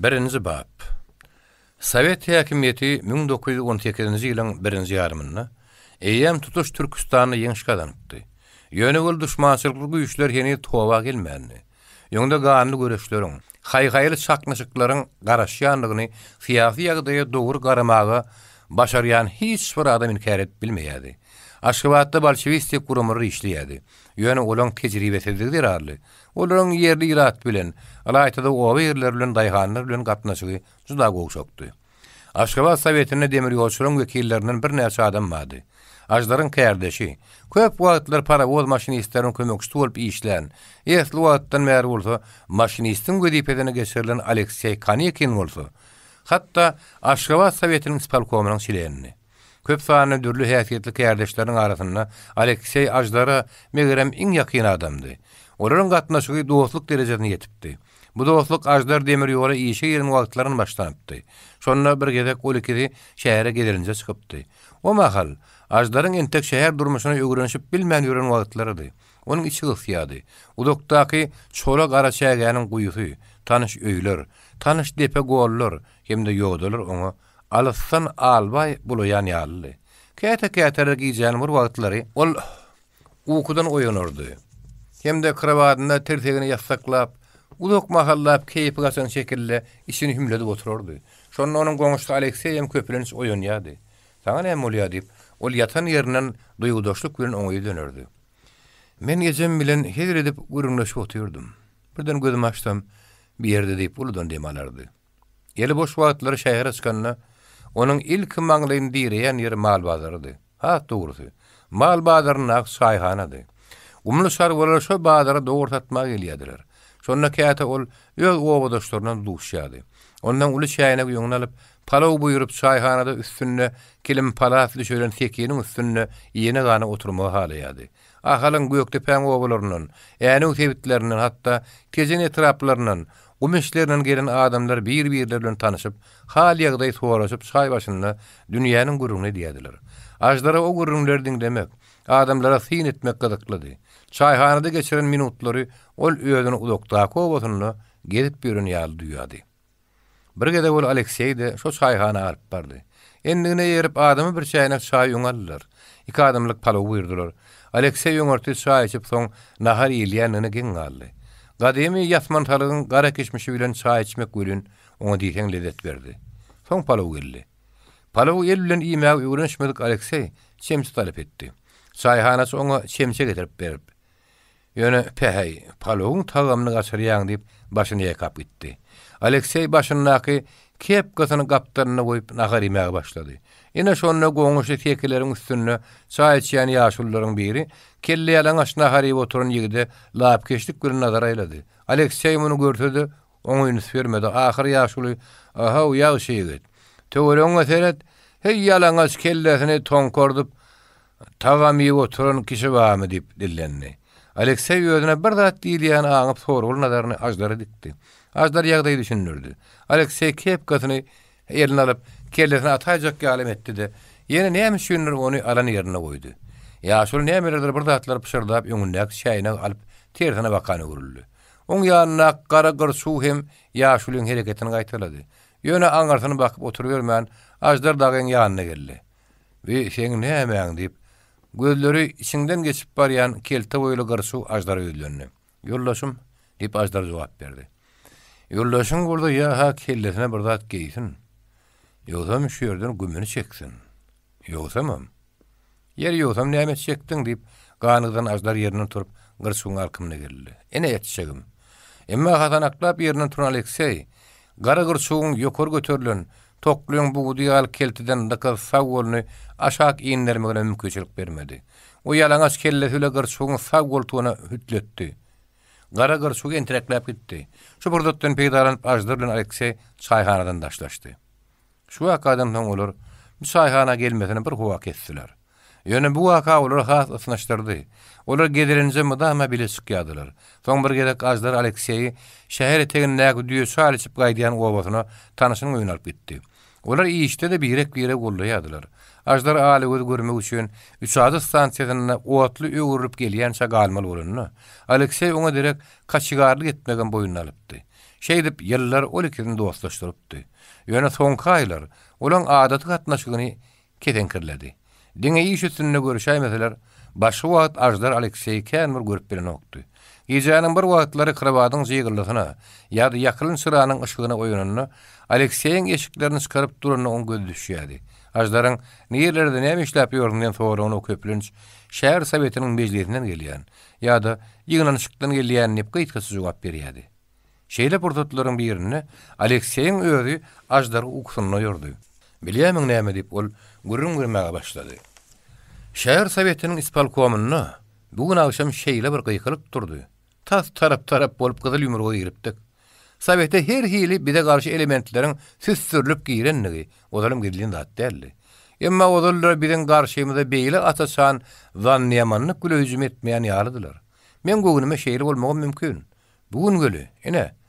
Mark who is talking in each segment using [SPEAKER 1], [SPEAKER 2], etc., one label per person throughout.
[SPEAKER 1] Birinci bab. Sovet häkimiýeti 1918-nji ýylyň 1-nji ýarymynda eýem tutuş Türkistany ýeňişgazanypdy. Ýöne düşmançylykly güýçler ýene towa gelmänli. Ýöňde ganly göreşleriň, haýhaýly çaknaşyklaryň garaşýanlygyny syýasy ýagdaýa dogry garamagy başarýan hiç bir adam inkar bilmeýärdi. Aşgabatda bolşevistik gurumary işleýärdi. Ýöne olaň tejribesizligdir arly. Olaryň ýerli irat bilen, alaýtada owa ýerler bilen daýganlar bilen gatnaşygy juda gowşokdy. Aşgabat Sowetine demir ýolçularyň wekillerinden bir näçe adam bardy. Ajdaryň kärdeşi, köp wagtlar parawoz maşinistleriň kömekçisi bolup işlän, esli wagtdan bäri bolsa maşinistin gödipedine geçirilen Aleksey Kanikin bolsa, hatta Aşgabat Sowetiniň spalkomunyň şilerini. Köp sany dürli häsiýetli kärdeşleriň arasynda Aleksey Ajdara megerem iň ýakyn adamdy. Olaryň gatnaşygy dostluk derejesine ýetipdi. Bu dostluk Ajdar demir ýola işe ýerin wagtlaryny başlanypdy. Şonda bir gezek olykidi şähere gelirince çykypdy. O mahal Ajdaryň entek şäher durmuşyna öwrenişip bilmän ýören wagtlary. Onuň içi gysýady. Udokdaky çola gara çägäniň guýusy, tanış öýler, tanış depe gollar hemde ýogdalar oňa alyssan albay bulayan ýaly. Käte-kätere giýjän bir wagtlary ol ukudan oýanardy. Hemde krawadynda tertegini ýasaklap, udok mahallap keýpi gaçan şekilde işini hümledip oturardy. Şonda onuň goňuşy Aleksey hem köplenç oýanýady. Saňa näme bolýar diýip, ol ýatan ýerinden duýgudaşlyk bilen oňa dönerdi. Men ýejem bilen hedir edip gurunlaşyp oturdum. Birden gözüm açdym, bir ýerde diýip uludan dem alardy. Ýeli boş wagtlary şähere çykanda onuň ilk maňlaýyn diýreýän ýeri mal bazarydy. Ha, dogrusu. Mal bazaryna saýhanady. Umly şarwalar şo bazara dogry satmak gelýärdiler. Şonda käte ol öz owadoşlaryna duşýady. Ondan uly çäýine ýöňüne alyp palaw buýurup çaýhanada üstünde kilim palaf düşüren tekiyinin üstünde ýene gana oturmagy halaýady. Ahalyň gökdepäň owalarynyň, ýani tebitleriniň hatda kejen etraplarynyň, umeşlerinden gelen adamlar bir-birleri bilen tanışyp, hal ýagdaý soraşyp çaý başynda dünýäniň gurruny diýdiler. Ajdara o gurrunlardyň demek, adamlara sin etmek gyzyklydy. Çaýhanada geçiren minutlary ol öýüne udokdaky owasyna gelip ýören ýaly duýýady. Bir gede bol Aleksey de şo çaýhana alyp bardy. Endigine ýerip adamy bir çaýnak çaý ýoňaldylar. Iki adamlyk palaw buýurdylar. Aleksey ýoňarty çaý içip soň nahar ýelýänini giň aldy. Gadymy ýasmantalygyň gara keçmişi bilen çaý içmek gülün oňa diýen lezzet berdi. Soň palaw geldi. Palaw el bilen iýmäge öwrenişmedik Aleksey çemçe talap etdi. Çaýhanasy oňa çemçe getirip berip, ýöne pehay, palawyň tagamyny gaçyrýan diýip başyny ýakap gitdi. Aleksey başyndaky kep gasyny gapdaryna goýup nahar ýemäge başlady. Ine şonda goňuşy tekileriň üstünde çaý içýän ýaşullaryň biri kelle ýalan aşna haryp oturan ýigide lap keşlik bir nazar aýlady. Aleksey muny gördi, oňa ýunus bermedi. Ahir ýaşuly, aha u ýaşy ýigit. Töwereňe seret, hey ýalan aş kellesini tonkordup tagamy oturan kişi barmy diýip dillendi. Aleksey ýöňüne bir zat diýilýän aňyp sorgul nazaryny Ajdara dikdi. Ajdar ýagdaýy düşünürdi. Aleksey kepkasyny eline alyp kellesine atajak ýalym etdi-de, ýene näme düşünür ony alan ýerine goýdy. Ýaşul nämelerdir bir zatlar pişirdip ýöňündäki şäýine alyp tersine bakany görüldi. Oň ýanyna gara gyrsuw hem ýaşulyň hereketini gaýtylady. Ýöne aňarsyna bakyp oturuvermän Ajdar dagyň ýanyna geldi. "We şeň nämeň?" diýip gözleri içinden geçip baryan kelte boylu gırsu Ajdara öýlendi. "Ýoldaşym," diýip Ajdar jogap berdi. "Ýoldaşyň burada ýa ha kellesine bir zat geýsin. Ýogsa şu ýerden gümüni çeksin. Ýogsamam. Yer ýogsam näme çekdiň?" diýip ganydan Ajdar ýerinden turup gırsuň arkamyna geldi. "Ene ýetişegim." Emma hatanaklap ýerinden turan Aleksey, gara gırsuň ýokary göterilen toklayan bu diýal keltiden dakal sagolny aşak iňlermegine mümkinçilik bermedi. O ýalaňaç kellesi ile gyrsugyň sagoltugyna hütletdi. Gara gyrsugy entereklap gitdi. Şu burdatdan peýdalanyp Ajdar bilen Aleksey çaýhanadan daşlaşdy. Şu wakadamdan olar bu çaýhana gelmesine bir howa kesdiler. Ýöne bu waka olar has ysnaşdyrdy. Olar gedirinje mydama bile çykýadylar. Soň bir gezek Ajdar Alekseyi şäher etegindäki düýe şal içip gaýdýan owasyna tanışyny öýüne alyp gitdi. Olar işde de birek gollaýadylar. Ajdar aly göz görmek üçin 3-nji stansiýadan owatly öwürüp gelýän şagalmaly bolanyny Aleksey oňa direk kaçygarlyk etmegen boyun alypdy. Şey dip yıllar ol ikisini dostlaştırıpdy. Ýöne soňky aýlar olaň adaty gatnaşygyny ketenkirledi. Diňe iş üstünde görüşäýmeseler, başga wagt Ajdar Aleksey Kenmer görüp bilen okdy. Gejäniň bir wagtlary Kırbadyň jygyrlygyna ýa-da ýakylyn sıranyň ışygyna oýanyny Alekseýiň eşiklerini çıkaryp durany oň göz düşýärdi. Ajdaryň nerelerde näme işläp ýöründen sonra onu köplenç şäher soветiniň mejlisinden gelýän ýa-da ýygnanyşykdan gelýän diýip gytgasyz jogap berýärdi. Şeýle portretlaryň birini Alekseýiň özi Ajdar uksuny ýördi. Bilýämiň näme diýip ol gürrüm gürmäge başlady. Şäher soветiniň ispalkomuny bugün akşam şeýle bir gyýkylyp durdy. Tas tarap bolup gyzyl ýumrugy giripdik. Sowete her hili bide garşy elementleriň süsürlüp giýrenligi ozalyň gidilýän zat däldi. Emma ozallar bilen garşymyza beýle atasan zanniýamanlyk güle hüjüm etmeýän ýalydylar. Men göwnüme şeýle bolmagam mümkin. Bugün göle, ene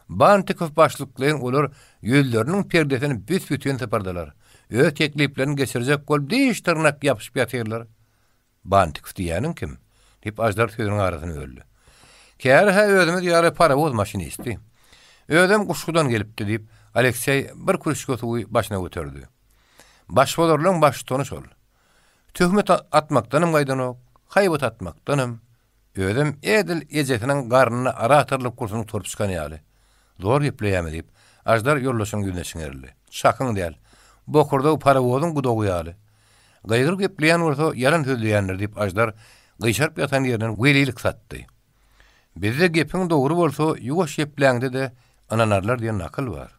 [SPEAKER 1] Bantikov başlyklaryň olar ýölläriniň perdesini büs-bütün separdalar. Öz tekliplerini geçirecek bolup diş tırnak ýapyşyp ýatyrlar. Bantikov diýäniň kim? Dip Ajdar sözüniň arasyny öldü. Kär ha özümiz ýaly parawoz maşinisti. Özüm kuşkudan gelipdi diýip Aleksey bir kuruşgotu başyna götürdi. Başbolorlaryň başı tonuş ol. Töhmet atmakdanım gaýdanok, haýbat atmakdanım. Özüm edil ejetiniň garnyna ara atyrlyp kursuny torp çykan ýaly. Zor gepleýärmi diýip Ajdar ýollaşyň güne şiňerli. Şakyň däl. Bokurda parawozyň gudogy ýaly. Gaýgyr gepleýän bolsa ýalan sözleýänler diýip Ajdar gyşarp ýatan ýerinden welilik satdy. Bizde gepiň dogry bolsa ýuwaş gepläňde de ananarlar diýen nakıl bar.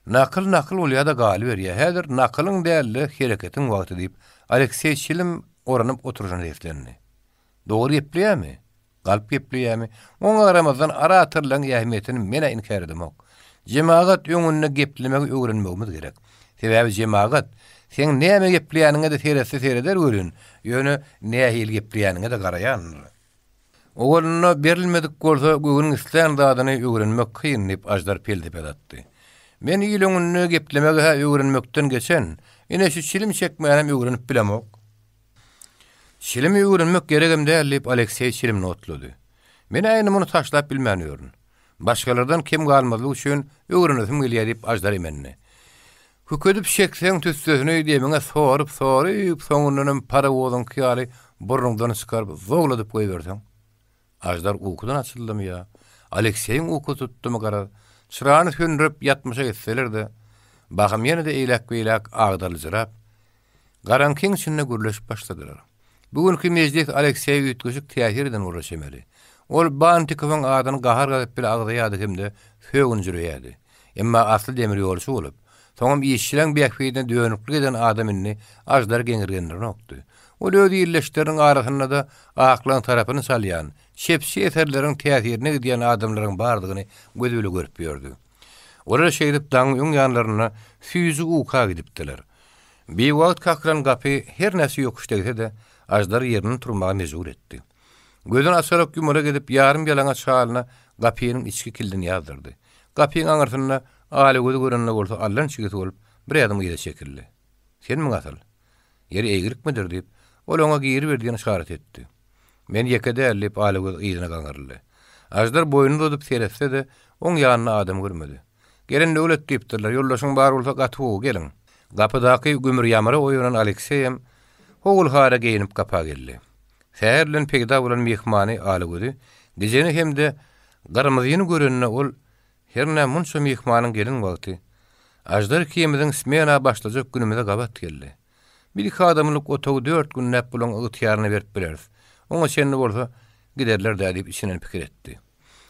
[SPEAKER 1] Nakıl bolýa-da galy berýär. Häzir nakylyň däli hereketiň wagty diýip Aleksey Şilim oranyp oturjan deflerini. Dogry gepleýärmi? Galp gepleýärmi? Oňa Ramazan ara atyrlaryň ähmiýetini mene inkar edemok. Jemaat öňünde geplemek öwrenmegimiz gerek. Sebäbi jemaat sen näme gepleýäniňe de seyreder görün. Ýöne nähil gepleýäniňe de garaýan. Oğluna berilmedik bolsa göwüň isleýän zadyny öwrenmek kyn diýip Ajdar peldip edatdy. Men ýylyňyny geplemege öwrenmekden geçen, ine şu şilim çekmeýänem öwrenip bilemok. Şilim öwrenmek geregem däl diýip Aleksey şilimni otlady. Men aýny muny taşlap bilmän ýörün. Başgalardan kim galmadyk üçin öwrenesim gelýär diýip Ajdar emenni. Hökedip şekseň tüssüzüni diýmege sorup soňundan parawozyň kyýaly burundan çykaryp zogladyp goýberseň. Ajdar ukudan açyldymy ýa? Alekseýiň uku tutdymy gara. Çyrany söndürip ýatmaşa getseler-de, bagam ýene-de eýlek agdalyjyrap, garankyň içinde gürleşip başladylar. Bugünkü mejlis Aleksey ýetgüşik täsirden uğraşamady. Ol Bantikowyň adyny gahar galyp bir agdaýady hemde sögün jürýärdi. Emma asly demir ýolçy bolup, soňam işçileň beýekligine dönükli giden adamyny Ajdar geňirgenler nokdy. Ol öz ýerleşleriň arasynda da aklaň tarapyny salýan, şepsi eserleriň täsirine giden adamlaryň bardygyny gözüle görüp ýördi. Olar şeýdip daň öň ýanlaryna füýzi uka gidipdiler. Bir wagt kakran gapy her näse ýokuşdagsa da Ajdar ýerinden turmagy mejbur etdi. Gözüni açarak ýumura gidip ýarym ýalaňa çalyna gapynyň içki kildini ýazdyrdy. Gapynyň aňyrtyna aly gözü görende bolsa allan çygyt bolup bir adam gide çekildi. Sen mi gasal? Ýeri eýgirikmidir diýip ol oňa giri berdiýän işaret etdi. Men ýekede ellip aly göz ýygyna gaňyrly. Ajdar boynuny tutup seretse de oň ýanyna adam görmedi. Gelen döwlet diýipdirler, ýollaşyň bar bolsa gatyp gelin. Gapydaky gümür ýamara oýanan Alekseyem howul hara geyinip gapa geldi. Säherlen pegda bolan mehmany aly gözi, gejeni hemde garmyzyny görenne ol herne munşa mehmanyň gelin wagty. Ajdar kiyimiziň smena başlajak günümize gabat geldi. Bir adamlyk otagy 4 gün näp bolan ýytyýaryny berip biler. Oňa şenli bolsa giderler diýip içinden pikir etdi.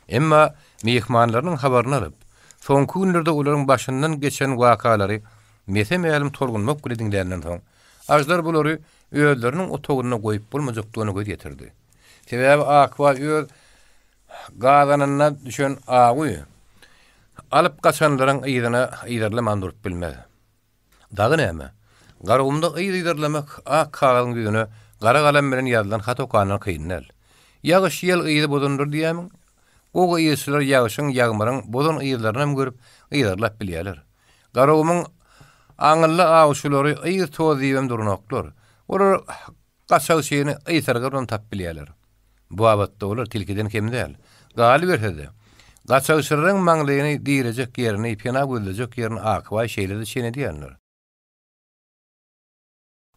[SPEAKER 1] Emma mehmanlarynyň habaryny alyp, soňky günlerde olaryň başyndan geçen wakalary mesemeýälim torgunmak bildiňlerinden soň Ajdar bulary öýleriniň otagyna goýup bolmajakdygyny göz ýetirdi. Sebäbi akwa öýür gazanyna düşen agy alyp gaçanlaryň ýygyna ýydarla mandurup bilmedi. Dagy näme? Garagymda ýydarlamak akalyň güýüne gara galam bilen ýazylan hat okanyň kynal. Ýagyş ýel ýydy bodundur diýämiň. Goga ýeşler ýagyşyň ýagmaryň bodun ýylaryny görüp ýydarlap bilýärler. Garagymyň aňylla awşulary ýydy tozyýem durnoklar. Olar gaçagy şeýini ýytargaran tap bilýärler. Bu abatda olar tilkiden kemdäl. Galy berse-de Gaçagysyrlyň maňlygyny diýerejek ýerini, pena göldejek ýerini akybay şeýlede çene diýenler.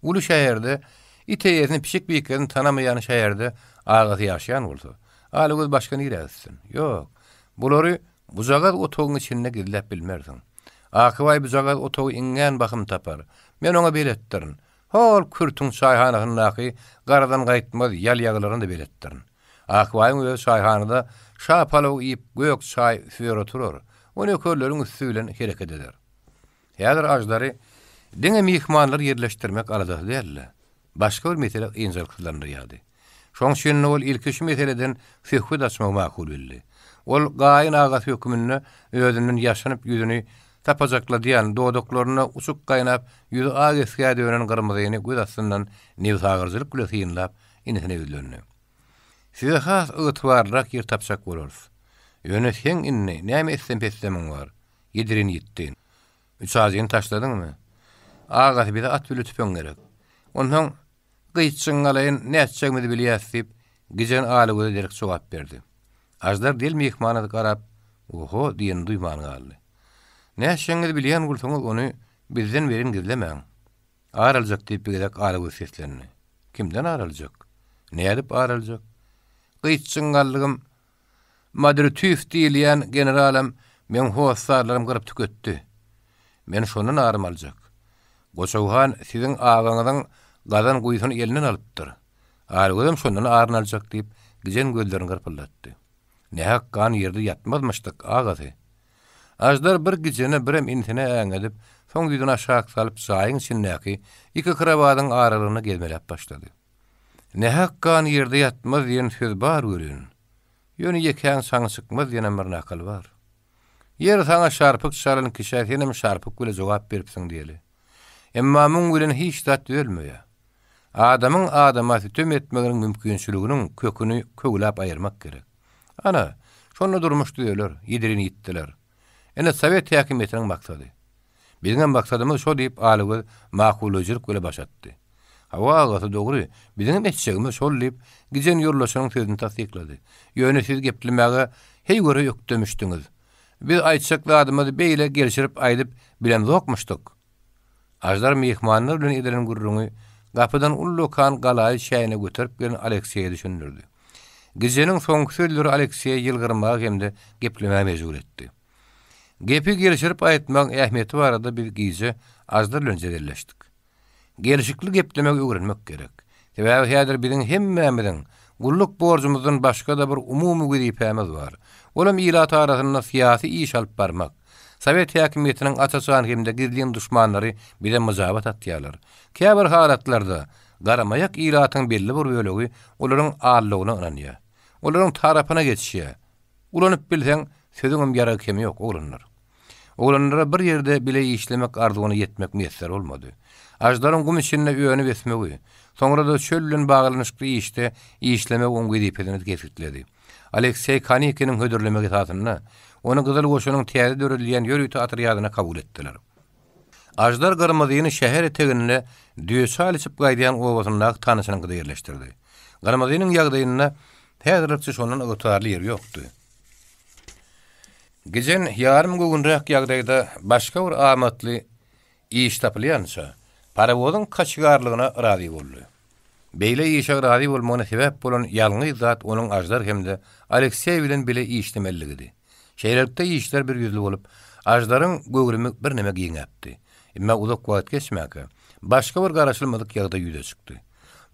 [SPEAKER 1] Ulu şäherde ite ýerini pişik biýiklerini tanamaýan şäherde agaty ýaşaýan bolsa, alygy başga nire gitsin. Ýok. Bulary buzagat otogyň içinde gidilip bilmersiň. Akybay buzagat otogy ingen bakym tapar. Men oňa beletdirin. Hol kürtüň çaýhanasyny garadan gaýtmaz ýal ýaglaryny da beletdirin. Akbaýyň öz çaýhanada şapalaw ýyp gök çaý süýer oturur. Ony körleriň üstünden hereket eder. Häzir ajdary diňe mihmanlar ýerleşdirmek arada däller. Başga bir mesele ýynjal kıllanýardy. Şoň üçin ol ilki şu meseleden söhbet açmak makul bildi. Ol gaýyn agasy hökmünde özünün ýaşanyp ýüzüni tapajakla diýen dodoklaryna uçuk gaýnap ýüzi ageskä dönen gyrmyzyny göz astyndan newsagyrjylyk bilen ýynlap inisine ýüzlenýär. Size has ıgıtvarrak yer tapsak boluruz. Yönetken inni, näme etsen var. Yedirin yittin. Üç ağzını taşladın mı? Ağatı bir de at bile tüpen gerek. Ondan gıyçın alayın ne etçekmedi biliyas deyip, gicen ağalıgıda derek sogap berdi. Ajdar del mihmanı qarap, oho diyen duymanı aldı. Ne etçekmedi biliyen gultuğu onu bizden verin gizlemeyin. Ağrılacak deyip bir gedek ağalıgıda seslerini. Kimden ağrılacak? Ne edip ağrılacak? Gıyçıngalligim madri tüf diýilýän generalim men hossarlarym gyryp tüketdi. Men şondan arym aljak. Goçawhan siziň agaňyzyň gazan guýsyny elinden alypdyr. Argydym şondan aryn aljak diýip gijen gözlerini gyrpyldatdy. Ne hakkan ýerde ýatmazmyşdyk agaty. Ajdar bir gijene birem intine äňedip, soň ýüzüne aşağı salyp çaýyň içindäki iki krawadyň aralygyny gelmelep başlady. Ne hakkan ýerde ýatmaz diýen söz bar görün. Ýöne ýeken saňa çykmaz diýen bir nakal bar. Yer saňa şarpyk çalan kişi senem şarpyk bile jogap beripsiň diýeli. Emma muň bilen hiç tat ölmeýär. Adamyň adama sütüm etmeginiň mümkinçiliginiň köküni kögläp aýyrmak gerek. Ana, şonu durmuş diýerler, ýedirini ýitdiler. Ene Sowet häkimetiniň maksady. Bizniň maksadymyz şo diýip alygy makullyjylyk bile başatdy. Hawa agasy dogry, bizniň etçegimiz şol diýip gijen ýurlaşanyň sözüni tasdiklady. Ýöne siz geplemäge hey göre ýokdemüşdiňiz. Biz aýtsakladymy beýle gelişirip aýdyp bilen zokmuşdyk. Ajdar mihmanlar bilen edilen gurruňy gapydan ullukan galaý şäýine göterip gelen Aleksiýe düşündirdi. Gijeniň soňky sözleri Aleksiýe ýylgyrmak hemde geplemäge mejbur etdi. Gepi gelişirip aýtmak ähmiýeti barada bir gije ajdar bilen jederleşdik. Gelişikli geplemek öwrenmek gerek. Sebäbi häzir biziň hemmemizin gulluk borjumyzdan başga da bir umumy güýpämiz bar. Olam ilat arasynda syýasy iş alyp barmak. Sowet häkimetiniň ataçan hemde gizliň düşmanlary bize myzabat atýarlar. Käbir halatlarda garamayak ilatyň belli bir bölegi olaryň allygyna ynanýar. Olaryň tarapyna geçýär. Ulanyp bilseň sözüňem ýarak kemi ýok olanlar. Olanlara bir ýerde bile işlemek arzugyna yetmek meýser bolmady. Ajdaryň gum içinde öýüni besmegi. Soňra da çöllün baglanyşly işte işlemek oňgy diýipini getirdi. Aleksey Kanikinin hödürlemegi tatyna, onu Gyzyl Goşunyň täze dörilýän ýörüýti atryadyna kabul etdiler. Ajdar Garmazyny şäher eteginde düýçe alyp gaýdýan owasyna tanyşynyň gyda ýerleşdirdi. Garmazynyň ýagdaýyna häzirçe şondan ötarly ýeri ýokdy. Gejen ýarym göwünräk ýagdaýda başga bir amatly iş tapylýança, parawozyň kaçygarlygyna razy boldy. Beýle işe razy bolmagyna sebäp bolan ýalňy zat onuň ajdar hemde Aleksiýe bilen bile işlemelligidi. Şeýlelikde işler bir ýüzli bolup, ajdaryň göwrümi bir neme giňäpdi. Emma uzak wagt geçmäke, başga bir garaşylmadyk ýagda ýüze çykdy.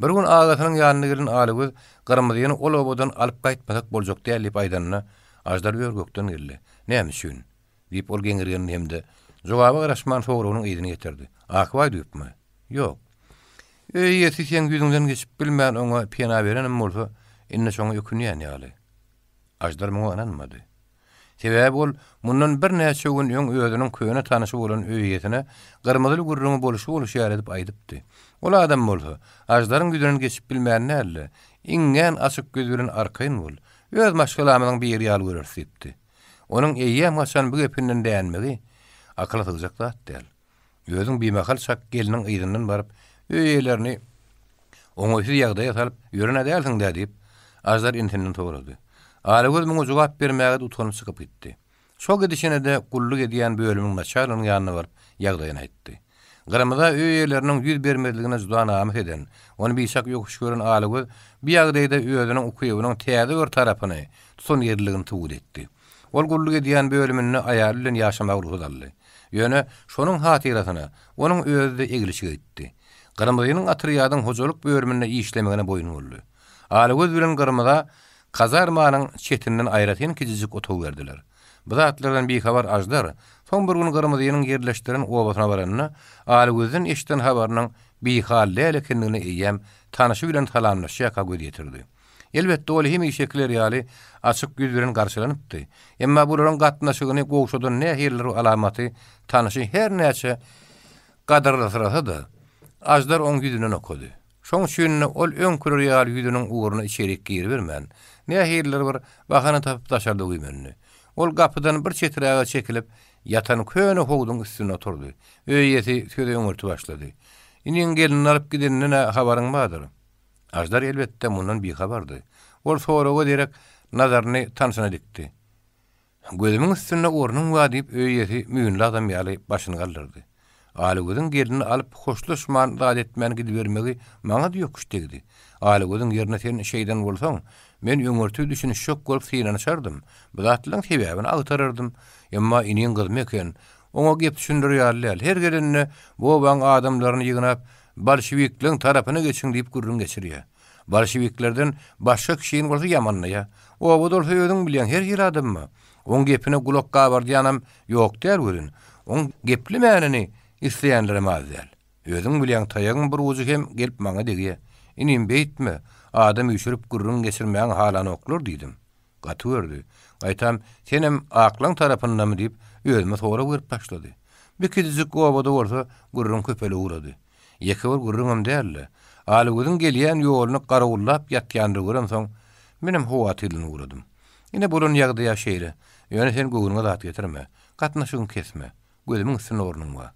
[SPEAKER 1] Bir gün agatynyň ýanyna gelen alygy Garmazyny olabodan alyp gaýtmasak boljak diýip aýdanna, ajdar ýörgökden geldi. Näme üçin? Diýip ol geňirgen hemde jogaby garaşman sorugynyň ýygyny getirdi. Akbaý diýipmi? Ýok. Ýeti sen ýüzüňden geçip bilmän oňa pena berenim bolsa, inne şoňa ýökünýän ýaly. Ajdar muňa ananmady. Sebäbi ol mundan bir näçe gün öň özüniň köýüne tanyşy bolan öýetine garmazyly gurruny boluşy ýaradip aýdypdy. Ol adam bolsa, ajdaryň ýüzünden geçip bilmän näle, ingen açyk göz bilen arkaýyn bol. Öz maşgalamynyň bir ýaly görürsipdi. Onuň eýýäm haçan bu gepinden däýänmegi akla sygyjak zat däl. Özüň bimakal şak geliniň ýygynyň baryp öýelerini oňaýsy ýagdaýa salyp ýörene dälsiň diýip ajdar intinden togrady. Alagöz muňa jogap bermäge utanyp çykyp gitdi. Şo gidişine de gulluk edýän bölümiň naçarynyň ýanyna baryp ýagdaýyny aýtdy. Gramada öýeleriniň ýüz bermezligine juda namat eden, onu bisak ýokuş gören Alagöz bir ýagdaýda öýüniň ukuýynyň täze bir tarapyny tutun ýerligini tuğul etdi. Ol gulluk edýän bölümini aýaly bilen ýaşamagy ruhsatly. Ýöne şonuň hatyrasyna onuň özü de egilişi gitdi. Gramadaýynyň atryýadyň hojalyk bölümine işlemegine boyun boldy. Alagöz bilen Gramada kazarmanyň çetinden aýratyn kijijik otaw berdiler. Bu zatlardan bir habar ajdar, soň bir gün Gramadaýynyň yerleşdiren obasyna baranyna Alagözden eşiten habarynyň bir hal lekenini eýem tanyşy bilen talanlaşy ýaka getirdi. Elbetde ol hemi şekiller ýaly açyk ýüz bilen garşylanypdy. Emma bularyň gatnaşygyny gowşadan näherler alamaty tanyşy her näçe gadarlasyrasa da ajdar oň ýüzünden okudy. Şoň üçin ol öňkürür ýaly ýüzüniň uğruna içerik gir bermän. Näherler bir bahana tapyp taşardy güýmenni. Ol gapydan bir çetirege çekilip yatan köne howduň üstüne oturdy. Öýeti töde öňürtü başlady. Inin gelin alyp gidenine habaryň bardyr? Ajdar elbetde mundan bir habardy. Ol soraga derek nazaryny tanşyna dikdi. Gözümiň üstüne ornuň wa diýip öýeti müýünli adam ýaly başyny galdyrdy. Alagözüň gelini alyp hoşlaşman zat etmän gidip bermegi maňa da ýokuş degdi. Alagözüň ýerine sen şeýden bolsaň, men öňürtü düşünüş şok bolup syýnanyşardym. Bu zatlaryň sebäbini agtarardym. Emma inin gyzmy eken, oňa gep düşündirýärler. Her gelenine bu baň adamlaryny ýygnap bolşewikleriň tarapyna geçiň diýip gurrun geçirýär. Bolşewiklerden başga kişiň bolsa ýamanlaýar. O bu dolsa özüň bilýän her ýer adammy. Oň gepine gulak gabardyanam ýok der görün. Oň gepli mänini isleýänlere mazal. Özüň bilýän taýagyň bir uzy hem gelip maňa degýär. Inin beýtme, adam üşürüp gurrun geçirmäň halany oklur diýdim. Gaty berdi. Gaýtam, senem aklaň tarapyndanmy diýip özüme sora berip başlady. Bir kizik obada bolsa gurrun köpeli uğrady. Ýekewir gurrunam dälle. Alagözüň gelýän ýoluny garagullap ýatýandy görem soň menem howatylyny uğradym. Ine bolun ýagdaýa şeýle. Ýöne sen gowuňa zat getirme. Gatnaşygyň kesme. Gözümiň üstüne ornuň wa.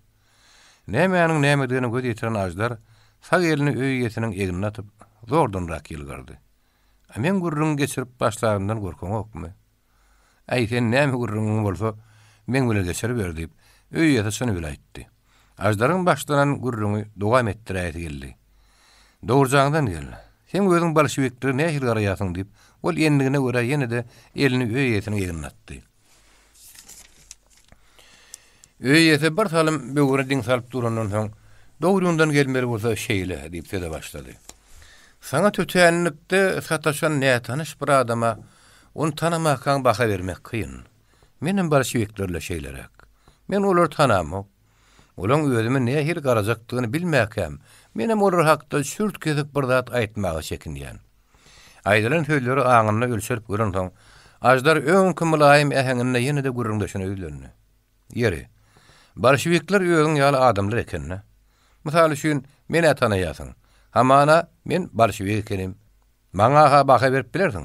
[SPEAKER 1] Nämeňiň nämedigini göz ýetiren ajdar sag elini öýgetiniň egine atyp zordan rak ýylgardy. Men gurrun geçirip başlarymdan gorkan okmy? Aý sen näme gurrun bolsa men bilen geçirip ber diýip öýgete şunu bile aýtdy. Ajdaryň başlanan gurruny dowam etdirýär geldi. Dowurjagdan geldi. Sen gözüň bolşewikleri nähil garaýasyň diýip ol endigine görä ýene-de elini öýgetiniň egine atdy. Öýgete bir salym böwüre diň salyp durandan soň dowrundan gelmeli bolsa şeýle diýip söze başlady. Sana tötäňlikde sataşan näme tanyş bir adama onu tanamakan baha vermek kıyın. Menim bolşewiklerle şeýlerek. Men olary tanamok. Olaň özüme nähir garajakdygyny bilmäkem. Menem olar hakda sürt kesip bir zat aýtmagy çekinýän. Aýdylan söýleri aňyna ölçerip gören soň ajdar öňkü mülaýym äheňine ýene-de gurrundaşyna öýlendi. Ýeri. Bolşewikler özüň ýaly adamlar ekenne. Mysal üçin meni tanaýasyň. Hamana men bolşewik ekenim. Maňa ha baha berip bilersiň.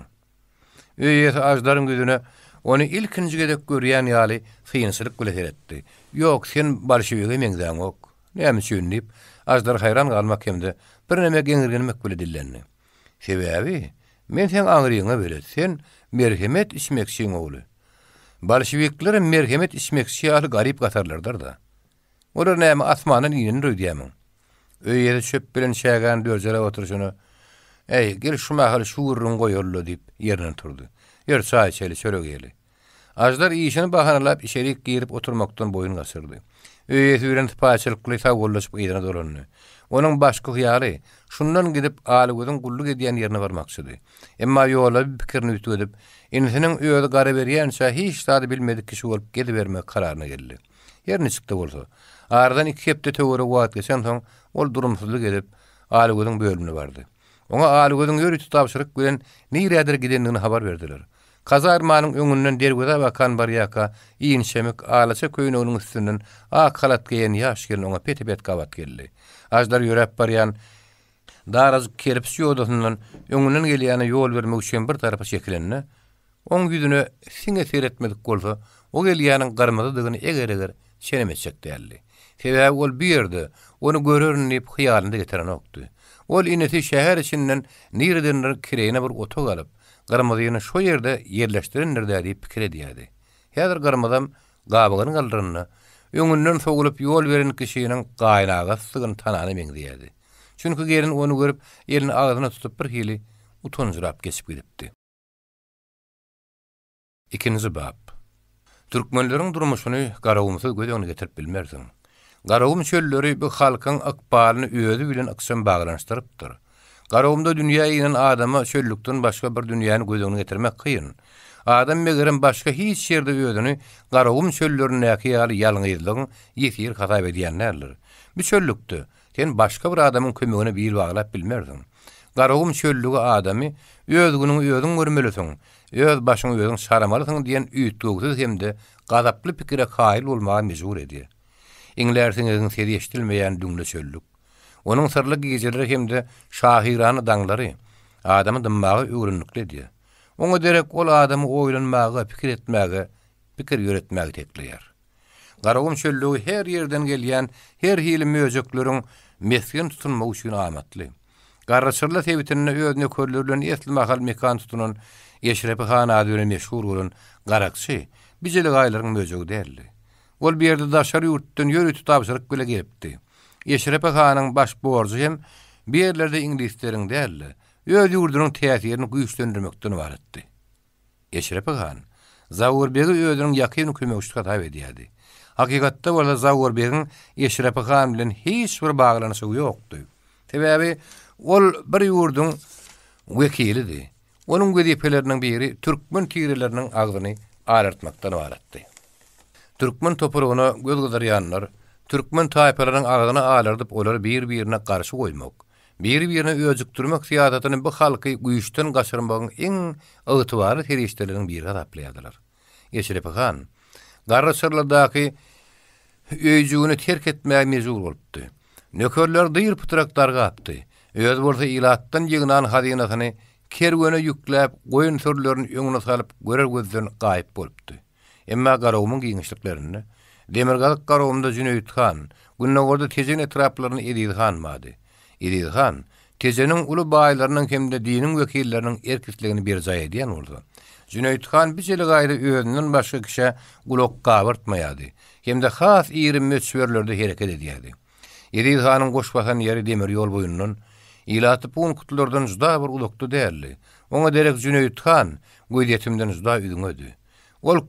[SPEAKER 1] Öýesi ajdaryň gözüne onu ilkinji gedek görýän ýaly syňçylyk bilen etdi. Ýok, sen bolşewik emeňden ok. Näme üçin diýip ajdar hayran galmak hemde bir näme geňirgenmek bilen dillendi. Sebäbi men sen aňryňa beret. Sen merhemet içmekçiň ogly. Bolşewikler merhemet içmekçi ýaly garip gatarlardyr da. Olar näme asmanyň ýyny röýdýämiň. Öýede çöp bilen şägän döjere oturuşyny "Ey, gel şu mahal şu gurrun goýarly" diýip ýerinden turdy. Ýer çaý içeli çöregeli. Ajdar işini bahanalap içerik girip oturmaktan boyun gasyrdy. Öýesi bilen paçylykly sagollaşyp ýerine dolandy. Onuň başky hyýaly şundan gidip Alagözüň gulluk edýän ýerine barmakçydy. Emma ýola bir pikirini ütüdip, insanyň öýde gara berýänçä hiç zady bilmedik kişi bolup gelibermek kararyna geldi. Ýerine çykdy bolsa, aradan 2 hepde töwere wagt geçen soň ol durumsuzlyk edip Alagözüň bölümine bardy. Oňa Alagözüň ýörüti tapşyryk bilen näýrädir gidendigini habar berdiler. Kazarmanyň öňünden dergöze bakan bar ýaka iýinşemik alaça köýüne onuň üstünden ak halat giyen ýaş gelin oňa petibet gawat geldi. Ajdar ýörep barýan daraz kelip ýodundan öňünden gelýäne ýol bermek üçin bir tarapy çekilenne oň ýüzüne siňe seretmedik bolsa o gelýäniň garmadygyny eger-eger şenemetjek däldi. Sebäbi ol bir ýerde onu görürün diýip hyýalynda getiren okdy. Ol ineti şäher içinden nireden kireýine bir oto galyp garamadyny şo ýerde ýerleşdirenler diýip pikir edýärdi. Häzir garamadam gabagyny galdyryny, öňünden sogulup ýol beren kişiniň gaýnaga sygyny tanany meňdiýärdi. Çünki gerin onu görüp elini ağzına tutup bir hili utanjyrap geçip gidipdi. Ikinji bab. Türkmenleriň durmuşyny garawumsy göz getirip bilmersiň. Garawum çölleri bu halkyň akbalyny öýüdi bilen aksam baglanşdyrypdyr. Garawumda dünýä inen adama çöllükden başga bir dünýäni göz getirmek kıyın. Adam megerem başga hiç ýerde öýüdini garawum çöllerine ýaly ýalňyzlygyň ýetir hatap edýänlerdir. Bu çöllükde sen başga bir adamyň kömegine bir baglap bilmersiň. Garawum çöllügi adamy özgünüň özüň görmelisin. Öz başyň özüň saramalysyň diýen üýtgüsiz hemde gazaply pikire kail bolmagy mejbur edýär. Iňlersiňiziň seri eşdilmeýän düňle çöllük. Onuň sırly geceleri hemde şahirany daňlary adamy dymmagy öwrünlikli edýär. Oňa derek ol adamy oýlanmagy, pikir etmäge, pikir ýöretmäge tekleýär. Garawum çöllügi her ýerden gelýän her hili möjekleriň mesken tutunmagy üçin amatly. Garraçyrla tebitini özüne körlerinden esli mahal mekan tutunan Eşrepi Han adyny meşhur bolan garakçy bijeli gaýlaryň möjegi däldi. Ol bir ýerde daşar ýurtdan ýörüti tapşyryk bile gelipdi. Eşrepi Hanyň baş borjy hem bir ýerlerde ingilislerin däldi. Öz ýurdunyň täsirini güýçlendirmekden ibaretdi. Eşrepi Han Zawurbegi özüniň ýakyny kömekçisi hatap edýärdi. Hakykatda bola Zawurbegiň Eşrepi Han bilen hiç bir baglanyşy ýokdy. Sebäbi ol bir ýurdun wekilidi. Onuň wezipelerinden biri türkmen tireleriniň agzyny alartmakdan ibaretdi. Türkmen topurugyna göz gyzarýanlar türkmen taýpalarynyň agzyny alardyp olary bir-birine garşy goýmak, bir-birine öýjükdirmek siýasatyny bu halky güýçden gaçyrmagyň iň ygtybary terişleriniň biri hesaplanýardylar. Eşrepi Han garşyrlardaky öýjügini terk etmäge mejbur bolupdy. Nökerler dyr pytrakdarga atdy. Öz bolsa ilatdan ýygnan hazinasyny kerwene ýükläp goýun sörlerini öňüne salyp görer gözden gaýyp bolupdy. Emma garawumyň giňişliklerini Demirgazyk garawumda Jüneýit Han günnägorda tejen etraplaryny edýhanmady. Edýhan tejeniň uly baýlarynyň hemde diniň wekilleriniň erkisligini bir jaý edýän boldy. Jüneýit Han bijeli gaýry özünden başga kişe gulak gawurtmaýady. Hemde has ýerim möçberlerde hereket edýärdi. Edýhanyň goşbasan ýeri demir ýol boýundan ilaty punktlardan juda bir ulukdy däldi. Oňa derek Jüneýit Han göýdetimden juda üdüňedi. Ol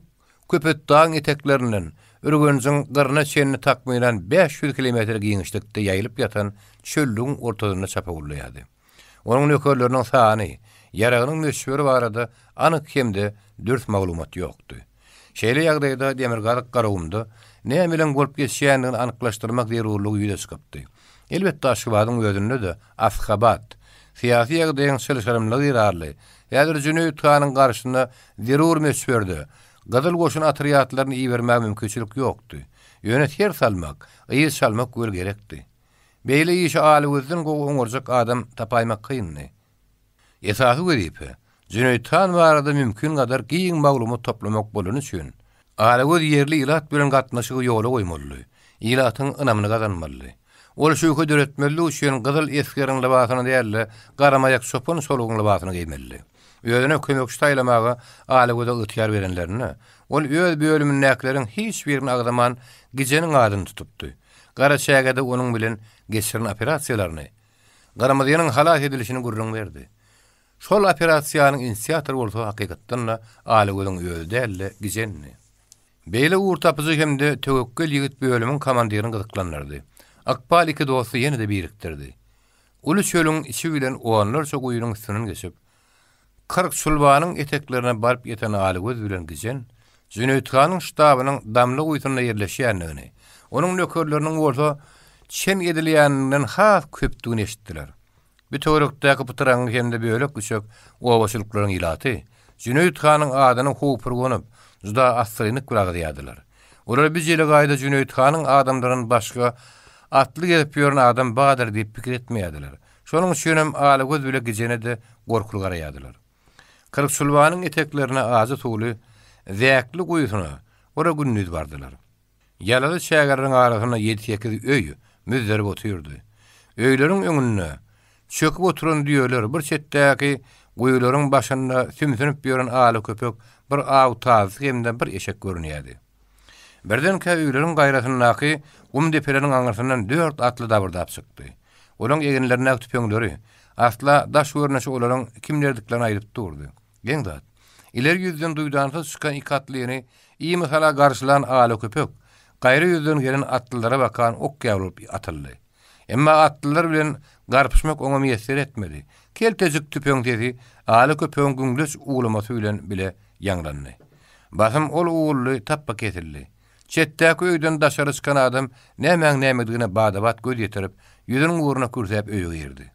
[SPEAKER 1] köpet daň eteklerinden Ürgünjüň gyryna çenini takmaýan 500 kilometr giňişlikde ýaýlyp ýatan çöllüň ortasyna çapagulýady. Onuň nökerleriniň sany, ýaragynyň möçberi barada anyk hemde 4 maglumat ýokdy. Şeýle ýagdaýda Demirgazyk garawumda näme bilen bolup geçýändigini anyklaşdyrmak zerurlygy ýüze çykypdy. Elbetde Aşgabatyň özünde de Aşgabat syýasy ýagdaýyň şylşarymlygy ýarly. Ýa-da Jüneýit Hanyň garşyna zerur möçberdi. Gadyl goşun atriýatlaryny iýermäge mümkinçilik ýokdy. Ýönet yer salmak, ýyl salmak gör gerekdi. Beýle işi alywyzdan goňurjak adam tapaýmak kynny. Esasy wezipe Jüneýit Han barada mümkin gadar giň maglumat toplamak bolan üçin alawyz ýerli ilat bilen gatnaşygy ýola goýmaly. Ilatyň ynamyny gazanmaly. Ol şu hödüretmeli üçin gyzyl eskeriň libasyny däl, garamayak sopun solugyň libasyny giymeli. Özüne kömekçi taýlamaga alawyza ýetýär berenlerini, ol öz bölüminiň näkleriň hiç birini agdaman gijeniň adyny tutupdy. Garaçägede onuň bilen geçiren operasiýalaryny, garamadýanyň halat edilişini gurrun berdi. Şol operasiýanyň inisiýatory bolsa hakykatdan da alawyzyň özü däl, gijenni. Beýle urtapyjy hemde töwekkül ýigit bölüminiň komandirini gyzyklanlardy. Akbal iki dosty ýene-de birikdirdi. Uly çölüň içi bilen oğanlarça goýunyň üstünden geçip 40 çulbanyň eteklerine barıp ýeten alygöz bilen gijen Jüneýit Hanyň ştabynyň damly goýtunyna ýerleşýändigini, onuň nökerleriniň bolsa çen edilýäninden has köpdigini eşitdiler. Bir töwerekdäki pytraň hemde bölek güçek owaçylyklaryň ilaty Jüneýit Hanyň adyny howpur gonyp juda assyrynyk bir agdýadylar. Olar bijeli gaýda Jüneýit Hanyň adamlaryň başga atly gelip ýören adam badyr diýip pikir etmeýärdiler. Şonuň üçin hem alygöz bilen gijene de gorkul garaýadylar. Kırk sulbanyň eteklerine azy tuğly, zäkli goýusyna, ora günnüz bardylar. Ýalaly şägerleriň arasyna 7-8 öýü müzderip oturdy. Öýleriň öňünde çöküp oturan diýerler bir çetdäki Goýularyň başynda sümsünüp ýören aly köpek bir aw tazy hemde bir eşek görünýärdi. Birden käýülerin gaýratyndaky depeleriň aňyrsyndan 4 atly dabırdap çykdy. Olaň egenlerine tüpeňleri asla daş görnüşi olaryň kimlerdiklerini aýdyp durdy. Geňdat. İleri ýüzden duýdansa çykan iki atlyny iyi mysala garşylan aly köpek gaýry ýüzden gelen atlylara bakan ok ýalyp atyldy. Emma atlylar bilen garpyşmak oňa meýesser etmedi. Keltejik tüpeň dedi, aly köpegiň güňlüş uğlamasy bilen bile ýanglandy. Basym ol uğully tappa kesildi. Çetdäki öýden daşary çykan adam näme-nämedigine badabat göz ýetirip, ýüzüniň uğruna kürsäp öýe girdi.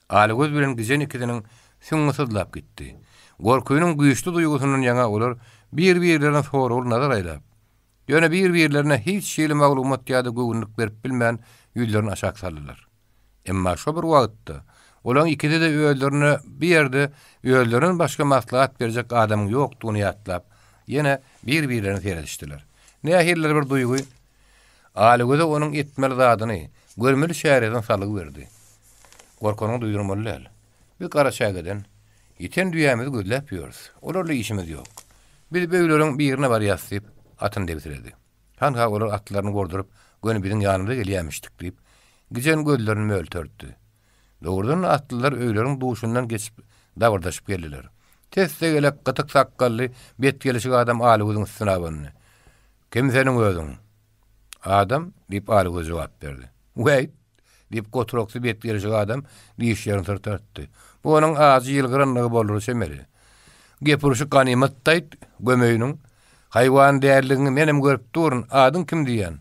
[SPEAKER 1] Aly göz bilen gijen ikisiniň süňňi sızlap gitdi. Gorkunyň güýçli duýgusynyň ýaňa olar bir-birlerine sorul nazar aýlap. Ýöne bir-birlerine hiç şeýle maglumat ýa-da göwünlik berip bilmän ýüzlerini aşak saldylar. Emma şo bir wagtda olaň ikide de öýlerini bir ýerde öýlerin başga maslahat berjek adamyň ýokdugyny ýatlap, ýene bir-birlerini seredişdiler. Nähirler bir duýgy aly göze onuň etmeli zadyny görmeli şäherden salyg berdi. Gorkanyň duýdurmaly. Bir gara şäherden ýeten düýämizi gözläp ýörüz. Olarla işimiz ýok. Biz beýleriň birine bar ýasyp atyn debirdi. Hanha olar atlaryny gordurup göni biziň ýanymyza gelýärmişdik diýip gijen gözlerini möltörtdi. Dogrudan atlylar öýleriň duşundan geçip dabyrdaşyp geldiler. Teste gelip gatyk sakkally bet gelişik adam aly göziň üstüne abandy. Kim seniň özüň? Adam diýip aly göz jogap berdi. "Wait" diýip gotrokly bet gelişik adam diýiş ýerine tartdy. Bu onuň azy ýylgyranlygy bolur semeli. Gepuruşy ganymat taýt gömeýiniň haýwan däerligini menem görüp durun, adyň kim diýen?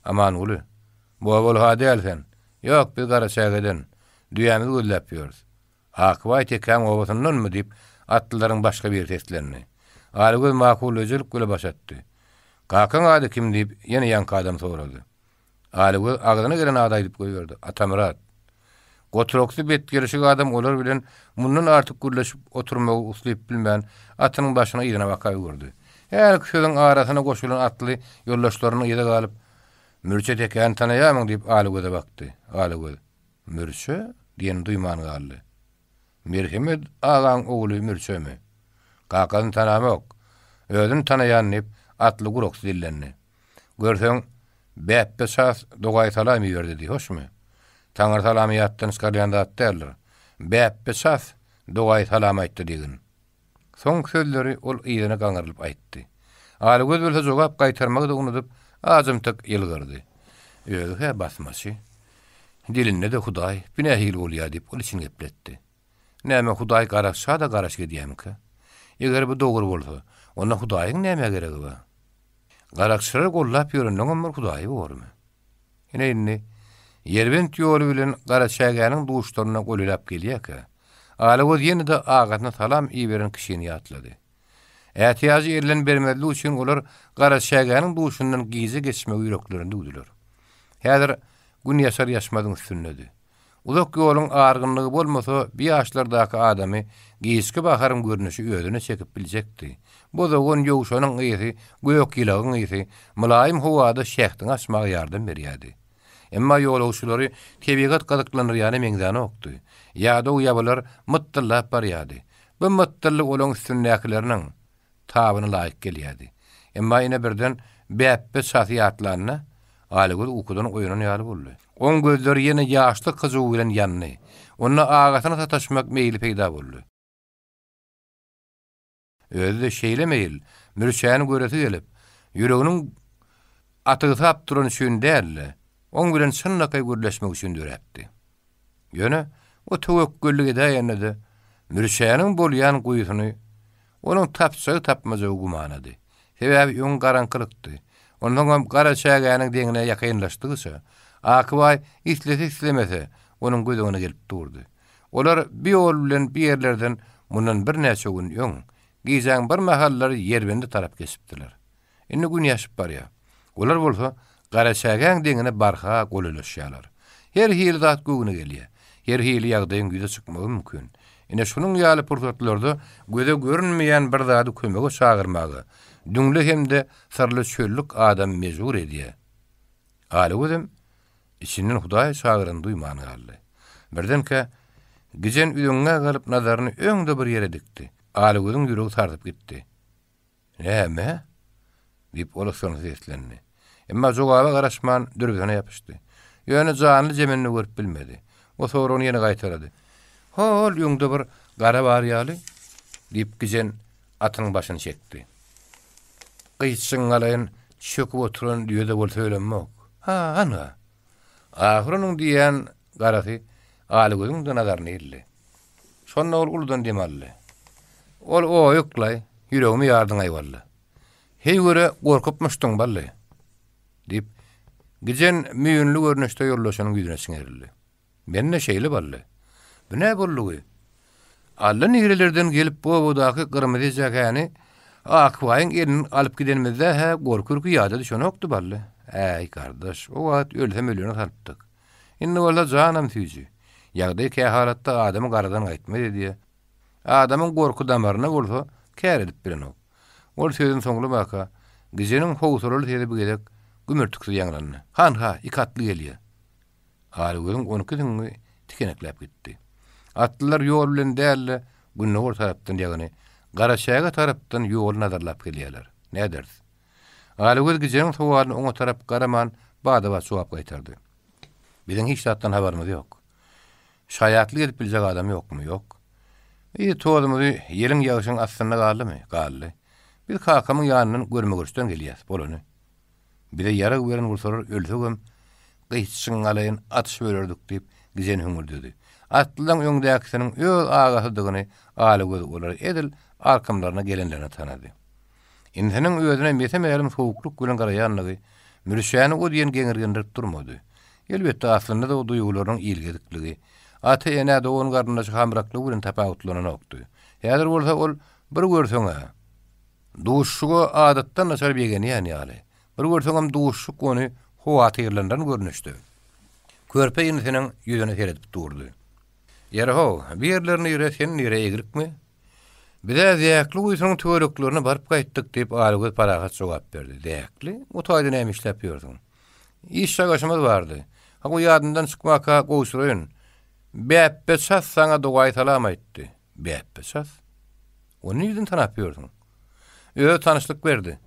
[SPEAKER 1] Aman uly. Bu bol hady sen. Ýok, bir gara şäherden düýämizi gözläp ýörüz. Akbaýt ekän obasyndan mı diýip atlylaryň başga bir seslerini. Aly göz makul öjülük göle başatdy. Kakan ady kim diýip ýene ýanky adam sorady. Aly göz agdyna gelen ady diýip goýberdi. Atamurat. Gotrokly bet gelişik adam olar bilen mundan artyk gürleşip oturmagy uslayıp bilmän atynyň başyna ýygyna bakaý gördü. Her kişiň arasyna goşulan atly ýoldaşlaryny ýede galyp "Mürçet eken tanaýamyň" diýip aly göze bakdy. Aly göz "Mürçe" diýen duýman galdy. "Merhemet agaň ogly Mürçemi?" "Kakany tanamak. Özüni tanaýan" diýip atly gurok dillendi. "Görseň bäppe sas dogaý salamy berdi" hoşmy? Taňar salamy ýatdan skarýanda atdylar. "Bäppe sas dogaý salamy aýtdy" diýen. Soň sözleri ol ýerine gaňrylyp aýtdy. Aly göz bolsa jogap gaýtarmagy da unutup azymtyk ýylgyrdy. "Öýhe basmasy. Dilinde de Hudaý binähil bolýar" diýip ol için gepletdi. "Näme Hudaý garaşsa da garaş gedýärmi-ki? Eger bu dogry bolsa, onda Hudaýyň näme geregi bar? Garaşsyra gollap ýörendiň ömür Hudaý bormy? Ene inni Yerbent ýoly bilen garaşägäniň duşlaryna golylap gelýär-ki. Aly göz ýene de agatyna salam iýberen kişini ýatlady. Ätiýazy erilen bermedli üçin olar garaşägäniň duşundan gize geçmek ýüreklerinde udular. Häzir gün ýaşar ýaşmadyň üstünnedi. Uzak ýoluň argynlygy bolmasa, bir ýaşlardaky adamy giýişki baharym görnüşi özüne çekip biljekdi. Bu da gon ýowşanyň ýeri, göýök ýylagyň ýeri, mulaýym howada şähtiň açmagy ýardam berýärdi. Emma ýoluşçulary tebigat gazyklanýany meňzany okdy. Ýa-da o ýabalar mutdallap barýardy. Bu mutdallyk olaň üstünäkileriniň tabyny laýyk gelýärdi. Emma ýene birden bäppe şahsiýatlaryna aly göz ukudan oýunan ýaly boldy. On gözleri ýene ýaşly kyzyw bilen ýandy. Onda agatyna sataşmak meýli peýda boldy. Özü şeýle meýil, mürşäni göreti gelip, ýüreginiň atygy tap duran şeýin dälle. On bilen çynnakay gürleşmek üçin döräpdi. Ýöne o tewekkulligi däýende de mürşäniň bolýan guýusyny onuň tapsagy tapmajagy gumanady. Sebäbi ýön garankylykdy. Ondan gara şägäniň deňine ýakynlaşdygysa, akybay islemese onuň gözüne gelip durdy. Olar bir ol bilen bir ýerlerden mundan bir näçe gün ýön giýjäň bir mahallar ýerbendi tarap kesipdiler. Indi gün ýaşyp barýar. Olar bolsa gara şägäň deňine barha goluluşýarlar. Her hili zat göwüne gelýär. Her hili ýagdaýyň güýde çykmagy mümkin. Ine şunuň ýaly pursatlarda göze görünmeýän bir zady kömege çagyrmagy, düňle hemde sarly çöllük adam mejbur edýär. Aly gözüm içinden Hudaý çagyryn duýman galdy. Birdenke Gijen üdüňe galyp nazaryny öňde bir ýere dikdi. Alygyň ýüregi tartyp gitdi. "Näme?" diýip olasany seslendi. Emma jogaba garaşman dürbüne ýapyşdy. Ýöne janly jemenini görüp bilmedi. O sonra onu ýene gaýtarady. "Hol ýöňde bir gara bar ýaly" diýip gijen atynyň başyny çekdi. Gyýçyň alaýyn çöküp oturan ýerde bol söylenmek. "Ha, ana." Ahyranyň diýen garasy Alygyň nazaryny ildi. Şonda ol uldan demäli. Ol o ýoklay, ýüregimi ýardyň aýwalla. "Hey göre gorkupmuşdyň bally." diýip gijen müýünli görnüşde ýollaşanyň ýüzüne siňerildi. "Menne şeýle bally. Bu näme boldugy? Alla nirelerden gelip bu daky gyrmyzy jakany akwaýyň elini alyp gidenmizde ha gorkurky ýada düşenokdy bally. Ey kardeş, o wagt ölsem ölüni talypdyk. Indi bolla janam tüýji. Ýagdaý kähalatda adamy garadan gaýtmady diýe. Adamyň gorku damaryna bolsa kär edip bilenok. Ol sözüň soňly baka, gijeniň howsuraly tedi bu gedek gümürtükli ýaňlandy. "Ha, ikatly gelýär." Alygyň 12 diňi tikeneklep gitdi. Atlylar ýol bilen dälle günnäwir tarapdan ýagny Garaşaga tarapdan ýol nazarlap gelýärler. Näder? Alygy gijeniň sowalyny oňa tarap garaman bada jogap gaýtardy. "Biziň hiç zatdan habarymyz ýok. Şaýatly edip biljek adam ýokmy? Ýok. Tolumyzy ýeriň ýaşyň astyna galdymy? Galdy. Biz kakamyň ýanyny görmegürsten gelýäs bolany. Bir de ýara gören bolsalar ölsegem gyçyň alaýyn atyş bererdik diýip gijen hüngürdüdi. Atlyň öňdäkisiniň öz agasydygyny Alygy olar edil arkamlaryna gelenlerine tanady. Insanyň özüne metemeýärim sowukluk bilen garaýanlygy mürşäni o diýen geňirgendirip durmady. Elbetde aslynda da o duýgularyň ilgidikligi, ata ene de onun garnyndaky hamraklyk bilen tapawutlanan okdy. Häzir bolsa ol bir görseňe duşşuga adatdan naçar begeni ýaly. Bir görseňem duşşuk ony howaty ýerlerinden görnüşdi. Körpe insanyň ýüzüne seredip durdy. "Ýere-ho, bir ýerlerini ýüresen ýere egirikmi? Bize zäkli uýsuň töwereklerini baryp gaýtdyk" diýip Alygy parahat jogap berdi. "Zäkli? O taýda näme işläp ýördiň?" "İş şagaşymyz bardy. Ha bu ýadyndan çykmaka goýsuraýyn. Bäppe sas saňa dogaý salam aýtdy." "Bäppe sas? Onu ýüzüň tanap ýördiň?" "Öýe tanışlyk berdi.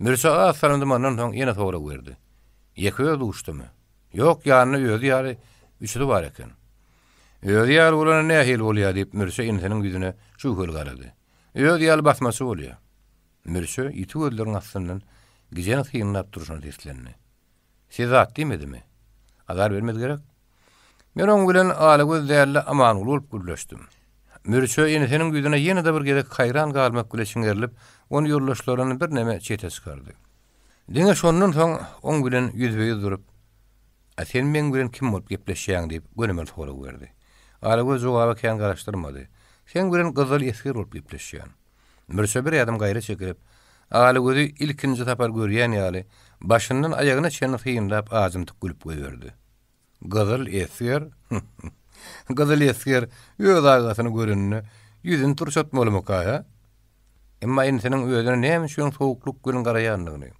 [SPEAKER 1] Mürşä asalandy mandan soň ýene sowra berdi." "Ýekö duşdymy?" "Ýok, ýanyny öýdi ýaly, üçüdi bar eken." "Öýdi ýaly bolany nähil bolýar?" diýip Mürşä insanyň ýüzüne şu höl garady. "Öýdi ýaly basmasy bolýar." Mürşä ýiti gözleriň astyndan gijen hyňlap duruşyny teslendi. "Siz zat diýmedimi? Azar bermez gerek." "Men oň bilen Alygy dälle aman bolup gürleşdim." Mürşä insanyň ýüzüne ýene de bir gezek haýran galmak bilen şiňerilip, onu ýollaşlaryny bir näme çete çykardy. Diňe şondan soň oň bilen ýüzbeýiz durup, "Sen men bilen kim bolup gepleşýäň?" diýip gönemel sora berdi. Alygy jogaba kän garaşdyrmady. "Sen bilen gyzyl ýesir bolup gepleşýän." Mürşä bir ýadym gaýra çekip, Alygy ilkinji tapar görýän ýaly başyndan aýagyna çenli hyýynlap azymtyk gülüp goýberdi. "Gyzyl ýesir? Gyzyl ýesir, öz agasyny görenini ýüzüni turşatmaly ka? Emma insanyň özüne näme üçin sowukluk bilen garaýanlygyny,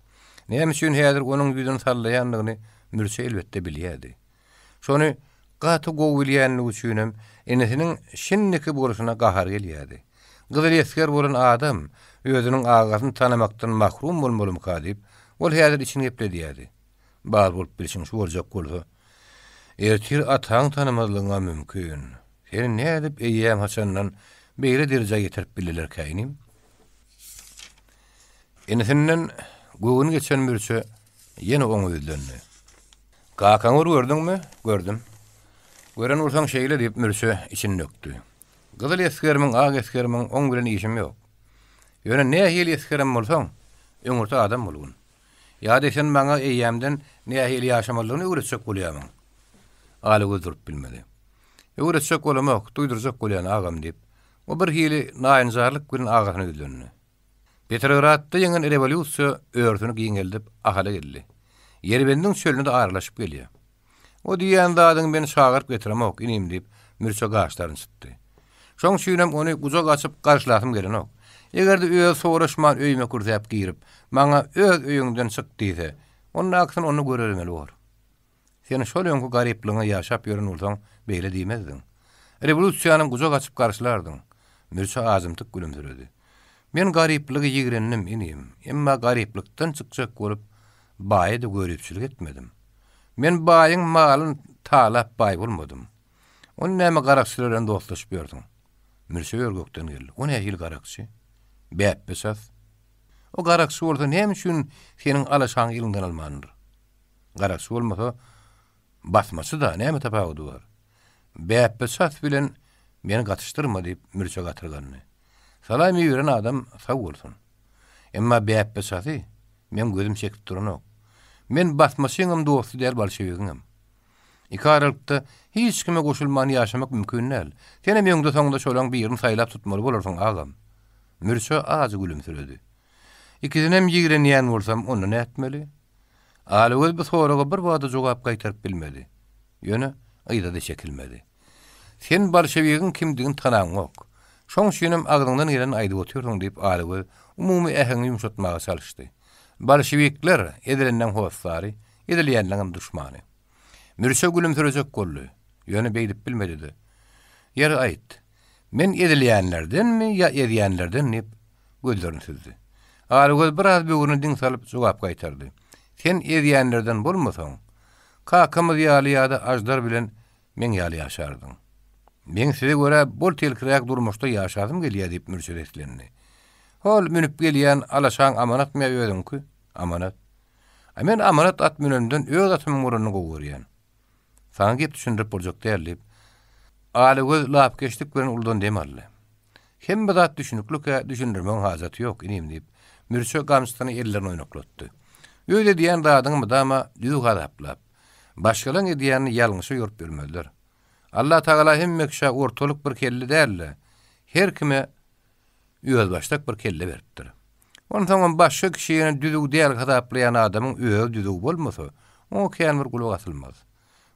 [SPEAKER 1] näme üçin häzir onuň ýüzüni sallaýanlygyny Mürşä elbetde bilýärdi. Şonu gaty gowulýanlygy üçinem insanyň şinniki boluşyna gahar gelýärdi. Gyzyl ýesir bolan adam özüniň agasyny tanamakdan mahrum bolmaly ka diýip ol häzir içini gepledýärdi. Bar bolup bilişiň şu boljak bolsa, ertir ataň tanamazlygyňa mümkin. Sen ne edip eýýäm haçandan beýle derejä getirip bileler käýnim. Insanyň göwüni geçen Mürşä ýene oň öýdündi. "Kakaňy gördüňmi?" "Gördüm." "Gören bolsaň şeýle" diýip Mürşä içini nökdi. "Gyzyl ýeskermiň, ag ýeskermiň oň bilen işim ýok. Ýöne nähili ýeskerem bolsaň, öňürde adam bolgun. Ýa-da sen maňa eýýämden nähili ýaşamalygyny öwretjek bolýarmyň." Alygy durup bilmedi. "Öwretjek bolamak, duýdurjak bolýan agam" diýip, o bir hili naýynjarlyk bilen agasyny öýdündi. Petrogradda ýeňen rewolýusiýa öýrtüni giňeldip ahala geldi. Ýerbendiň çölüne de aralaşyp gelýär. O diýen zadyň meni çagyryp getiremok, inim diýip Mürşä gaşlaryny çytdy. Şoň şüýnem ony gujak açyp garşylasym gelenok. Egerde öýe soraşman öýme kurdyp girip, maňa öz öýüňden çyk diýse, onuň aksyn onu görermeli bol. Sen şol ýoňky garyplygyňa ýaşap ýören bolsaň, beýle diýmezdiň. Revolüsiýanyň guzak açyp garşylardyň. Mürçe azymtyk gülümsüredi. Men garyplygy ýigrennim inim. Emma garyplykdan çykjak bolup baýdy görüpçilik etmedim. Men baýyň malyn talap baý bolmadym. Onu näme garakçylar bilen dostlaşyp ýördiň. Mürçe ýörgekden geldi. O nähil garakçy? Bäp besas. O garakçy bolsa näme üçin seniň alaşaň ýylyňdan almandyr? Garakçy bolmasa basmasy da näme tapagy bar? Bäp besas bilen meni gatyşdyrma diýip mürçe gatyrgany. Salamy ýüren adam sag bolsun. Emma bäp besasy men gözüm çekip duranok. Men basmasyňam dosty däl bolşewigiňem. Iki aralykda hiç kime goşulmany ýaşamak mümkin näl. Sene meňde soňda şolaň bir ýerini saýlap tutmaly bolarsyň agam. Mürçe azy gülümsüredi. İkisinem ýigrenýän bolsam onu näetmeli? Alygy bu soraga bir wada jogap gaýtaryp bilmedi. Ýöne aýda da çekilmedi. Sen bolşewigiň kimdigini tanaňok. Şoň şenem agdyňdan gelen aýdyp oturýarsyň diýip alygy umumy äheňi ýumşatmaga çalışdy. Bolşewikler edilenden hossary, edilýänlerin düşmany. Mürçe gülümsürejek boldy. Ýöne beýdip bilmedi. Ýere aýt. Men edilýänlerdenmi ýa edýänlerden diýip gözlerini süzdi. Alygy biraz böwrüne diň salyp jogap gaýtardy. Sen edýänlerden bolmasaň, kakamy ýaly ýa-da ajdar bilen men ýaly ýaşardyň. Men size göre bol telkirek durmuşda ýaşadym gelýär diýip mürçe etlendi. Hol münüp gelýän alaşaň amanat mı ýödüňki? Amanat. Men amanat at mününden öz atymyň uruny gowurýan. Sana gep düşündirip boljak dälip. Alygy lap geçdik bilen uldan demäli. Hem bir zat düşünüklik düşündirmeň hajaty ýok inim diýip mürçe gamsyny ellerini oýnaklatdy. Öýle diýen dadyň ama düz gadaplap. Başgalan edýäni ýalňyşy ýörüp bermeliler. Allah Taala hemmekşe ortalyk bir kelle däl. Her kime öz başdak bir kelle beripdir. Ondan başga kişiýe düzüg däl gadaplayan adamyň öz düzüg bolmasa, o kän bir gulak atylmaz.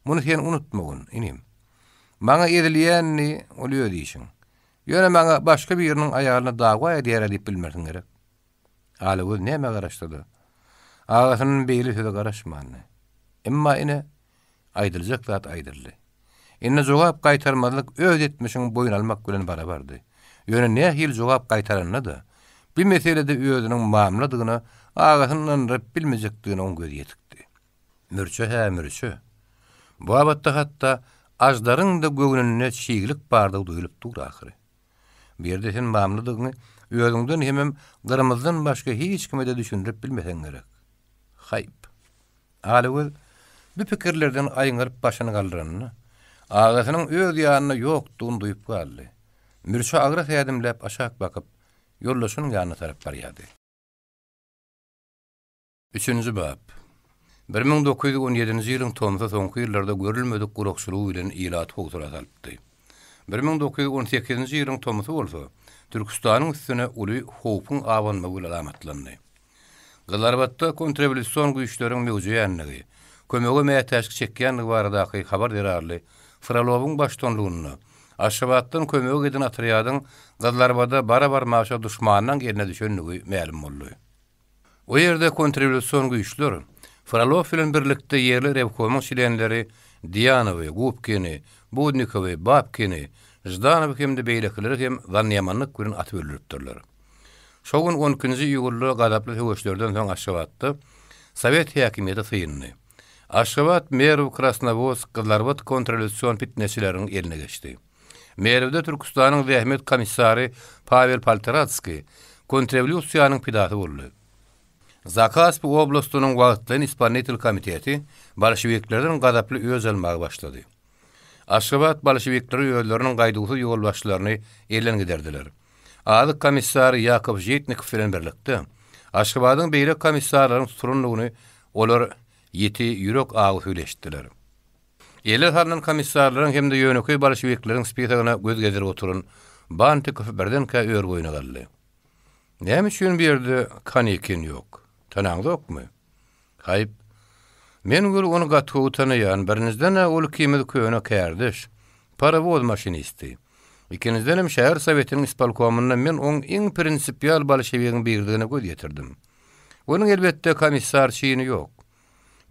[SPEAKER 1] Muny sen unutmagyn inim. Maňa edilýänni olýar diýişiň. Ýöne maňa başga bir ýeriniň aýalyna daga edýär diýip bilmersiň gerek. Alygy näme garaşdyrdy? Agasynyň beýli söze garaşmany. Emma ine aýdyljak zat aýdyrly. Ine jogap gaýtarmalyk öz etmişiň boyun almak bilen barabardy. Ýöne nähil jogap gaýtaranyna da bir meselede özüniň mamladygyny agasynyň rep bilmejekdigini oň göz ýetikdi. Mürçe. Bu abatda hatta ajdaryň da göwnüne şiýgilik bardygy duýulyp dur ahyry. Bir ýerde sen mamladygyny özüňden hemem gyrmyzdan başga hiç kime de düşündirip bilmeseň gerek. Haýp. Alygy bu pikirlerden aýňyryp başyny galdyranyny agasynyň öz ýanyna ýokdugyny duýup galdy. Mürçe agra hädimläp aşak bakyp ýollaşynyň ýanyna tarap barýardy. 3-nji bab. 1917-nji ýylyň tonda soňky ýyllarda görülmedik gurakçylyk bilen ilat howsara salypdy. 1918-nji ýylyň tomsy bolsa, Türkistanyň üstüne uly howpun awanma bilen alamatlandy. Gyllarbatda kontrrevolýusiýon güýçleriň mewjudýanlygy, kömege mätäşik çekýänligi baradaky habar derarly Fralowyň baştonlugyny, Aşgabatdan kömege giden atryýadyň Gyllarbatda barabar maşa düşmanyň ýerine düşenligi ma'lum boldy. O ýerde kontrrevolýusiýon güýçleri Fralov bilen birlikde ýerli rewkomaň şilenleri Diýanowy, Gubkini, Budnikowy, Babkini, Zdanowy hemde beýlekleri hem zanyamanlyk bilen atyp öldüripdirler. Şogun 12-nji ýylda gadaply höwüşlerden soň Aşgabatda Sowet häkimiýeti syýyndy. Aşgabat Merov Krasnovodsk Gyllarbat kontrrevolýusiýon pitneçileriniň eline geçdi. Merowda Türkistanyň zähmet komissary Pavel Paltaratski kontrrevolýusiýanyň pidaty boldy. Zakasp oblastynyň wagtdan ispaniyet komiteti bolşewiklerden gadaply öz almagy başlady. Aşgabat bolşewikleri ýöňleriniň gaýdygysy ýol başlaryny elden giderdiler. Adyk komissary Yakov Jetnikov bilen birlikde Aşgabatyň beýle komissarlaryň turunlugyny olar ýeti ýürek agy söyleşdiler. Ele harnan komissarlaryň hemde ýöneköy bolşewikleriň spitagyna göz gezdirip oturun Bantikov birdenkä öýür goýuna galdy. Näme üçin bir ýerde kanikin ýok? Tanaňdakmy? Haýp. Men gör onu gatga utanaýan birinizden ol kimidi köýüne kärdiş. Parawoz maşinisti. İkinizden hem şäher sowetiniň ispalkomuna men oň iň prinsipial bolşewigiň birdigine göz ýetirdim. Onuň elbetde komissar şiýini ýok.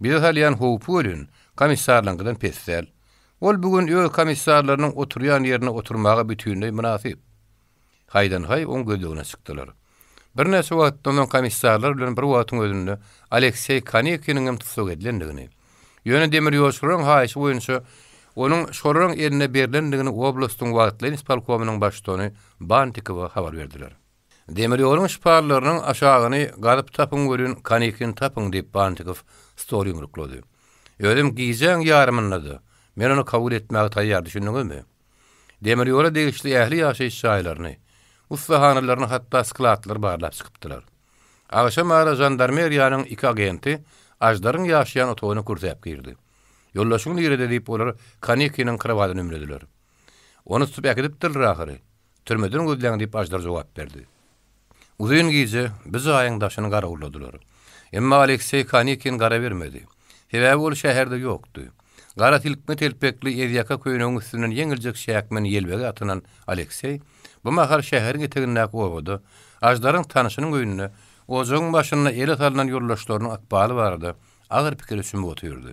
[SPEAKER 1] Bir halyan howpulyn komissarlygydan pesel. Ol bugün öz komissarlarynyň oturýan ýerine oturmaga bütünlüği münasip. Haydan hay on gözüne çykdylar. Bir näçe wagtdan soň komissarlar bilen bir wagtyň özünde Aleksey Kanikininiň hem tutsak edilendigini, ýöne demir ýolçularyň haýyşy boýunça onuň şoraryň eline berilendigini oblastyň wagtly ispolikomunyň başçyny Bantikowa habar berdiler. Demir ýoluň şparlarynyň aşagyny galyp tapyň görün Kanikin tapyň diýip Bantikow story ýumruklady. Ýönem giýjäň ýarymyndy. Men onu kabul etmäge taýýar düşündiňizmi? Demir ýola degişli ähli ýaşaýyş şaýlaryny, ussahanalaryny hatda skladlar barlap çykypdylar. Agşam ara jandarmeriýanyň 2 agenti ajdaryň ýaşaýan otogyny kurtäp girdi. Ýollaşyň ýerinde diýip olar Kanikiniň krawadyny ümlediler. Onu tutup äkidipdir ahary. Türmeden gözleň diýip ajdar jogap berdi. Uzun giýje biz aýyň daşyny garawladylar. Emma Aleksey Kanikin gara bermedi. Sebäbi ol şäherde ýokdy. Gara tilkme telpekli Ezyaka köýüniň üstünden ýeňiljek şäkmen ýelbege atynan Aleksey bu mahar şäheriň eteginde gowady. Ajdaryň tanyşynyň öýünde ojagyň başyna ele salynan ýollaşlarynyň akbaly bardy. Agyr pikir üçin oturdy.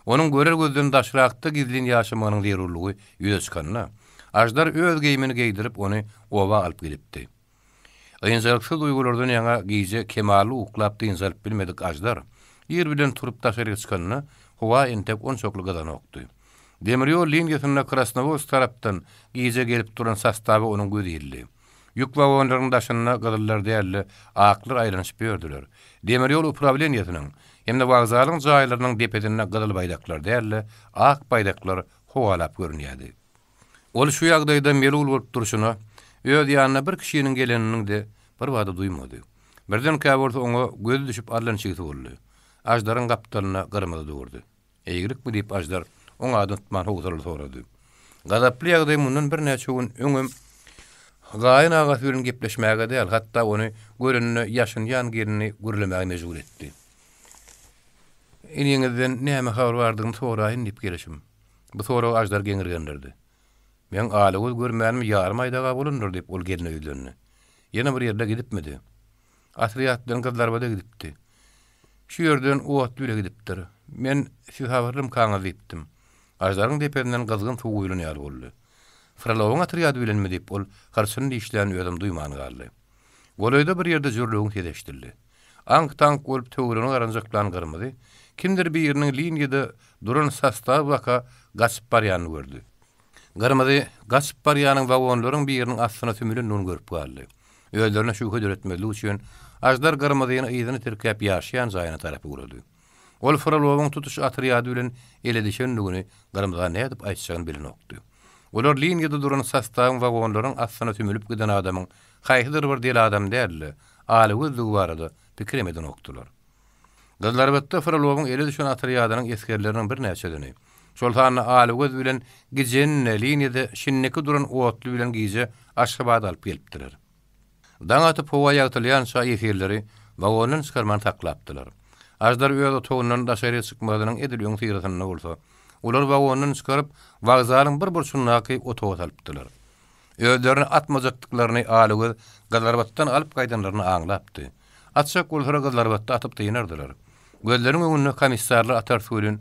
[SPEAKER 1] Onuň görer gözden daşrakda gizlin ýaşamanyň zerurlugy ýüze çykanyna ajdar öz geýmini geýdirip ony oba alyp gelipdi. Aýynjalyksy duygulardan ýaňa giýje kemaly uklap diňjalyp bilmedik ajdar ýer bilen turup daşary çykanyna howa entep on çoklu gadan okdy. Demir ýol liniýasyna Krasnovost tarapdan giýje gelip duran sastawy onuň gödýildi. Ýük wagonlaryň daşyna gadyllar däli aklar aýlanyşyp ýördiler. Demir ýol upravleniýasynyň hem de wagzalyň jaýlarynyň depedine gadyl baýdaklar däli ak baýdaklar howalap görünýärdi. Ol şu ýagdaýda melul bolup durşyna öz ýanyna bir kişiniň geleniniň de bir wada duýmady. Birden käbirde oňa göz düşüp arlanýyşy boldy. Ajdaryň gapdalyna gyrmady durdy. Eýgirikmi diýip ajdar oňa ady tutman howzarly sorady. Gadaply ýagdaý mundan bir näçe gün öňüm gaýyn agasy bilen gepleşmäge däl, hatda ony görünni ýaşynýan gerini gürlemäge mejbur etdi. Iniňizden näme habar bardygyny soraýyn diýip gelişim. Bu soraw ajdar geňirgendirdi. Men alygy görmänmi ýarym aýdaga bolundur diýip ol gelini öýdündi. Ýene bir ýerde gidipmidi. Asriýatdan gazlarbada gidipdi. Şu ýerden owat bile gidipdir. Men şu habarym kaňa diýipdim. Ajdaryň depedinden gazgyn suw ýylanýar boldy. Fralowyň atryýady bilenmi diýip ol garşyny işleýän ýödüm duýman galdy. Golaýda bir ýerde jürlügiň tedeşdirdi. Ank-tank bolup töwrüne garanjaklan gyrmady. Kimdir bir ýeriniň liniýada duran sastaw waka gaçyp barýany gördü. Gyrmady gaçyp barýanyň wagonlaryň bir ýeriniň astyna tümülen nun görüp galdy. Öýlerine şu hödür etmeli üçin ajdar gyrmadyň ýygyny tirkäp ýaşaýan jaýyna tarapy gurady. Ol fralowyň tutuş atryýady bilen eledişenligini gyrmada näme diýip aýtjagyny bilenokdy. Olar liniýada duran sastawyň wagonlaryň astyna tümülüp giden adamyň haýhydyr bir deli adam däl, alygy duwarady pikiremeden okdylar. Gazlarbatda fralowyň ele düşen atryýadynyň eskerleriniň bir näçedini şol hany alygy bilen gijen liniýada şinneki duran owatly bilen giýje aşgabat alyp gelipdiler. Daň atyp howa ýagtylýan şaýyfirleri wagonyň çykarmany taklapdylar. Ajdar öýde togundan daşary çykmagynyň edilýän tyrasyna bolsa, ular wagonyny çykaryp wagzalyň bir burçundaky otoga salypdylar. Öýlerini atmajakdyklaryny alygy gazlarbatdan alyp gaýdanlaryny aňlapdy. Atşak bolsa gazlarbatda atyp diýerdiler. Gözleriň öňünde komissarlar atar söýlen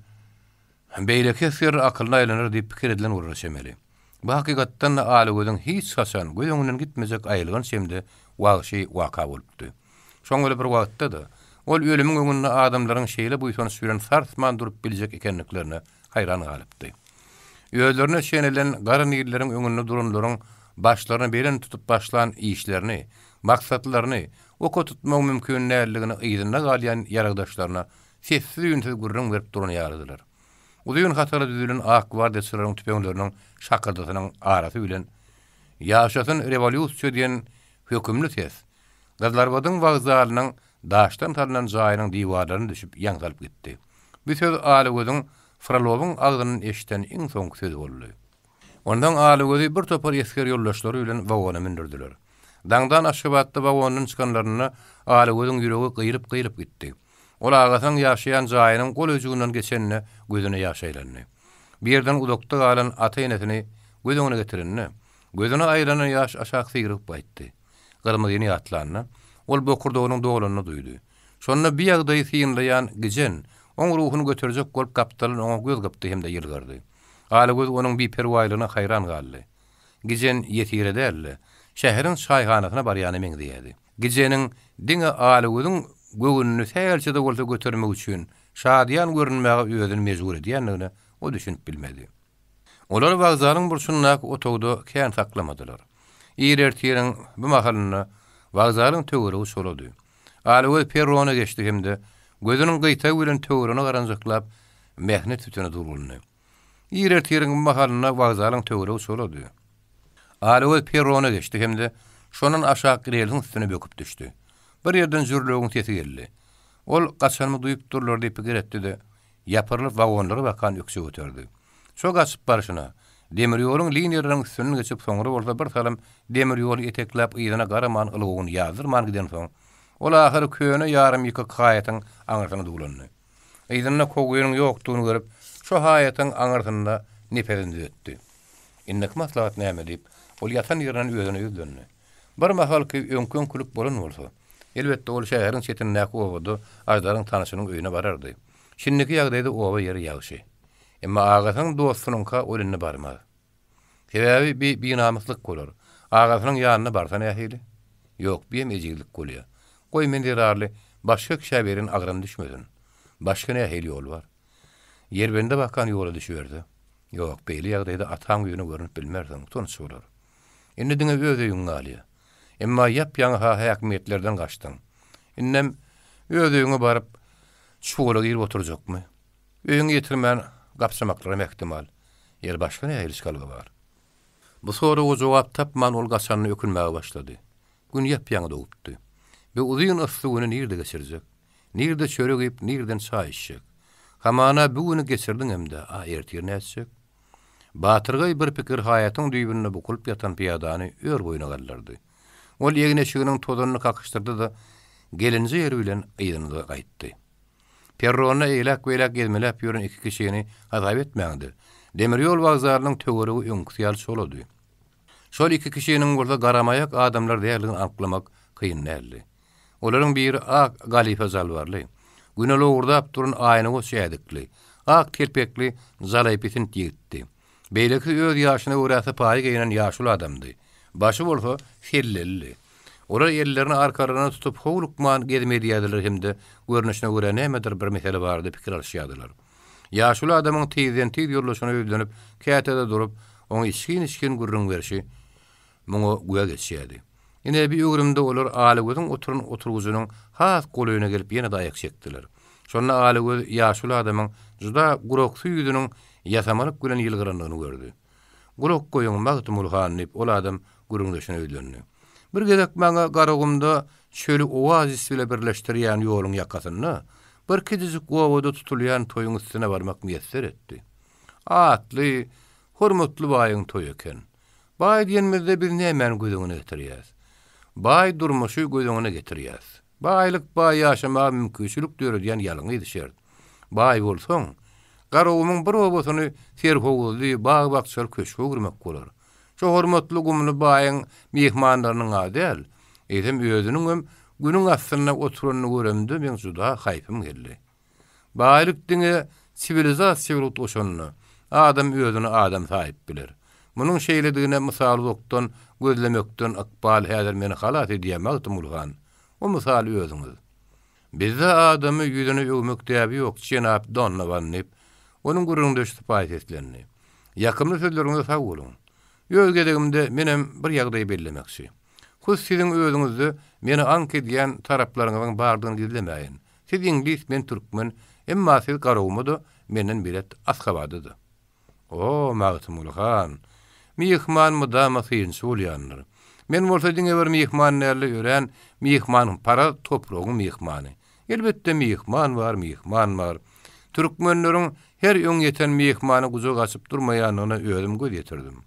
[SPEAKER 1] beýleki sir akylyna aýlanır diýip pikir edilen uğraşameli. Bu hakykatdan da alygyň hiç haçan gözüňden gitmejek aýlygan şemde wagşy waka bolupdy. Şoňa bir wagtda da ol ölümiň öňünde adamlaryň şeýle buýsany süren sarsman durup biljek ekenliklerine haýran galypdy. Öýlerine şenelen garyn ýerleriň öňünde duranlaryň başlaryny beren tutup başlan işlerini, maksatlaryny, oka tutmak mümkün näligini ýygyna galýan ýaragdaşlaryna sessiz ýönsiz gurrun berip duran ýarydylar. Uzyň hatara düzülen ak gwardiýaçylaryň tüpeňleriniň şakyrdasynyň arasy bilen ýaşasyn rewolýusiýa diýen hökümli ses. Gazlarbadyň wagzalynyň daşdan talynan jaýynyň diwarlaryny düşüp ýaňsalyp gitdi. Bu söz alygyň fralowyň agdyny eşiten iň soňky söz boldy. Ondan alygy bir topar esker ýollaşlary bilen wagona mindirdiler. Daňdan aşgabatda wagonyň çykanlaryna alygyň ýüregi gyryp gitdi. Ol agasyň ýaşaýan jaýynyň gol öjünden geçenine gözüne ýaşaýlandy. Bir ýerden udakda galan ata enetini gözüne getirenine, gözüne aýlanan ýaş aşağı sygyryp baýtdy. Gyrmyzyny ýatlanyna, ol bokurda onuň dogulanyny duýdy. Şonda bir ýagdaý syýynlaýan gijen, oň ruhuny göterjek bolup gapdalyň oňa göz gapdy hem de ýylgardy. Galagöz onuň bir perwaýlygyna haýran galdy. Gijen ýetire dälle. Şäheriň çaýhanasyna barýany meň diýdi. Gijeniň diňe Galagöziň göwünni täze-de bolsa götermek üçin şadyan görünmäge özüni mejbur edýändigini o düşünip bilmedi. Olar wagzalyň burşundaky otogda kän saklamadylar. Ýer-ertiýeriň bu mahalyny wagzalyň töweregi solady. Galagöz perrona geçdi hemde gözüniň gyta bilen töwerine garanjaklap mehnet tütüne duruldy. Ýer-ertiýeriň bu mahalyny wagzalyň töweregi solady. Galagöz perrona geçdi hemde şonun aşağı girelin üstüne böküp düşdü. Bir yerden jürlögüň sesi geldi. Ol gaçanymy duýup durlar diýip pikir etdi de ýapyrlyp wagonlary bakan ýükse göterdi. Şo gaçyp barşyna demir ýoluň liniýalarynyn üstünden geçip soňra bolsa bir salam demir ýoly eteklap ýygyna garaman ylgyny ýazdyrman giden soň ol ahyry köýüne ýarym ýyky haýatyň aňyrtyna dugulandy. Ýygyna koguýynyň ýokdugyny görüp şo haýatyň aňyrtynda nepelindi etdi. Innek maslahat näme diýip ol ýatan ýerden özüne ýüzlendi. Bir mahal ki öňkün kuluk bolan bolsa elbetde ol şäheriň çetinäki owada ajdaryň tanyşynyň öýüne barardy. Şinniki ýagdaýda owa ýeri ýagşy. Emma agasynyň dostunyňka ölünni barmaz. Sebäbi bir binamyslyk bolar. Agasynyň ýanyna barsa nähili? Ýok, bir mejiglik bolýar. Goý men derarly başga şäherin agran düşmedin. Başga nähili ýol bar? Ýerbende bakan ýola düşýärdi. Ýok, beýle ýagdaýda ataň öýüne görünip bilmerdiň, tons bolar. Indi diňe öýüň galýa. Emma ýap-ýaňy häkimiýetlerden gaçdyň. Innem öýüňe baryp şuwala girip oturjakmy? Öýüňe ýetirmän gapsamaklara ehtimal. Ýer başga nähili şkalygy bar. Bu soraga o jogap tapman ol gaçanyny ökünmäge başlady. Gün ýap-ýaňy dogupdy. Ve uzun ıslığı nirde geçirecek. Nirde çörek yiyip nirden çay içecek. Hamana bu günü geçirdin hem de ertir ne edecek? Batırgay bir pikir hayatın düýbününe bukulup yatan piyadany ör boyuna gallardy. Ol ýegine şiginiň tozanyny kakıştırdy da gelinji ýeri bilen ýygyny gaýtdy. Perrona eýlek gezmelep ýören iki kişini azap etmäňdir. Demir ýol wagzarynyň töweregi öňküýal solady. Şol iki kişiniň bolsa garamayak adamlar diýerligini anklamak kıyın näli. Olaryň biri ak galife zalwarly. Güneli urdap durun aýyny goşýadykly. Ak kelpekli zalaypitin ýetdi. Beýleki öz ýaşyna öwräse paýy geynen ýaşul adamdy. Başı bolsa hellelli. Olar ellerini arkalarına tutup howlukman gezmediýärdiler hemde görnüşine görä nämedir bir mesele bardy pikir alşýardylar. Ýaşul adamyň tezden tez ýollaşyna öýlenip kätede durup oňa içkin gurrun berşi muňa güýe geçýärdi. Ine bir öwrümde olar Alagözüň oturguzynyň has golyna gelip ýene daýak çekdiler. Şonda Alagöz ýaşul adamyň juda guroksu ýüzüniň ýasamalyk bilen ýylgyranlygyny gördü. Gurok goýuň magtymul diýip ol adam gurrundaşyna öýlendi. Bir gezek maňa garagymda şöyle oazis ile birleştirýän ýoluň ýakasyny bir kijizik owada tutulýan toýuň üstüne barmak müýesser etdi. Atly, hormatly baýyň toý eken. Baý diýenmizde bir nämen gözüňe getirýäs. Baý durmuşy gözüňe getirýäs. Baýlyk baý ýaşamak mümkinçilik döredýän ýalyňy düşer. Baý bolsaň, garagymyň bir obasyny serhowly baý bakçal köşke gürmek bolar. Şo hormatly gumly baýyň mehmanlarynyň adel, edem özüniň günüň astyna oturanyny göremdi, men juda haýpym geldi. Baýlyk diňe sivilizasiýa oşanyny adam özüni adam saýyp biler. Munyň şeýledigine mysal dokdan gözlemekden akbal häzir meni halat edýämegdi mulgan. O mysal özüňiz. Bizde adamy ýüzüne öwmek diýäbi ýok, Jenap Donovan diýip onuň gurrunda istifaat etlerini. Ýakymly sözleriňize sag bolun. Ýölgedegimde menem bir ýagdaý bellemekçi. Siz siziň özüňizde meni anket edýän taraplaryňyzyň bardygyny gizlemäýin. Siz inglis, men türkmen, emma siz garagymda menden bilet Aşgabatydy. O, Magtymulhan. Mihman mudama fiýin sulýanlar. Men bolsa diňe bir mihman näle ören, mihman para toprogyň mihmany. Elbetde mihman var. Türkmenleriň her öň ýeten mihmany guzak açyp durmaýanyna özüm göz ýetirdim.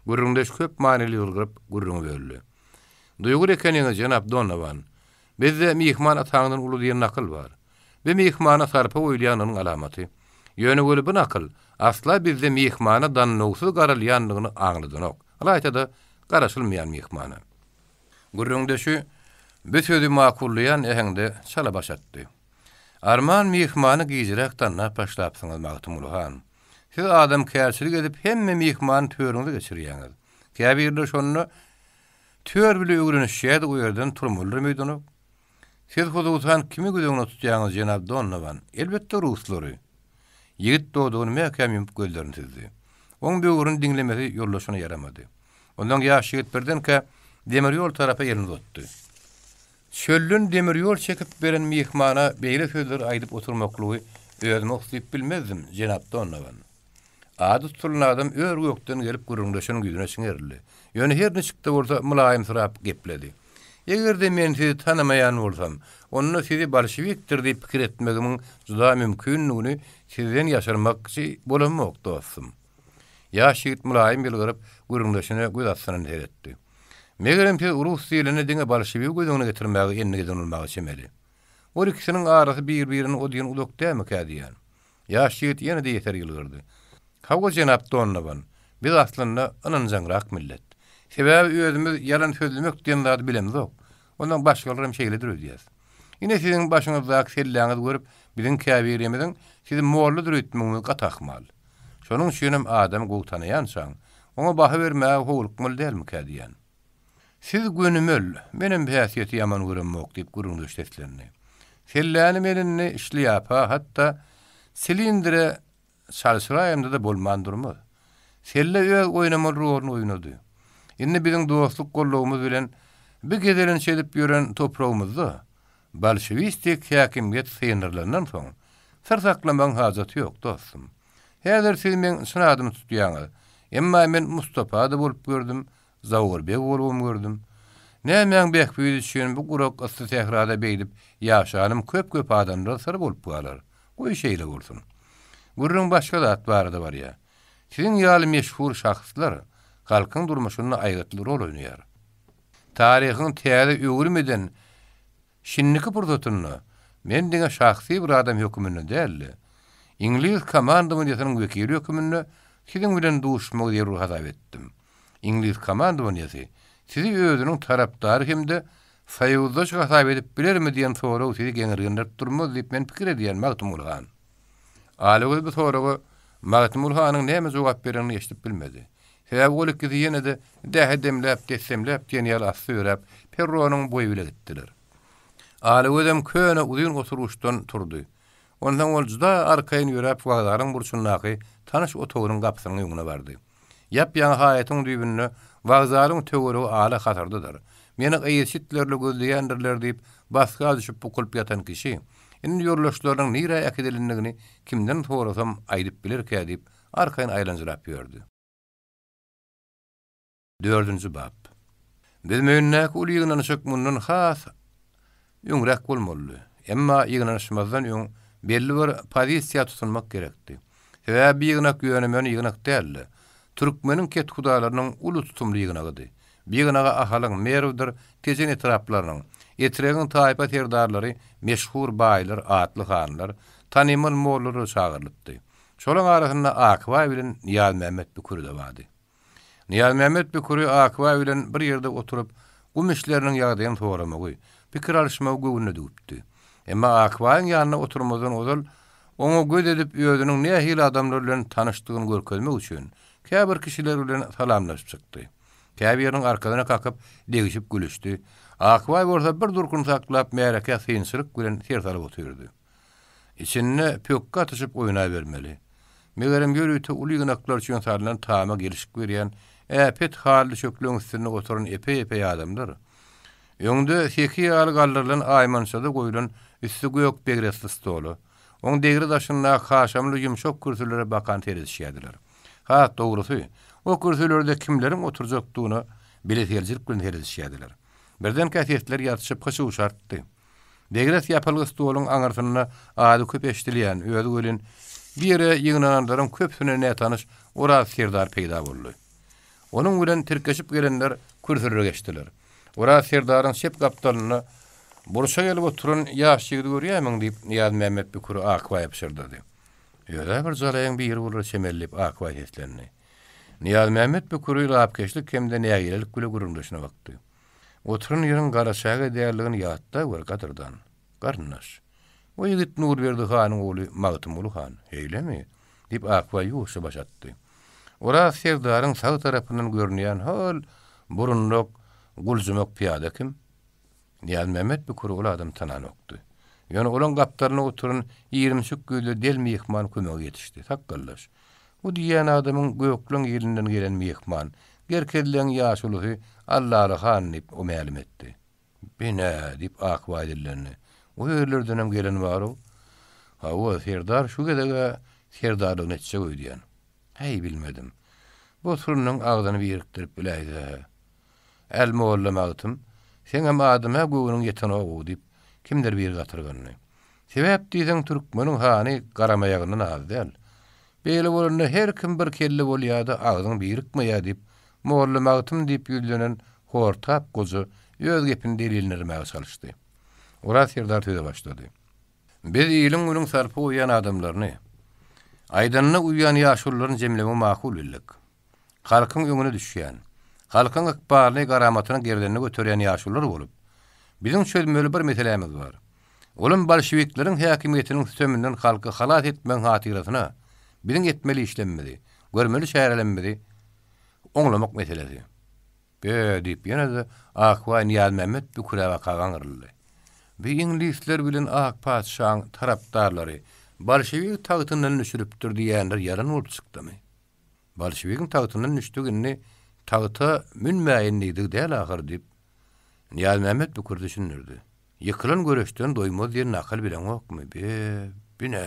[SPEAKER 1] Gurrundaş köp manily ýolgyp gurrun böldi. Duýgur ekeniňiz Jenap Donovan. Bizde mihman ataňyň uly diýen nakıl bar. Ve mihmana sarpa oýlaýanyň alamaty. Ýöne göre bu nakıl asla bizde mihmana dannogsuz garalýanlygyny aňladynok. Alayta-da garaşylmaýan mihmana. Gurrundaşy bu sözü makullayan ehende çala başatdy. Arman mihmany giyjirek tanna başlapsyňyz Magtymulhan. Siz adam kärçilik edip hemme mihman törüňizi geçirýäňiz. Käbirde şonu tör bile öwrenişýärdi o ýerden turmaly meýdany. Siz hudusan kimi güdüňe tutýaňyz Jenab Donovan? Elbetde ruslary. Ýigit doğduğunu mäkäm ýumyp gözlerini sizdi. Oň böwrüni diňlemesi ýollaşyna yaramady. Ondan ýaş ýigit birdenkä demir ýol tarapy ýerini tutdy. Çöllün demir ýol çekip beren mihmana beýle sözler aýdyp oturmaklygy özüme oksyp bilmezdim Jenab Donovan. Ady tutulan adam ör gökden gelip guruldaşyň güýüne siňerli. Ýöne her nişikde bolsa mulaýym sırap gepledi. Egerde men sizi tanamayan bolsam, onu sizi bolşewikdir diýip pikir etmegimin juda mümkinligini sizden ýaşarmakçy bolanmak dostum. Ýaş ýigit mulaýym bilgirip guruldaşyna göz atsanan heretdi. Megerem siz rus diline diňe bolşewik gözüňe getirmäge enne gedilmagy çemeli. O ikisiniň arasy bir-birini odýan ulak däme kädiýän. Ýaş ýigit ýene-de ýeter ýylgyrdy. Hawga Jenab Donovan, biz aslında ananjaňrak millet. Sebäbi özümiz yalan sözlemek diýen zat bilemzok. Ondan başgalarym şeýledir öýdýäs. Ine siziň başyňyzdaky selläňizi görüp, biziň käbirimiziň sizi morludur etmegi gatakmal. Şonuň üçin hem adam gowtanaýansaň, oňa baha bermäge howlukmal dälmi kädiýän. Siz gönümel, menem häsiýeti ýaman görünmek diýip guruldy işletlerini. Selläni menini işliýapa, hatda silindire çalışraýamda da bolmandyrmy? Selle öýe oýnamaly roluny oýnady. Indi biziň dostluk gollugymyz bilen bir gedelen çelip ýören toprağımızda bolşewistik häkimiyet synyrlarynyň soň sırsaklamaň hajaty ýok dostum. Häzir siz men synadymy tutýaňyz. Emma men Mustapa'da bolup gördüm, Zawurbek bolup gördüm. Nämen bekbüýdi üçin bu gurak asy tehrada beýdip ýaşanym köp adamlar sır bolup galar. Goý şeýle bolsun. Gurrun başga zat barada bar ýa. Siziň ýaly meşhur şahslar halkyň durmuşyna aýgatly rol oýnaýar. Taryhyň täze öwürmeden şinniki purdatyny men diňe şahsy bir adam hökümini däldi. İngiliz komandamyň ýasynyň wekili hökümini siziň bilen duşmagy ýerine hazap etdim. İngiliz komandamyň ýasy sizi özüniň tarapdary hemde saýyzdaş hasap edip bilermi diýen soraw sizi geňirgenler durmaz diýip men pikir edýän Magtymul Han. Alygy bu sorawy Magtymul Hanyň näme jogap berenini eşitip bilmedi. Sebäbi ol ikisi ýene-de dähedemläp, desemläp diýen ýaly süýräp perronyň boýy bile gitdiler. Alygy hem köne uzun oturuşdan turdy. Ondan ol juda arkaýyn ýörep wagdaryň burçundaky tanyş otogynyň gapysynyň ýoňuna bardy. Ýap-ýaňy haýatyň düýbünde wagdaryň töweregi ala hatardydyr. Meni eýsitlerle gözleýändirler diýip baska düşüp bukulyp ýatan kişi, indi ýollaşlaryň nire äkidelendigini kimden sorasam aýdyp bilerkä diýip arkaýyn aýlanjyrap ýördi. 4-nji bab. Biz möýünnäki uly ýygnanyşyk mundan has ýöňrek bolmaly. Emma ýygnanyşmazdan ýöň belli bir pozisiýa tutunmak gerekdi. Sebäbi ýygnak ýönemen ýygnak däldi. Türkmeniň ket hudalarynyň uly tutumly ýygnagydy. Ýygnaga ahalyň merwdir, tejen etraplarynyň, etregiň taýpa terdarlary, meşhur baýlar, atly hanlar, tanymyl mollary çağırlypdy. Şolaň arasynda Akba bilen Niyaz Mehmet Bükuri de bardy. Niyaz Mehmet Bükuri Akba bilen bir ýerde oturup gümüşleriniň ýagdaýyny soramagy, pikir alşmagy göwünde dupdy. Emma Akbaň ýanyna oturmadan ozal oňa göz edip özüniň nähili adamlar bilen tanyşdygyny görkezmek üçin käbir kişiler bilen salamlaşyp çykdy. Käbiriniň arkadyna kakyp degişip gülüşdi. Akba bolsa bir durkun saklap mereke synçylyk bilen sertalyp oturdy. İçinde pökkä atyşyp oýna bermeli. Megerem görüýte uly ýynaklar üçin salynan taama gelişik berýän äpet hally çökleň üstüne oturan epe adamlar. Ýöňde seki ýaly gallyrlan aýmançada goýulan üstü göýök begresli stolu. Oň degri daşynda haşamly ýumşak kürsülere bakan terizişýärdiler. Ha, dogrusy, o kürsülerde kimleriň oturjakdygyny bileteljilik bilen terizişýärdiler. Birden käsitler ýatyşyp hyşy şartdy. Degres ýapylyk stoluň aňarsyna ady köp eşdilýän öýdi gölen bir ýere ýygnananlaryň köpsüne näme tanyş Oraz Serdar peýda boldy. Onuň bilen tirkeşip gelenler kürsülere geçdiler. Oraz Serdaryň şep gapdalyny burşa gelip oturan ýaş ýigit görýärmiň diýip Niyaz Mehmet Bükuri Akbaýa pişirdi. Ýöre bir zalaýan bir ýer bolar çemellip Akbaý seslendi. Niyaz Mehmet Bükuri lapkeşlik hemde nägelik güle guruldaşyna bakdy. Oturan ýeriň garaşaga däýerligini ýatda bir gatyrdan. Garnaş. O ýigit Nurberdi hanyň oğlu Magtymul Han, heýlemi? dip Akbay ýuşa başatdy. Ora Serdaryň sağ tarapyndan görünýän hal burunluk, guljumak piýada kim? Niýaz Mehmet bu kurul adam tananokdy. Ýöne olan gapdaryna oturun 20 sükgüli del mihman kömek yetişdi. Takkallaş. Bu diýen adamyň gökleň ýerinden gelen mihman, gerkedlen ýaşuly Allahy han dip o mälim etdi. Bine dip Akbay dillerini. O ýerlerdenem gelen bar o. Hawa Serdar şu gedege Serdaryň netçe öýdýän. Hey bilmedim. Bu turunun ağzını biriktirip bileýdi. El moğullamağıtım, sen hem adıma göğünün yeten oğu deyip, kimdir bir gatırgınny. Sebäp diýsen türkmeniň hany garamayagyndan az däl. Beýle bolanda her kim bir kelle bolýady, ağzyň birikmeýär diýip, moğullamağıtım diýip ýüldenen hortap gozu öz gepini delillendirmäge çalyşdy. Ora Serdar töze başlady. Biz ýylyň günüň sarpy uýan adamlaryny, aýdanyna uýan ýaşullaryny jemleme makul bildik. Halkyň öňüne düşýän, halkyň ykbaly garamatyny gerdenine götürýän ýaşullar bolup, biziň çözmeli bir meselemiz bar. Olum bolşewikleriň häkimiýetiniň sömünden halky halat etmeň hatyrasyna biziň etmeli işlenmedi, görmeli şäherlenmedi, oňlamak meselesi. Be diýip ýene-de Akbay Niýaz Mehmet bu kuraba kagaňyrly. Bir ingilisler bilen ak padşahyň tarapdarlary bolşewik tagtyndan düşürüpdir diýenler yaran bolup çykdymy? Bolşewikiň tagtyndan düşdügini tagta münmäýinligi däl ahir diýip Niýaz Mehmet bu kurdy düşünürdi. Ýykylan göreşden doýmaz ýer nakal bilen okmy? Bine.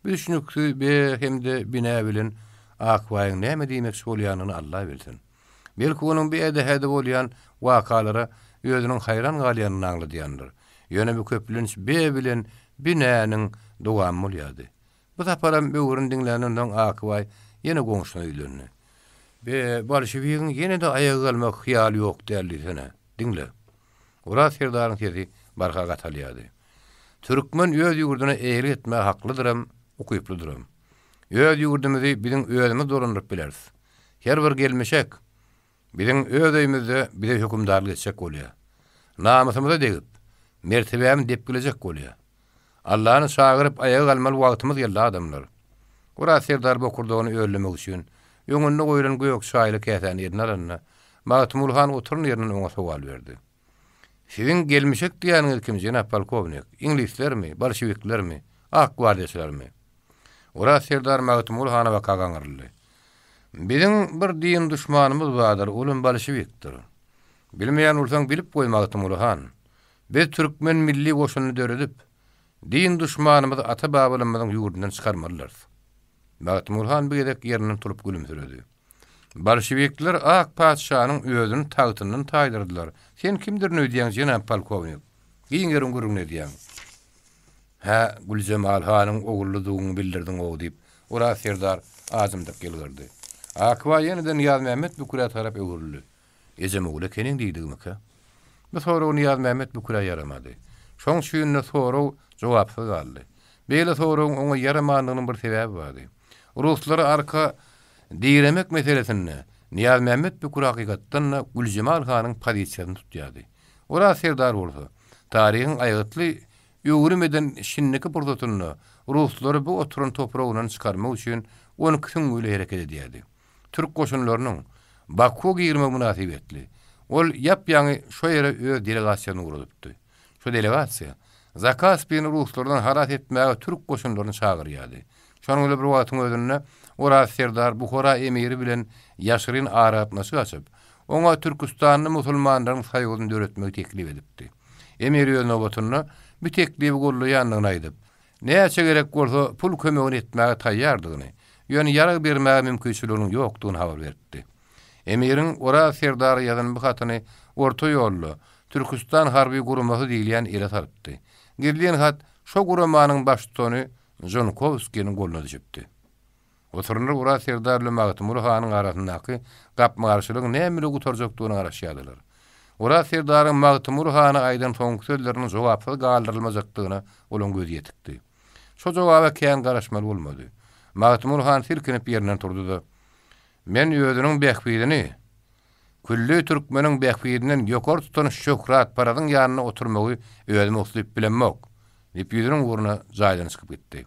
[SPEAKER 1] Bir düşünükdi be hemde bine bilen Akbaýyň näme diýmek bolýanyny Allah bilsin. Belki onuň bir edehede bolýan wakalara özüniň haýran galýanyny aňladýandyr. Ýöne bu köplenç be bilen binäniň dogam bolýady. Bu taparam böwrün dinlänenden Akbay ýene goňşuna öýlendi. Be bolşewikiň ýene-de aýaga galmak hyýaly ýok däldi sene. Dinle. Ora Serdaryň sesi barka gatalýady. Türkmen öz ýurduna eýri etme haklydyram, ukuyplydyram. Öz ýurdumuzy biziň özümiz dolandyryp bileriz. Her bir gelmişek biziň öz öýümizde bize hökümdarlyk etjek bolýar. Namusymyza degip, mertebämiz dep gelecek bolýar. Allahyny çagyryp aýaga galmaly wagtymyz geldi adamlar. Ora Serdar bokurdygyny öýlemek üçin öňünde goýulan göýök şaýly käsen ýerine alanyna Magtymul han oturun ýerinden oňa sowal berdi. Siziň gelmişek diýäniňiz kim jenap polkovnik? İnglislermi, bolşewiklermi, ak guardiýaçylarmy? Ora Serdar Magtymul hana bakaňyrly. Biziň bir diýin düşmanymyz bardyr, olum bolşewikdir. Bilmeýän bolsaň bilip goý Magtymul han. Biz türkmen milli goşuny döredip, diýin düşmanymyzy ata babalarymyzyň ýurdundan çykarmalylar. Magtymul han bir gedek ýerinden turup gülümsüredi. Bolşewikler ak padşahynyň özüni tagtyndan taýdyrdylar. Sen kimdir diýen jenap polkovnik? Giňerin gürüňe diýen. Ha, Güljemal hanyň ogullydygyny bildirdiň o diýip, ora Serdar azymdyk gelýärdi. Akbay ýene-de Niýaz Mehmet bu kura tarap öwrüldi. Ejem ogle keniň diýdigmi? Bu sonra Niýaz Mehmet bu kura yaramady. Şoň şüýünde sonra jogapsy galdy. Beýle sonra oňa yaramagynyň bir sebäbi bardy. Ruslary arka diýremek meselesini Niýaz Mehmet bu kura hakykatdan Güljemal hanyň pozisiýasyny tutýardy. Ora Serdar bolsa, taryhyň aýatly ýöwürmeden şinniki burdatyny ruslary bu oturan topragyndan çykarmak üçin onu küňüle hereket edýärdi. Türk goşunlarynyň Baku girme münasibetli. Ol ýapýaňy şo ýere öz delegasiýany gurupdy. Şo delegasiýa Zakaspiýany ruslardan harat etmäge türk goşunlaryny çagyrýardy. Şonuň bir wagtyň özünde ora Serdar Buhara emiri bilen ýaşyryn aratnaşy açyp, oňa Türkistanyň musulmanlaryň saýgyny döretmegi teklip edipdi. Emir ýöne bu teklibi gollaýanlygyny aýdyp, näçe gerek bolsa pul kömegini etmäge taýýardygyny, ýöne ýarag bermäge mümkinçiliginiň ýokdugyny habar berdi. Emirin ora Serdar ýazan bu hatyny orta ýollu Türkistan harby gurumasy diýilýän ere salypdy. Girilýän hat şo gurumanyň başçysy Jonkovskiň goluna düşüpdi. Oturunlar ora Serdar bilen Magtymul hanyň arasyndaky gapmagarçylyk näme gutarjakdygyny garaşýardylar. Ora Serdaryň Magtymul hany aýdan soňky sözleriniň jogapsy galdyrylmajakdygyna olan göz ýetikdi. Şo jogaba kän garaşmaly bolmady. Magtymul han silkinip ýerinden turdy. Men ýödüniň bähbidini, külli türkmeniň bähbidinden ýokary tutan şöhrat paradyň ýanyna oturmagy özüme uslup bilenmek. Diýip ýüzüniň uğruna jaýdan çykyp gitdi.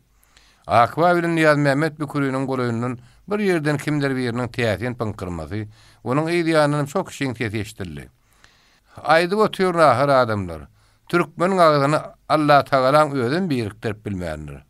[SPEAKER 1] Akba bilen Niyaz Mehmet Bükürü'nün goloyunun bir yerden kimler bir yerinin teyatin pankırması, onun ideyanının çok şeyin teyeştirli. Aydı otuyor ahir adamlar. Türkmenin ağzını Allah Teala'nın özün biriktirip bilmeyenler.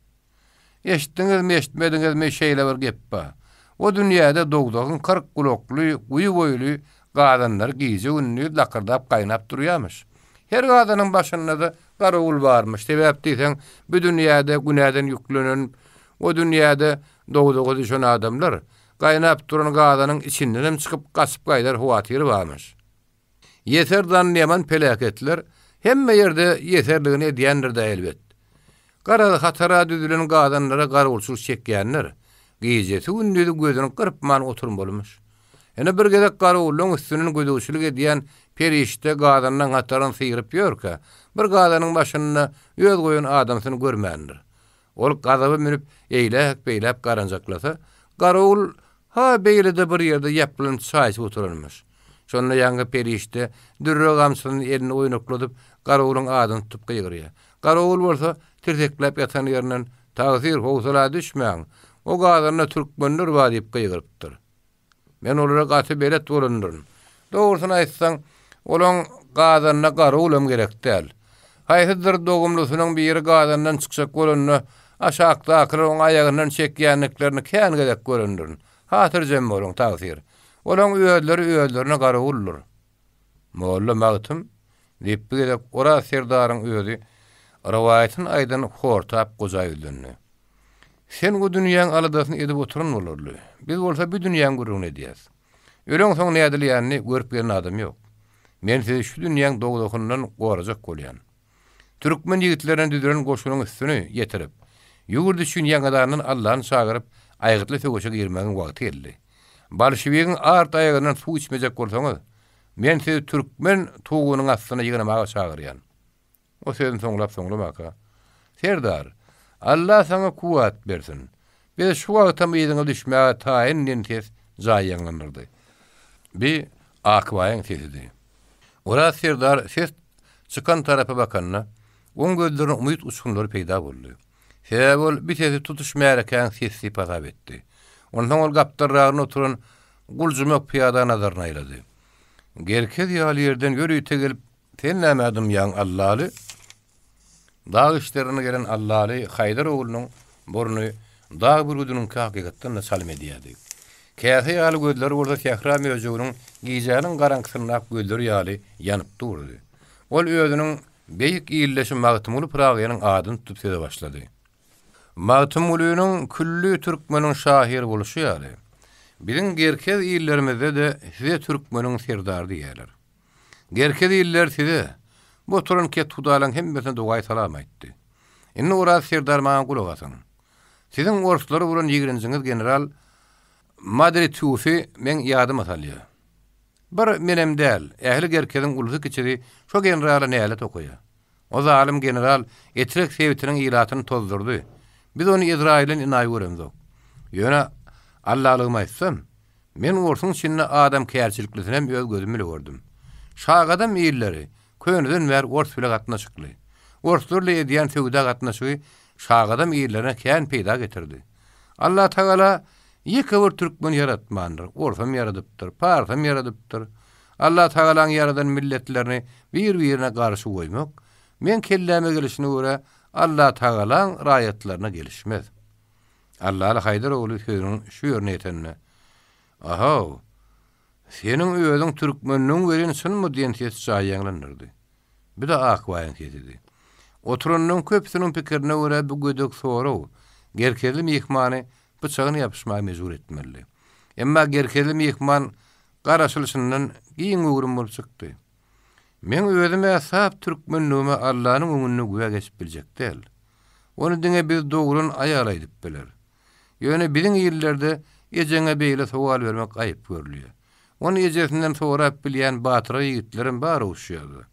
[SPEAKER 1] Eşittiniz mi eşitmediniz mi şeyle bir geppa. O dünyada doğduğun 40 kuloklu, uyu boylu gadanlar giyce ünlü lakırdap kaynap duruyormuş. Her gadanın başında da karavul varmış. Sebep deysen bu dünyada günahdan yüklenen o dünyada doğduğu düşen adamlar kaynap duran gadanın içinden çıkıp kasıp kaydar huvatiri varmış. Yeter danlayaman pelaketler hemme yerde yeterliğini ediyendir de elbet. Kara hatara düdülen gadanlara karavulsuz çekkenler giycesi ünlüdü gözünün kırpman oturum bolmuş. Ene bir gedek karavulun üstünün gödüçülük ediyen perişte gadandan hataran sıyırıp yorka, bir gadanın başına öl koyun adamsını görmeyendir. Ol gazabı minip eylep beylep garancaklasa, karavul ha beyle de bir yerde yapılan sayısı oturulmuş. Sonra yangı perişte dürrö gamsının elini oynakladıp karavulun adını tutup kıyırıyor. Karavul bolsa tirteklep yatan yerinden tağsir hoğsala düşmeyen, o gadanına Türkmenler var deyip kıyırıptır. Men olara gaty belet bolandyr. Doğrusunu aýtsaň, olan gadanna garawulum gerek däl. Haýhydyr dogumlusynyň biri gadandan çyksak bolanyny aşakda akryň aýagyndan çekýänliklerini kän gerek göründir. Hatyrjam bolan tagsyr. Olan öýdleri garawuldur. Molla magtym diýip gerek ora serdaryň öýdi. Rawaýatyn aýdan hortap gozaýyldyny. Sen bu dünýäň aladasyny edip oturan bolarly. Biz bolsa bu dünýäň gurrun edýäs. Öleň soň nädilýänni görüp bilen adam ýok. Men size şu dünýäň dogdogyndan gorajak bolýan. Türkmen ýigitleriniň düdüren goşunyň üstüni ýetirip, ýugurdy şün ýaňadarnyň Allah'yn çagyryp aýgytly söwüşe girmägiň wagty geldi. Bolşewigiň art aýagynyň suw içmejek bolsaňyz, men size türkmen tuğunyň astyna ýygyrmaga çagyrýan. O sözün soňlap Serdar, Allah sana kuwat bersin. Biz şu wagta meýdine düşmäge taýin nintes jaýýanlyrdy. Bir akbaýyň sesidi. Ora Serdar ses çıkan tarapa bakanna, on gözlerine umut uçkunları peýda boldy. Sebäbi ol bir sesi tutuşmaýarkan sesli pasap etdi. Ondan ol gapdarragyna oturan guljumak piýada nazaryna aýlady. Gerkez ýaly ýerden ýörüýte gelip, sen nämädim ýaň Allahy? Dağ işlerine gelen Allah'lı Haydar oğlunun burnu dağ burgudunun hakikattan da salim ediyordu. Kâfi yağlı gözleri orada tehram özüğünün giyeceğinin karanksının ak gözleri yağlı yanıp durdu. Ol özünün beyik iyilleşi Mağtumulu Prağı'nın adını tutup söze başladı. Mağtumulu'nun küllü Türkmen'in şahir buluşu yağlı. Bizim gerkez iyillerimizde de size Türkmen'in serdarı diyorlar. Gerkez iyiller size bu turun ket tudalan hemmesine doğay salam etdi. Inni uraz serdar mağa kulagasın. Sizin orsları bulan yigiriniziniz general Madri Tufi men yadım atalıyor. Bir menem del, ehli gerkezin ulusu keçiri şu generala neyalet okuya. O zalim general etrek sevitinin ilatını tozdurdu. Biz onu İsrail'in inayı göremzok. Yöne Allah'lığıma etsem, men orsun çinne adam keyerçiliklisine bir öz gözümüyle gördüm. Şağadam iyilleri, köyünüzün ver ors bile gatnaşykly. Orslarla ediyen söwda gatnaşygy şağadam iyillerine kän peýda getirdi. Allah Teala ýekewer türkmen yaratmandyr. Orsam yaradypdyr, parsam yaradypdyr. Allah Teala'nın yaradan milletlerini bir-birine garşy goýmak, men kelläme gelişine görä Allah Teala'nın raýatlaryna gelişmez. Allah'la Haydar oğlu sözünün şu ýörnetenne. Aha, senin özün Türkmenliň verensin mi diýen ses jaýýanlanyrdy. Bir de akbaýyň sesidi. Oturanyň köpsiniň pikirine görä bu gödök soraw, gerkezli mehmany bıçagyny ýapyşmagy mejbur etmeli. Emma gerkezli mehman garaşylşyndan giň öwrüm bolup çykdy. Men özüme sap Türkmenlüğüme Allah'ın öňüne güýe geçip biljek däl. Onu diňe biz dogrun aýalaýdyp biler. Ýöne biziň ýerlerde ejeňe beýle sowal bermek aýyp görülýär. Onu ejesinden sorap bilýän batyra ýigitlerim bar uşýardy.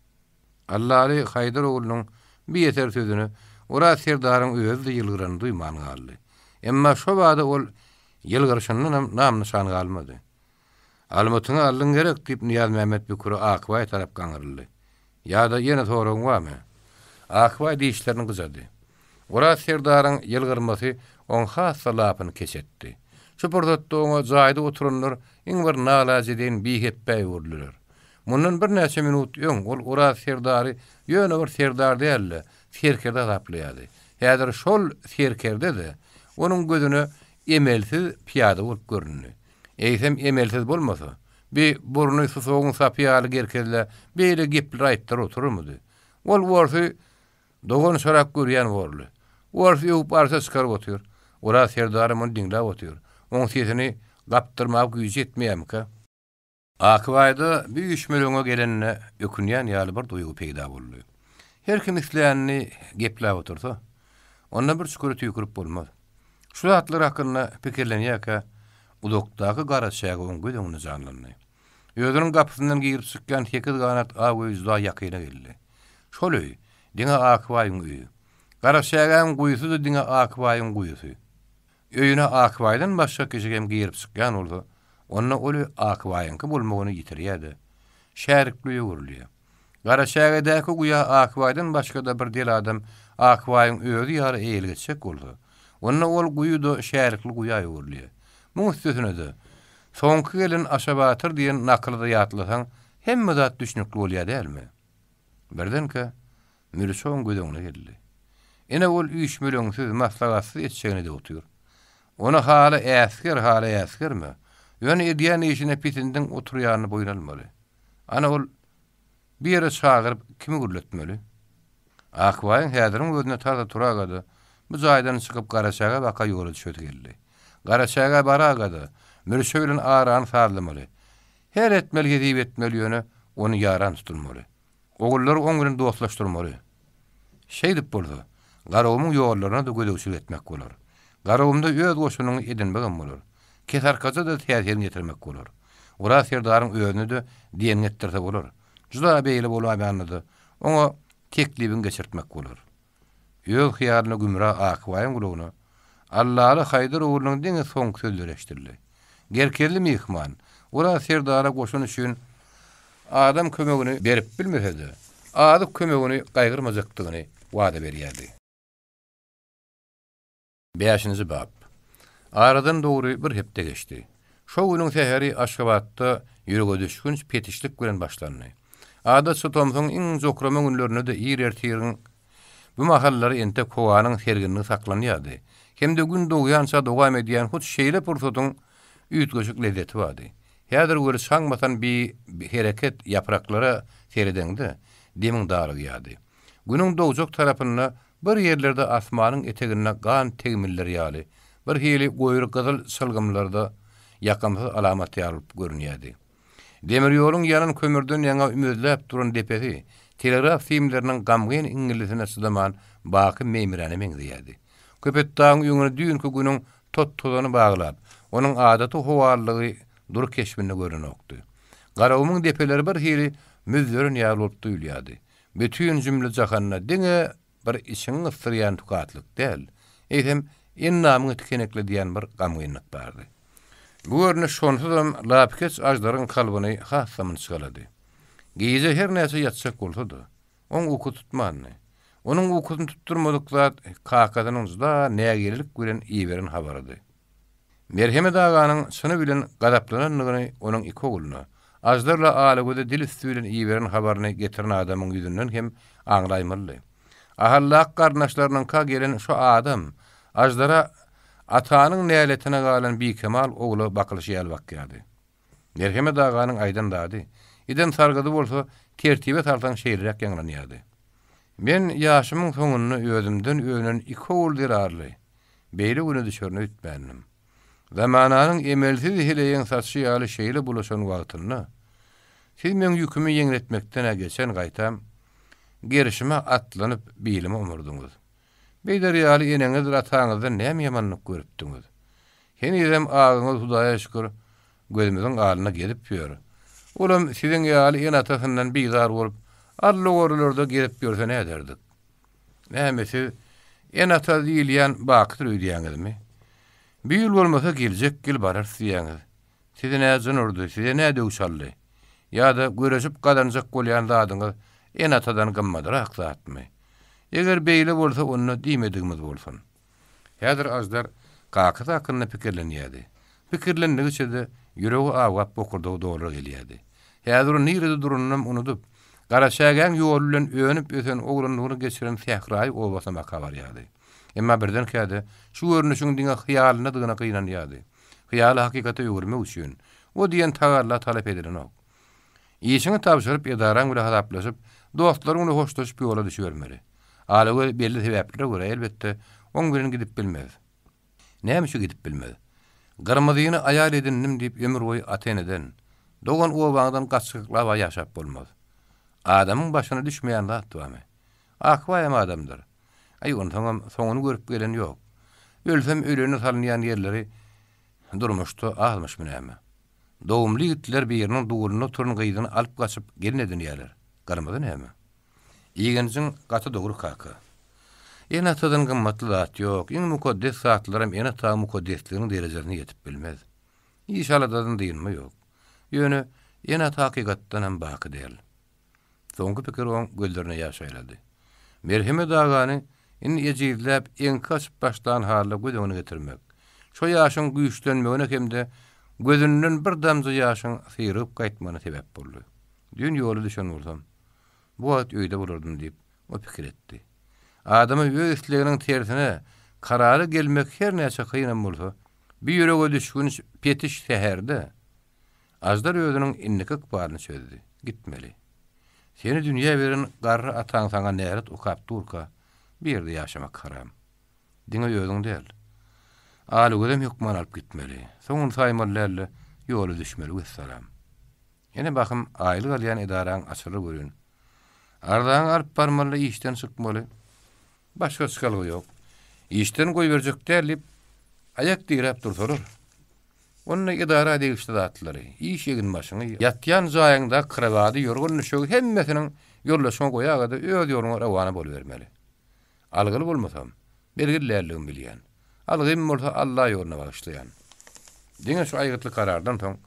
[SPEAKER 1] Allah'ly Haydar oğlunun bir yeter sözünü ora serdaryň özü ýylgyran duýman galdy. Emma şo wada ol ýylgyryşynyň namyny şan galmady. Almatyny aldyň gerek diýip Niyaz Mehmet Bükürü Akbaý tarap gaňyrly. Ýa-da ýene soraň barmy? Akbaý diýişlerini gyzady. Ora serdaryň ýylgyrmasy on hassa lapyny kesetdi. Şu purdatda oňa jaýda oturanlar iň bir nalazy edin bir heppäý urdular. Mundan bir näçe minut öň ol Uraz serdary ýöne bir serdar däldi, serkerde gaplaýady. Häzir şol serkerde de onuň gözüne emelsiz piýada bolup görünýär. Eýsem emelsiz bolmasa, bir burnu susugyň sapýaly gerkezle beýle gepler aýtdyr oturmady. Ol worty dogan sorak görýän borly. Worty ýup arsa çykaryp otyr. Uraz serdary muny diňläp otyr. Oň sesini gapdyrmak güýji etmeýärmi? Akbayda bir üşmölüňe gelenine ökünýän ýaly bir duýgu peýda boldy. Her kim isleýänini gepläp otursa, onda bir çykyrty ýükürip bolmaz. Şu zatlar hakynda pikirlenýärkä, udokdaky garaşaga oň gözüňi janlandy. Ýödüniň gapysyndan girip çykkan 8 ganat awýuzda ýakyna geldi. Şol öý, diňe Akbaýyň öýü. Garaşagaň guýusy da diňe Akbaýyň guýusy. Öýüne Akbaýdan başga kişi hem girip çykkan bolsa, onda oly Akbaýynky bolmagyny ýitirýärdi. Şärikli ýugurlýar. Garaşagadaky guýa Akbaýdan başga da bir del adam Akbaýyň öýü ýary eýil geçsek bolsa, onda ol guýuda şärikli guýa ýugurlýar. Muň üstüne de soňky gelen aşabatyr diýen naklyda ýatlasaň, hemme zat düşnükli bolýar dälmi? Birdenke Mürsoň gözüňe geldi. Ene ol üýşmelöňsiz maslahatsy etşegine de otyr. Ona hala äskirmi? Ýöne edýän işine pitindiň oturýany boýnalmaly. Ana ol bir ýere çagyryp kimi gürletmeli? Akbaýyň häziriň gözüne taza turagady. Bu jaýdan çykyp Garaşaga baka ýoly düşüp geldi. Garaşaga baragady. Mürşe bilen aran sarlamaly. Her etmeli gedip etmeli ýöne onu yaran tutulmaly. Ogullary oň bilen dostlaşdyrmaly. Şeýdip bolsa, garawymyň ýollaryna da gödöwçilik etmek bolar. Garawymda öz goşunyny edinmegen bolar. Kesarkaza da täzerini getirmek bolar. Uraz serdaryň öýüni de diýen etdirse bolar. Juda beýle bolýandy. Oňa teklibin geçirtmek bolar. Ýöl hyýaryna gümra Akbaýyň gulugyna Allahy haýdyr ugrunyň diňe soň sözleşdirdi. Gerkerli mihman, Uraz serdara goşun üçin adam kömegini berip bilmesedi. Adyp kömegini gaýgyrmajakdygyny wada berýärdi. 5-nji bab. Aradan dogry bir hepde geçdi. Şo günüň seheri Aşgabatda ýürege düşkünç petişlik bilen başlandy. Ada Sotomsoň iň jokrama günlerinde de ýer-ýertiň bu mahallary ente kowanyň serginliği saklanýardy. Hemde gün dogýança dogam edýän hut şeýle pursatyň üýtgeçik lezzeti bardy. Häzir göre saňmatan bir hereket yapraklara serideňde demiň daryýardy. Günüň dowjak tarapynda bir ýerlerde asmanyň etegine gan tegmiller ýaly, bir hili goýry gyzyl sylgymlarda ýakamsy alamat ýalyp görünýärdi. Demir ýoluň ýanan kömürden ýaňa ümüdläp duran depesi, telegraf filmleriniň gamgyn iňilisine sydaman baky memirany meňzeýärdi. Köpetdaň ýöňüne düýünki günüň tot-tozany baglap, onuň adaty howarlygy dur keşbinde görünokdy. Garawymyň depeleri bir hili müzlerin ýalyp duýulýardy. Bütün jümle jahanyna diňe bir işiň ysyrýan tukatlyk däl. Eýsem ennamyny tikenekle diýen bir gamgynlyk bardy. Bu örnek şonsuzam lapkeç ajdaryň kalbyny hassamyn çylady. Giýje her näse ýatsak bolsa-da, oň uku tutmandy. Onuň ukusyny tutturmadyklar kakadanyň da nägelik bilen iýerin habarydy. Merhemet aganyň şunu bilen gadaplananyny onuň iki ogulyna, ajdarla alagyda dil üstü bilen iýerin habaryny getiren adamyň ýüzünden hem aňlaýmaly. Ahallak garnaşlarynyň ka gelen şu adam ajdara atanyň näletine galan bir kemal ogly baklyşy ýalbakýardy. Merhemet aganyň aýdan dady. Eden sargady bolsa tertibe tartan şeýlerek ýanglanýardy. Men ýaşymyň soňuny özümden öňen iki ogul dirarly. Beýle güne düşürne ütbändim. Zamananyň emelsiz hileýän saçy ýaly şeýle bulaşan wagtyny. Siz men ýükümi ýeňletmekden geçen gaýtam, gerişime atlanyp biýlimi umurdyňyz. Beýler ýaly eneňiz ataňyzdan näme ýamanlyk görüpdiňiz. Henirem agyňyz Hudaýa şükür gözümiziň alyna gelip ýör. Olam siziň ýaly en atasyndan bizar bolup, arly gorullarda gelip ýörse ne ederdik? Nämesi en ata diýilýän baktyr öýdýäňizmi? Bir ýyl bolmasa geljek gel barar diýäňiz. Size näzin urdy, size näde uçaldy? Ýa-da göreşip gadanjak bolýan zadyňyz en atadan gymmadyrak zatmy? Eger beýle bolsa onu diýmedigimiz bolsun. Häzir ajdar Gaky hakkında pikirlenýärdi. Pikirlendigiçe de ýüregi awgap bokurdygy dogry gelýärdi. Häzir nirede durunam unudup, garaşagan ýol bilen öňüp öten oglanlygyny geçiren Fähraý obasa makabarýardy. Emma birden käde şu görnüşiň diňe hyýalyna dygyna gynanýardy. Hyýaly hakykata ýörmek üçin o diýen tagarla talap edilen ok. İşini tapşyryp edaran bilen hadaplaşyp, dostlary ony hoşlaşyp ýola düşürmeli. Alagy belli sebäplere görä elbetde oň bilen gidip bilmez. Näme şu gidip bilmez? Garmadyny aýal edindim diýip ömür boýy aten eden, dogan obaňdan gaçyklap ýaşap bolmaz. Adamyň başyna düşmeýän zat däme. Akwaýam adamdyr. Ay ondan soňuny görüp gelen ýok. Ölsem öleni salynýan ýerleri durmuşdy, almış näme. Dowumly gitler bir ýeriniň duguluny turun gyýdyny alyp gaçyp gelmedin ýerler. Garmady näme? Ýegenjiň gaty dogry kaka. Ene tadan gymmatly zat ýok. Iň mukaddes zatlarym ene ta mukaddesliginiň derejesine ýetip bilmez. İşaladadan diýilme ýok. Ýöne ene ta hakykatdan hem baky däl. Soňky pikir oň gözlerine ýaş aýlady. Merheme dagany in ejizläp enkaç başdan harla gözüňe getirmek. Şo ýaşyň güýçlenmegine hemde gözünden bir damja ýaşyň syryp gaýtmana sebäp boldy. Dün ýoly düşen bolsam, bu wagt öýde bolardym diýip o pikir etdi. Adamy öz isleginiň tersine karary gelmek her näçe kynam bolsa, bir ýürege düşkün petiş säherde ajdar özüniň inniki barny çözdi. Gitmeli. Seni dünýä beren garry ataň saňa näret ukap durka, bir ýerde ýaşamak haram. Diňe özüň däl. Aly gözem hukman alyp gitmeli. Soňun saýmallarly ýoly düşmeli vesselam. Ene bakym aýlyk alýan edaraň açyly görün. Ardaň alyp barmaly işden çykmaly. Başga çykalygy ýok. İşden goý berjek dälip aýak dirap durdur. Onu edara degişli zatlary, iş ýegin başyny ýatýan jaýyňda kırawady ýorgunlyşy hemmesiniň ýollaşyma goýagada öz ýoluňa rawany boluvermeli. Algyly bolmasam, belgilerligini bilýän. Algym bolsa Allah ýoluna bagşlaýan. Diňe şu aýgytly karardan soň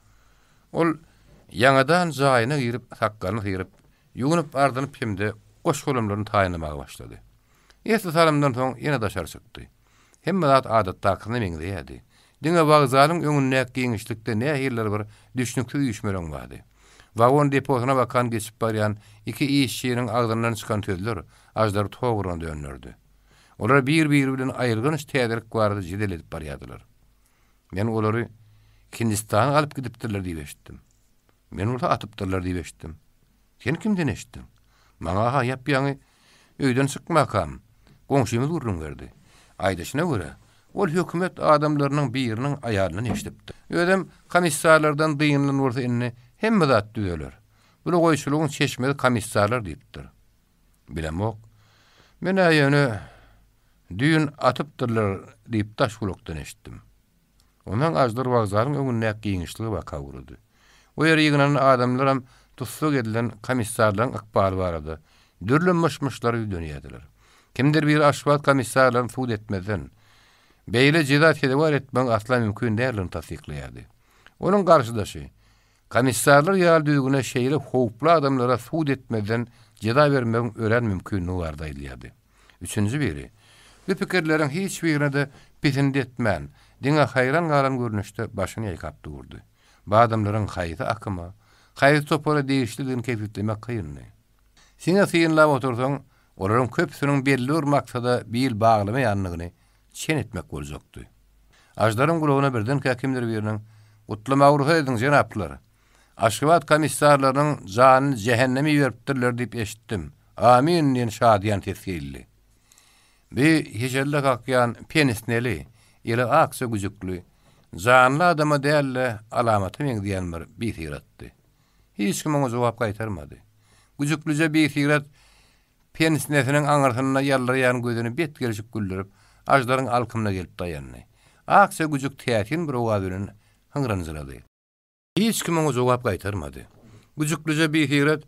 [SPEAKER 1] ol ýangadan jaýyna girip, hakkalyny hyryp, ýunup ardynyp hemde goşgolumlaryny taýynlamaga başlady. Ýesi salamdan soň ýene daşar çykdy. Hemme zat adatdakyny meňzeýärdi. Diňe bagzalyň öňünde giňişlikde nähirler bir düşnükli düşmeleň bardy. Wagon deposuna bakan geçip barýan iki işçiniň agdyryndan çykan tözler ajdar togurun dönürdi. Olar bir-biri bilen aýrylgyş täzelik bardy jidel edip barýardylar. Men olary Hindistana alyp gidipdirler diýip eşitdim. Men olsa atypdyrlar diýip eşitdim. Sen kimden eşitdiň? Maňa haýap ýaňy öýden çykmakam. Goňşymyz urrun berdi. Aýdaşyna görä ol hökümet adamlarynyň biriniň aýalyny eşitipdi. Ödem komissarlardan dyýynlan bolsa inni hemme zat düzeler. Bunu goýşulugyň çeşmeli komissarlar diýipdir. Bilemok. Men aýany düýün atypdyrlar diýip taş bulakdan eşitdim. Onaň ajdar wagzaryň öňünde giňişligi waka gurdy. O ýere ýygnanan adamlar hem tutsuk edilen komissarlaryň ykbaly barady. Dürlenmişmişler dönýärdiler. Kimdir bir aşwat komissarlaryň suud etmeden beýle jeda tedewar etmek asla mümkin dälini tasdiklýardy. Onuň garşydaşy komissarlar ýaly düzgüne şeýle howply adamlara suud etmeden jeda bermek ören mümkinligi bar diýilýärdi. Üçüncü biri, bu pikirleriň hiç birine de pisindi etmän, diňe haýran galan görnüşde başyny ýykap durdy. Bu adamlaryň haýyty akyma, haýyty topara değişlikdigini keýfetlemek kynny. Siňe syýynlap otursaň, olaryň köpsüniň belli bir maksada bil baglama ýanlygyny çen etmek boljakdy. Ajdaryň gulagyna birden kimdir biriniň gutlama urha ediň jenaplar. Aşgabat komissarlarynyň janyny jehenneme ýeripdirler diýip eşitdim. Amin diýen şadyan tesgilli. Bir hejelle kakyan penisneli, ile aksa güzüklü, janly adama dälle alamaty meňzeýänler bir siratdy. Hiç kim oňa jogap gaýtarmady. Güzüklüje bir sirat penisnesiniň aňarsyna ýallaryň gözüni bet gelişip güldürip, ajdaryň alkymyna gelip daýandy. Aksa güzük tätin bir owaz bilen hıngranjylady. Hiç kim oňa jogap gaýtarmady. Güzüklüje bir sirat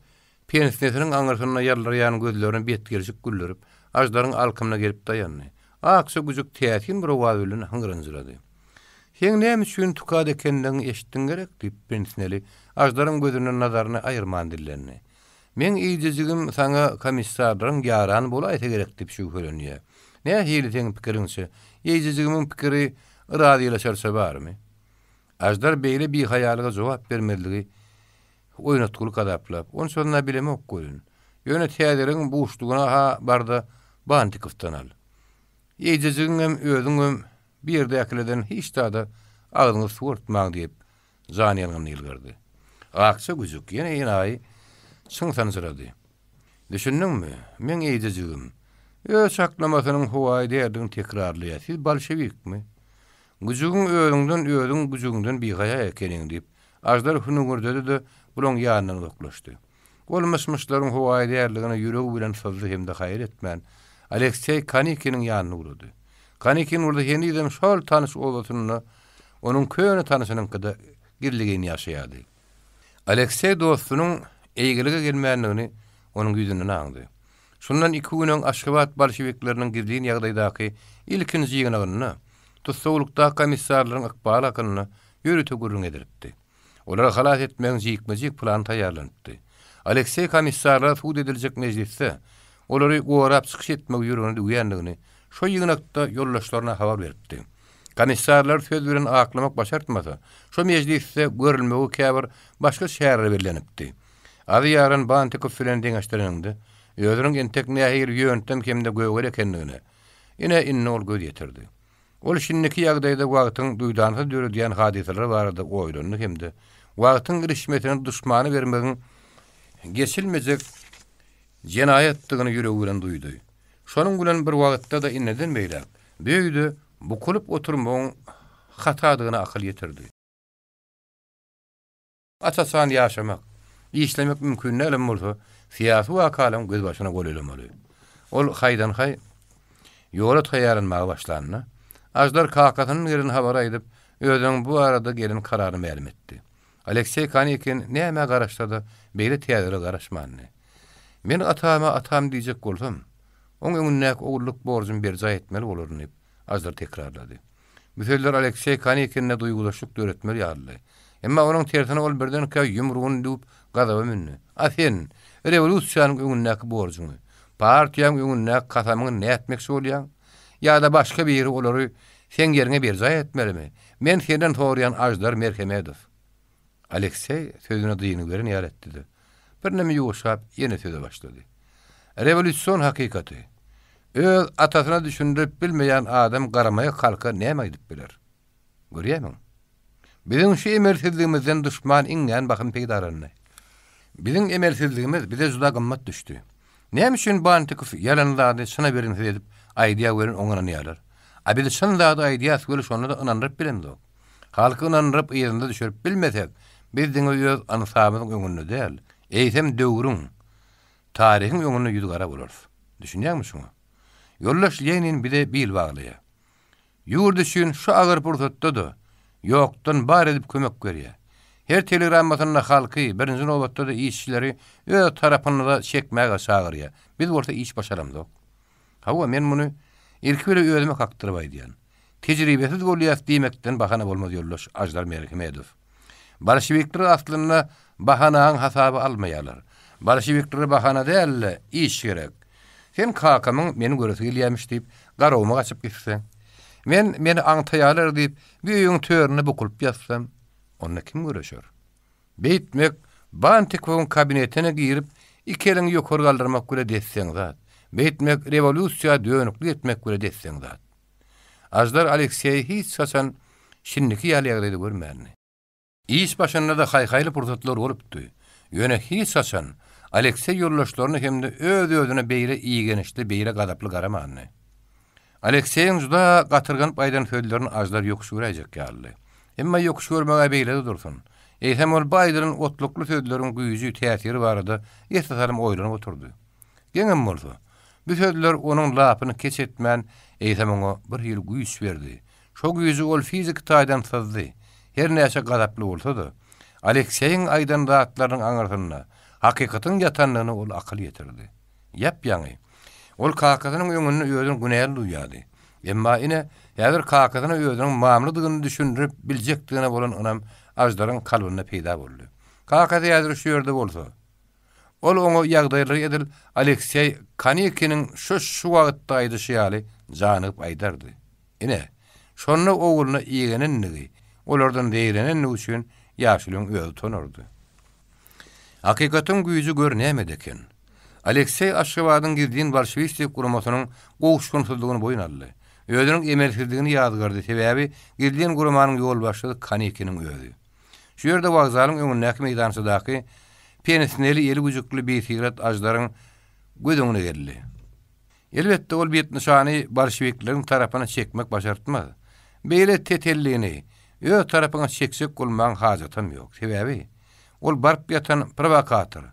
[SPEAKER 1] penisnesiniň aňarsyna ýallaryň gözlerini bet gelişip güldürip, ajdaryň alkymyna gelip daýandy. Aksa güzük tätin bir owaz bilen hıngranjylady. Sen näme üçin tukad ekendigini eşitdiň gerek diýip penisneli ajdaryň gözüniň nazaryny aýyrman dillenni. Men iýjejigim saňa komissarlaryň ýaran bola aýta gerek diýip şüphelenýär. Näme hili seň pikiriňçe? Iýjejigimiň pikiri iradylaşarsa barmy? Ajdar beýle bir hayalyga jogap bermedigi oýnatgylyk adaplap, onu sonuna bilemok goýun. Ýöne täzeliň buuşduguna ha barda Bantikovdan al. Ýejejiňem özüňem bir ýerde äkleden hiç tada agyňy suwurtmaň diýip zanýanyny ýylgyrdy. Akça güzük ýene ýenaý şyňsanjyrady. Düşündiňmi? Men ýejejiňim. Saklamasynyň howaý därdin tekrarlaýar. Siz bolşewikmi? Güzügiň özüňden özüň güzügiňden bir gaýa ekeniň diýip ajdar hünüňürde bulan ýanyna goklaşdy. Olmaşmışlaryň howaý därdligine ýüregi bilen sözli hemde haýır etmän Aleksey Kanikinin ýanyna urdy. Kanikin urda ýenidem şol tanış olatyny onuň köýne tanışynyňkyda girligini ýaşaýardy. Aleksey dostunyň eýgilige gelmänligini onuň ýüzünden aňdy. Şundan 2 güniň Aşgabat bolşewikleriniň girdiğin ýagdaýdaky ilkinji ýygynyny tutsawlukda komissarlaryň ykbal hakyny ýürüte gurrun edipdi. Olara halat etmeň jikmejik plan taýýarlandy. Aleksey komissarlar suud ediljek mecliste olary gorap çykyş etmek ýürüni duýanlygyny şo ýygnakda ýollaşlaryna habar beripdi. Komissarlar söz bilen aklamak başartmasa, şo mecliste görülmegi käbir başga şäherlere berilenipdi. Ady ýaryn Bantikov bilen deňeşdirýärdi. Ýödüriň entek nähir ýöntem kimde göwer ekenligine. Ine inne ol göz ýetirdi. Ol şinniki ýagdaýda wagtyň duýdanyny döredýän hadiseler barada oýlanyp hemde wagtyň girişmetini duşmany bermegin geçilmejek jenaýatdygyny ýüregi bilen duýdy. Şonuň bilen bir wagtda da inneden beýle beýdi bukulup oturmagyň hatadygyna akyl ýetirdi. Atasan ýaşamak, işlemek mümkin näme bolsa, siyasi wakalam göz başyna goýulmaly. Ol haýdan hay ýola taýýarlanmagy başlandy. Ajdar kakatynyň ýerini habar aýdyp, özüň bu arada gelin karary ma'lum etdi. Aleksey Kanikin näme garaşdy, beýle täzeli garaşmandy. Men atam diýjek bolsam, oň öňündäki ogulluk borjum berja etmeli bolaryn diýip ajdar tekrarlady. Müfeller Aleksey Kanikinne duýgulaşyp döretmeli ýaly. Emma onuň tersine ol birden ýumrugyny düp gazaba minni. Afen, rewolýusiýanyň öňündäki borjuny, partiýanyň öňündäki kasamyny näetmek bolýan? Ýa-da başga biri olary sen ýerine berja etmelimi? Men senden torýan ajdar Merkemedow. Aleksey sözüne dyýyny beren ýaletdi. Bir näme ýuwşap ýene söze başlady. Rewolýusiýon hakykaty. Öz atasyna düşündirip bilmeýän adam garamaýa kalka näme aýdyp biler? Görýärmi? Bizim şu emersizligimizden düşman iňňän bakym peýdarlandy. Bizim emersizligimiz bize juda gymmat düşdi. Näme üçin Bantikov ýalanlady şuna berin edip aýdýa beren oňana ýalar. Abili şunda da aýdýa söýle şonu da inandyryp bilendi. Halky inandyryp ýerinde düşürip bilmesek, bizdiň öz ansabymyň öňünde däl, eýsem döwrüň, tarihiň öňünde ýüzü gara bolar. Düşünýärmi şunu? Ýollaş Lenin bile bil baglaýa. Ýurdu üçin şu agyr pursatda da ýokdan bar edip kömek berýär. Her telegrammasyna halky birinji nowatda da işçileri öz tarapyna da çekmäge çagyrýar. Biz orta iş başaramdyk. Hawa men muny ilki bile özüme kaktyryp aýdýan. Tejribesiz bolýar diýmekden bahana bolmaz ýollaş Ajdar Merkemedow. Bolşewikler aslynda bahanaň hasaby almaýarlar. Bolşewikler bahana däl, iş gerek. Sen kakamyň meni göresi gelýärmiş diýip garawma gaçyp gitsen. Meni aňtaýarlar diýip bir ýöň törüne bukulup ýatsam, onda kim göreşer? Beýtmek Bantikov'un kabinetine girip ikeliň ýokary galdyrmak göre desseň zat. Beýtmek rewolýusiýa dönükli etmek göre desseň zat. Ajdar Aleksey hiç saçan şinniki ýaly görmändi. İş başynda da haýhaýly pursatlar bolupdy. Ýöne hiç saçan Aleksey ýollaşlaryny hemde öz-özüne beýle iýgenişli, beýle gadaply garamandy. Alekseýiň juda gatyrganyp aýdan sözlerini Ajdar ýokuşurajak ýaly. Emma ýokuşurmaga beýle dursun. Eýsem ol baýdyryň otlukly sözleriň güýji täsiri barada ýetirem oýlanyp oturdy. Geňem bolsa, bu sözler onuň lapyny keçetmän, eýsem oňa bir ýyl güýç berdi. Şo güýji ol fizik taýdan sızdy. Her näçe gadaply bolsa da, Alekseýiň aýdan zatlarynyň aňyrtyna, hakykatyň ýatanlygyny ol akyl ýetirdi. Ýap-ýaňy. Ol kakatynyň öňünde özüň günäli duýýardy. Emma ine ýa-da kakatyny özüň mamlydygyny düşündirip biljekdigine bolan onam Ajdaryň kalbyna peýda boldy. Kakaty ýa-da şu ýerde bolsa, ol oňa ýagdaýlar edil Aleksey Kanikinin şu wagtda aýdyşy ýaly janyp aýdardy. Ine Şonna oğluna iýenennigi, olardan değirenen üçin ýaşylyň özü tonordy. Hakikatyň güýji görnämedeken. Aleksey Aşgabatyň girdiğin bolşewik guramasynyň gowuşgunsyzlygyny boyun aldy. Özüniň emelsizligini ýadgardy. Sebäbi girdiğin guramanyň ýolbaşçyly Kanekiniň özü. Şu ýerde wagzalyň öňündäki meýdançydaky penisneli eli güjükli bir sigaret ajlaryň gödüňine geldi. Elbetde ol bir nişany bolşewikleriň tarapyna çekmek başartmady. Beýle tetelligini ö tarapyna çeksek bolmaň hajatym ýok. Sebäbi ol barp ýatan provokator,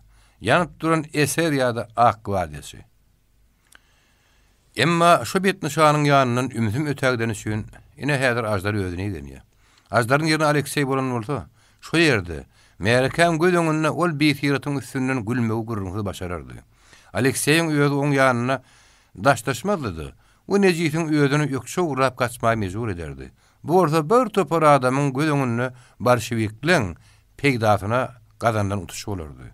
[SPEAKER 1] ýanyp duran eser ýa-da ak gwardiýasy. Emma şu bir nişanyň ýanyndan ümsüm ötägden üçin ine häzir ajlar özüne ýelenýär. Ajlaryň ýerine Aleksey bolan bolsa, şu ýerde Merkem gödüňünde ol bir sigaretyň üstünden gülmegi gurrunly başarardy. Alekseýiň özü oň ýanyna daşdaşmazdy. O Nejifiň özüni ýokşa urap kaçmagy mejbur ederdi. Bu orta bir topar adamyň gödüňünde bolşewikliň pegdatyna gazandan utuş bolardy.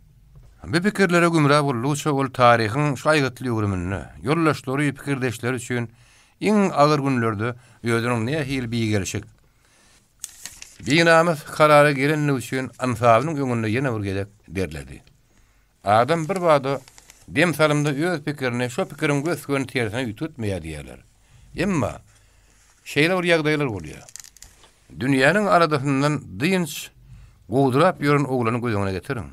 [SPEAKER 1] Bu pikirlere gümrah bolýarça ol taryhyň şu aýgatly ýogrumyny, ýollaşlary pikirdeşleri üçin iň agyr günlerde özüniň nähil bir gelişik Dinamız karara geleni üçün ansabynyň öňünde ýene bir gedek derledi. Adam bir bada dem salymda öz pikirini, şu pikirim gösgön tersine ýututmaýar diýerler. Emma şeýle bir ýagdaýlar bolýar. Dünýäniň aradasyndan dynç gowdurap ýören oglany gözüňe getirin.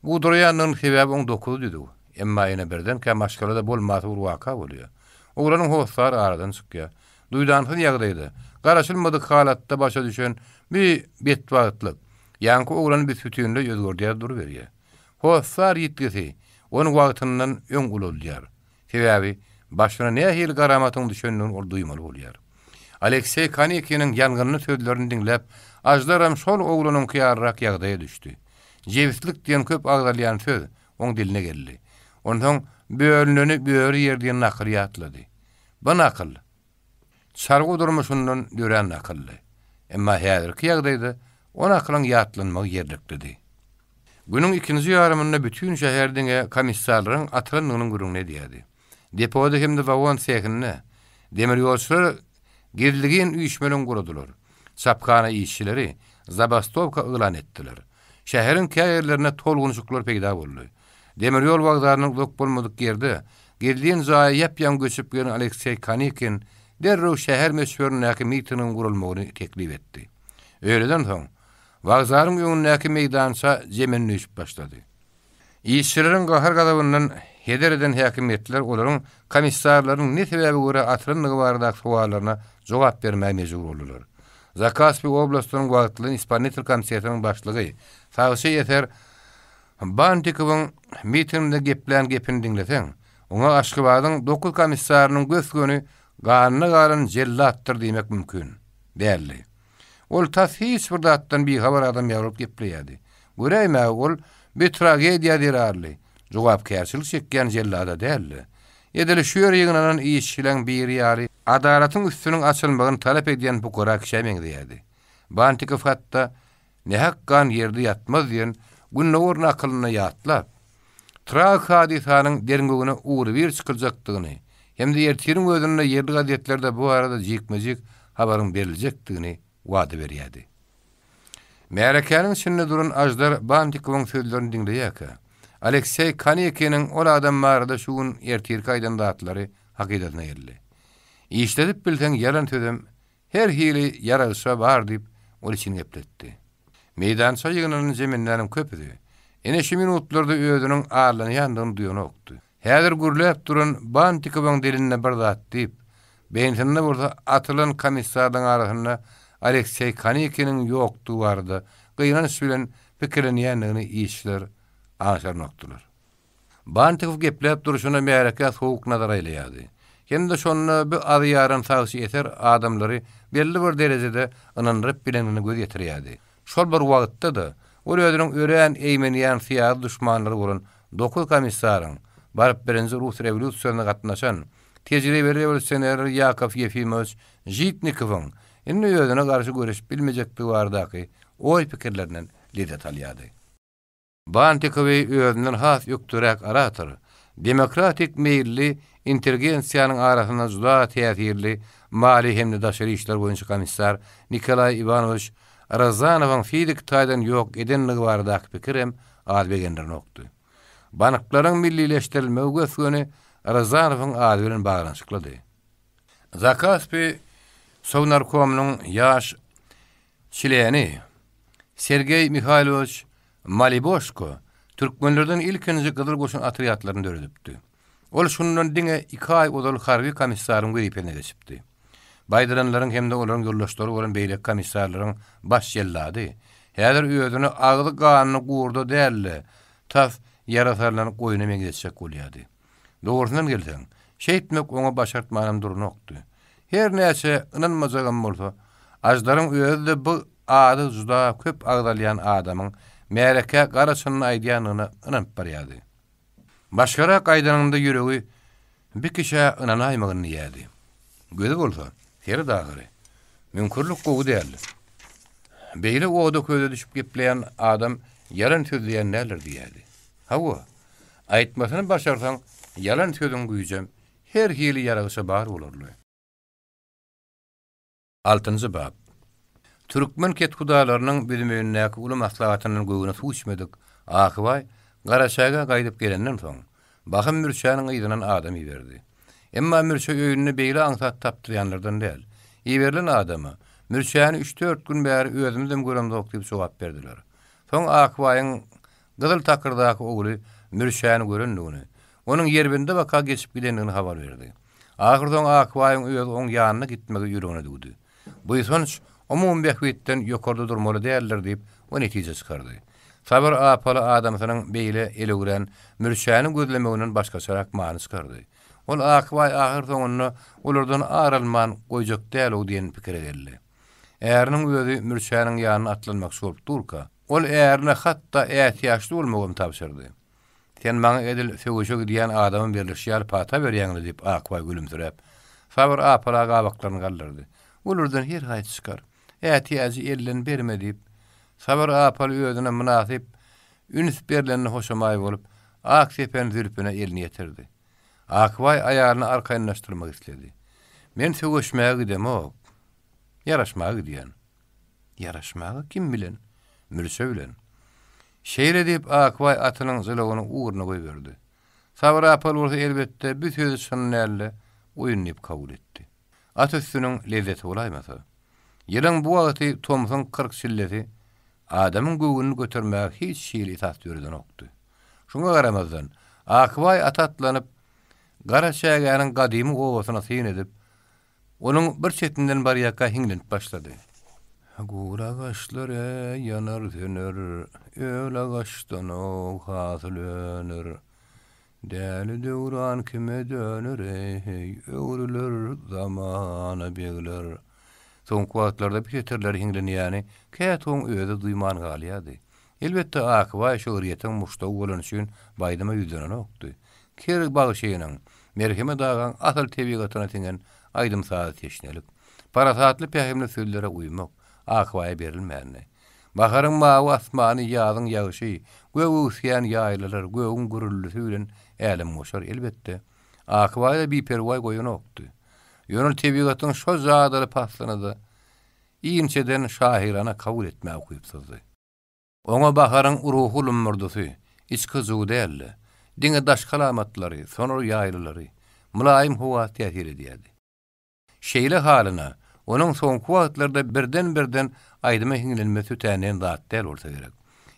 [SPEAKER 1] Bu durýanyň sebäbi oň dokuzy dedi. Emma ýene birden kamaşgalada bolmasy bir waka bolýar. Oglanyň howsary aradan çykýar. Duýdansyz ýagdaýda garaşylmadyk halatda başa düşen bir betwagtlyk. Ýanky oglan bir sütüýünde ýözgördiýär dur berýär. Howsar ýitgisi onu wagtyndan öň ululýar. Sebäbi başyna nähil garamatyň düşenini ol duýmaly bolýar. Aleksey Kanekiniň ýangyny sözlerini dinläp, ajdaram şol oglanyň kyarrak ýagdaýa düşdi. Jewslik diýen köp agdalýan söz oň diline geldi. Ondan bölüneni böwri ýerden nakly ýatlady. Bu nakly Sargı durmuşundan dören akıllı. Emma häzirki ýagdaýda ona akylyň ýatlanmagy ýerlikdi. Günüň ikinji ýarymynda bütün şäherdiňe komissarlaryň atylanynyň gürüňne diýdi. Depoda hemde wagon sehinde demir ýolçular girligin üýşmeleň guradylar. Çapkana işçileri zabastovka ýylan etdiler. Şäheriň käýerlerine tolgunçuklar peýda boldy. Demir ýol wagtlarynyň uzak bolmadyk ýerde girligin jaýy ýapýan göçüp gelen Aleksey Kanekin derrew şäher meşhurlygyny mitiniň gurulmagyny teklip etdi. Öýleden soň wagzaryň öňündäki meýdança jemenleşip başlady. İşçileriň gahar gadabyndan heder eden häkimetler olaryň komissarlaryň ne sebäbi görä atyrynlygy barada suwallaryna jogap bermäge mejbur boldular. Zakaspi oblastynyň wagtlyň Ispanetl komissariýatynyň başlygy Sağşy Yeter Bantikowyň mitingde geplen gepini dinleseň, oňa Aşgabatyň 9 komissarynyň gösgöni ganyna garan jellatdyr diýmek mümkin. Dälli. Ol hiç bir datdan bir habar adam ýaryp gepleýärdi. Göreýme ol bir tragediýa dirarly. Jogapkärçilik çekýän jellada dälli. Edili şu ýeriginanan işçileň bir ýary adalatyň üstüniň açylmagyny talap edýän bu gora kişämeň diýdi. Bantikow hatda ne hakkan ýerde ýatmaz diýen günne akylyna ýatlap trag hadisanyň deriňligine uğry bir çykyljakdygyny hem de ýertiriň özüne ýerli gazetlerde bu arada jikmejik habaryň beriljekdigini wada berýärdi. Merkeniň içinde duran ajdar Bantikowyň sözlerini dinleýärkä. Aleksey Kanekiniň ol adam barada şu gün ýertirik aýdan datlary hakykatyna geldi. İşledip bilsen yalan sözüm her hili yaralsa bar diýip ol için gepletdi. Meýdança ýygynyň jemendäniň köpüdi. Ene şu minutlarda özüniň ağlanýandygyny duýan okdy. Häzir gürläp duran Bantikowyň diline bir zat diýip, beýninde burada atylan komissarlaryň arasynda Aleksey Kanekiniň ýokdugy bardy. Gynanyş bilen pikirlenýändigini işçiler aşarnokdylar. Bantikow gepläp duruşuna meýärkä sowuk nazar aýlaýardy. Hem de şonu bir adı ýaran Sağşy Yeter adamlary belli bir derejede ynanyryp bilenini göz ýetirýärdi. Şol bir wagtda da ol özüniň ören eýmenýän fiýal düşmanlary bolan 9 komissaryň barıp birinji Rus rewolýusiýasyna gatnaşan tejribeli rewolýusioner Yakov Yefimowyç Jitnikowyň indi özüne garşy görüş bilmejekdi bardaky oý pikirlerinden lezzet alýardy. Bantikowy özünden has ýokdurak arator, demokratik meýilli intelligensiýanyň arasynda juda täsirli mali hemde daşary işler boýunça komissar Nikolay Ivanowyç Razanowyň fizik taýdan ýok edenligi barada pikirem albegenler nokdy. Banklaryň millileşdirilmegi gösgöni Razanowyň ady bilen baglanyşyklady. Zakaspi Sovnarkomynyň ýaş çileni Sergey Mikhailoviç Maliboşko türkmenlerden ilkinji gyzyl goşun atriýatlaryny döredipdi. Ol şundan diňe 2 ay odal harby komissaryň göripine geçipdi. Baydyranlaryň hemde olaryň ýoldaşlary bolan beýlek komissarlaryň baş jellady. Häzir öýüdüni agly ganyny gurda dälle. Taf yaratarlaryň goýuna meňdeşek bolýady. Dogrusyny gelseň, şeýtmek oňa başartmanam durunokdy. Her näçe ynanmajagam bolsa, ajdaryň öýüde bu ady juda köp agdalýan adamyň mereke garaşynyň aýdýanyna ynanyp barýady. Başgara gaýdanynda ýüregi bir kişi ynanaýmagyny ýady. Gözi bolsa, her dagary. Mümkinlik gowy däl. Beýle oda köze düşüp gepleýän adam yalan sözleýän näler diýädi. Hawa, aýtmasyny başarsaň, yalan sözüň güýjem her hili ýaragyşa bar bolarly. 6-njy bab. Türkmen ketgudalarynyň bilmegindäki uly maslahatynyň göwüne suçmadyk. Akybay Garaşaga gaýdyp gelenden soň Bahym Mürşäniň ýygynan adam iberdi. Emma Mürşä öýünni beýle aňsat tapdyrýanlardan däl. Iberlen adamy Mürşäni 3-4 gün bäri özümizden göremdik diýip jogap berdiler. Soň Akybaýyň gyzyl takyrdaky ogly Mürşäni görendigini, onuň ýerbinde baka geçip gidendigini habar berdi. Ahyrdan Akybaýyň öz oň ýanyna gitmegi ýüregine dugdy. Bu sonuç umum behwetden ýokarda durmaly däldir diýip o netije çykardy. Sabır apaly adamsynyň beýle elegüren Mürşäni gözlemeginiň başgaçarak many çykardy. Ol Akybay ahir soňunda olardan aralman goýjak däl o diýen pikire geldi. Äriň özi Mürşäniň ýanyna atlanmak şolup durka, ol ärine hatda ähtiýaçly bolmagym tapşyrdy. Sen maňa edil söwüşe diýen adamyň birleşýär pata berýäňli diýip Akybay gülümsirep, sabır apaly gabaklaryny galdyrdy. Olardan her haýy çykar. Ähtiýaçy elden berme diýip sabır apaly özüne münasip üns berlenine hoşamaý bolup ak sepen zülpüne elini ýetirdi. Akybay aýalyny arkaýynlaşdyrmak istedi. Men söwüşmäge gidemok. Yaraşmagy diýen. Yaraşmagy kim bilen? Mürşä bilen. Şeýle diýip Akybay atynyň zylagyny uğruna goýberdi. Sabır apaly bolsa elbetde bir söz şonnalle oýunyp kabul etdi. At üstüniň lezzeti bolaýmasa. Ýylyň bu wagty Tomson 40 silleti adamyň göwünü götermäge hiç şeýle tat ýörden okdy. Şoňa garamazdan Akybay atatlanyp Garaşagyň gadymy gowasyna syn edip, onuň bir çetinden bar ýaka hiňlenip başlady. Gura gaşlary yanar söner, öl agaçdan o hasyl öner. Däli döwran kime döner, öwrüler zamana begler. Soň kuwatlarda bitirler hiňlenýäni, kätoň öýde duýman galýady. Elbetde Akybay şöhreýetiň muşda bolan üçin baýdama ýüzüne okdy. Kerek bagyşynyň merheme dagan asal tebigatyna tingen aýdym saat teşnelik. Parasatly pähimli sözlere uymak Akybaýa berilmänni. Baharyň mawy asmany ýazyň ýagyşy, göwü üsýän ýaýlalar, göwüň gürüllüsü bilen älim goşar elbetde. Akybaýa bir perway goýun okdy. Ýönül tebigatyň şo zadary paslanydy. Iňçeden şahirana kabul etmäge goýupsuzdy. Oňa baharyň ruhul murdusy, içki zuw däl. Diňe daş kalamatlary, sonur ýaýlylary, mulaýym howa täsir edýärdi. Şeýle halyna, onuň soňky wagtlarda birden aýdyma hiňlenmesi tänen zat däl bolsa gerek.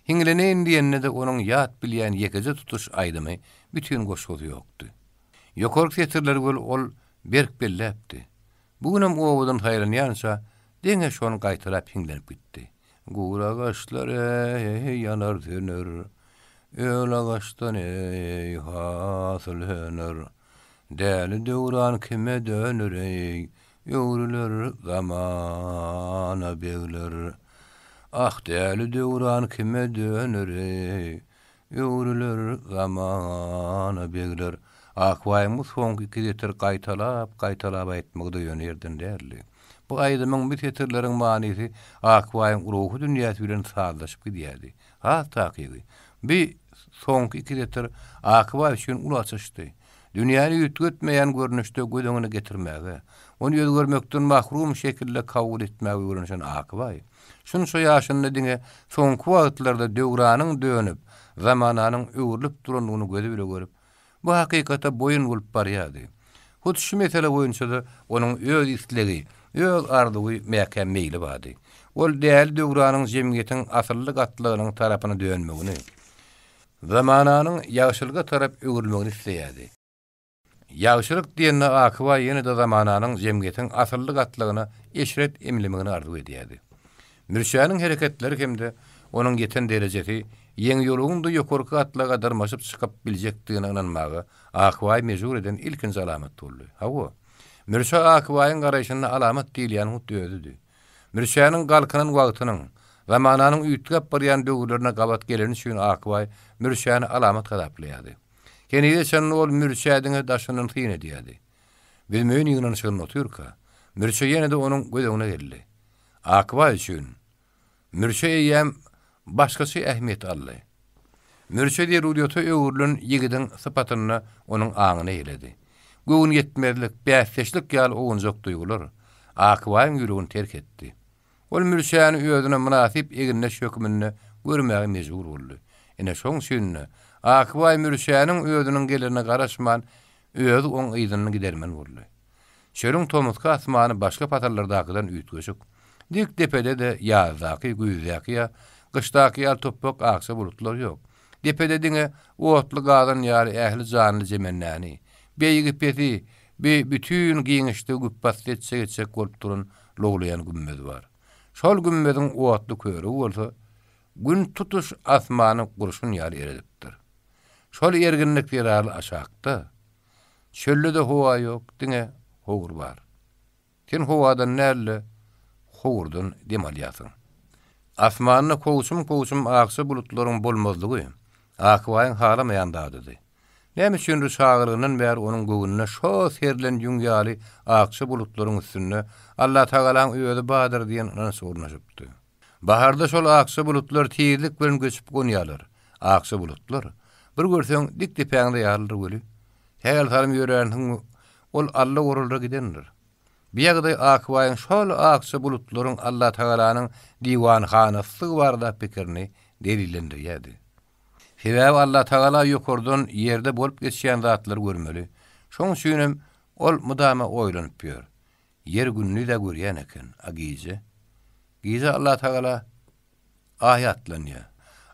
[SPEAKER 1] Hiňlenen diýende de onuň ýat bilýän ýekije tutuş aýdymy bütün goşgozy ýokdy. Ýokarky setirler ol berk belläpdi. Bugunam owadan haýranýança diňe şonu gaýtyrap hiňlenip gitdi. Gura gaşlary yanar söner, öl agaçdan ey hasyl höner. Däli döwran kime döner, öwrüler zamana begler. Ah däli döwran kime döner, öwrüler zamana begler. Akbaýyň soňky kidetir gaýtalap aýtmakda ýönerden därli. Bu aýdymyň bir setirleriň manysy Akbaýyň ruhy dünýäsi bilen sazlaşyp gidýärdi. Ha takygy. Bir soňky kidetir Akbaýy üçin ulaçyşdy. dünýäni ýütgetmeýän görnüşde gödüňine getirmäge, onu ýöz görmekden mahrum şekilde kabul etmäge görünýän Akybay. Şunça ýaşynda diňe soňky wagtlarda döwranyň dönüp, zamananyň öwürlüp duranlygyny gözi bile görüp, bu hakykata boyun bolup barýardy. Hut şu mesele boýunça da onuň öz istlegi, öz arzuwy mäkem meýli bardy. Ol däl döwranyň jemgyýetiň asyllyk atlygynyň tarapyna dönmegini, zamananyň ýagşylyga tarap öwürmegini isleýärdi. Ýagşylyk diýende Akybay ýene de zamananyň jemgyýetiň asyllyk atlygyna eşret emlemegini arzu edýärdi. Mürşäniň hereketleri hemde onuň geten derejesi ýeňi ýoluňda ýokarky atlaga darmaşyp çykyp biljekdigine inanmagy Akybay mejbur eden ilkinji alamat boldy. Hawa Mürşä Akybaýyň garaýşyna alamat diýilýän hut özüdi. Mürşäniň galkynyň wagtynyň, zamananyň üýtgäp barýan döwürlerine gabat gelen üçin Akybay Mürşäni alamat gadaplanýardy. Kenide sen ol mürşädiňe daşynyň tyn edýärdi. Bilmeýän ýygynyň şeýle oturka. Mürşä ýene de onuň gödüňine geldi. Akybay üçin mürşä ýem başgasy ähmiýet aldy. Mürşä diýer rudiýata öwürlün ýigidiň sypatyny onuň aňyna eýledi. Göwün ýetmezlik, bäsleşlik ýaly oňjak duýgular Akybaýyň ýüregini terk etdi. Ol mürşäni özüne münasip egine şökmünni görmäge mejbur boldy. Ene şoň üçin Akybay mürşäniň özüniň gelerine garaşman öz oň ýygyny gidermen boldy. Şerüň tomutka asmany başga patarlardakydan üýtgeşik. Dik depede de ýazdaky, güýzdaky, gışdaky ýaly toprak aksa bulutlar ýok. Depede diňe otly gadan ýaly ähli janly jemennäni, beýigi peti, bütün giňişde güpbas etsek bolup duran loglayan gümmez bar. Şol gümmediň otly köri bolsa, gün tutuş asmany gurşun ýaly eredipdir. Şol erginlik ýaly aşakda. Çöllüde howa ýok, diňe howur bar. Sen howadan näle howurdan demalýasyň. Asmanyny kowşum aksa bulutlaryň bolmazlygy Akybaýyň halamaýandadydy. Näme üçin şagyrynyň bäri onuň göwnüne şo serlen ýüňýaly aksa bulutlaryň üstüne Allah Tagalaň öýüde badyr diýen sornaşypdy. Baharda şol aksa bulutlar tiyirlik bilen göçüp gonýarlar. Aksa bulutlar bir görseň dik tepäňde ýarlyr göli. Häl tarym ýörendiň ol Allah orulda gidendir. Biýagda Akybaýyň şol aksa bulutlaryň Allah Tagalanyň diwanhanasy barda pikirini delillendirýärdi. Sebäbi Allah Tagala ýokardan ýerde bolup geçýän zatlar görmeli. Şoň üçin ol mudama oýlanyp ýör. Yer günni de görýän eken, agize. Gize Allah Tagala ayatlanýar.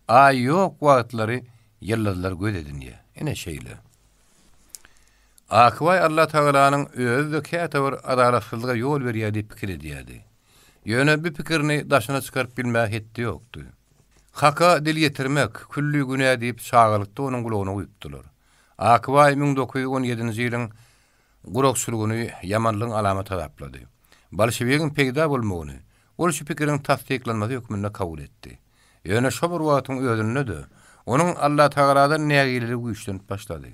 [SPEAKER 1] Ay ýok wagtlary ýyldızlar göz edinýär. Ene şeýle. Akybay Allah Tagalanyň öz zekata bir adalatsyzlyga ýol berýär diýip pikir edýärdi. Ýöne bu pikirini daşyna çykaryp bilmäk hetdi ýokdy. Haka dil yetirmek, küllü günä diýip şagylykda onuň gulagyna goýupdylar. Akybay 1917-nji ýylyň gurokçulugyny ýamanlygyň alamaty taplady. Bolşewigiň peýda bolmagyny, ol şu pikiriň tasdiklanmasy hökmünde kabul etdi. Ýöne şo bir wagtyň özünde de onuň Allah Tagaladan nägiligi güýçlenip başlady.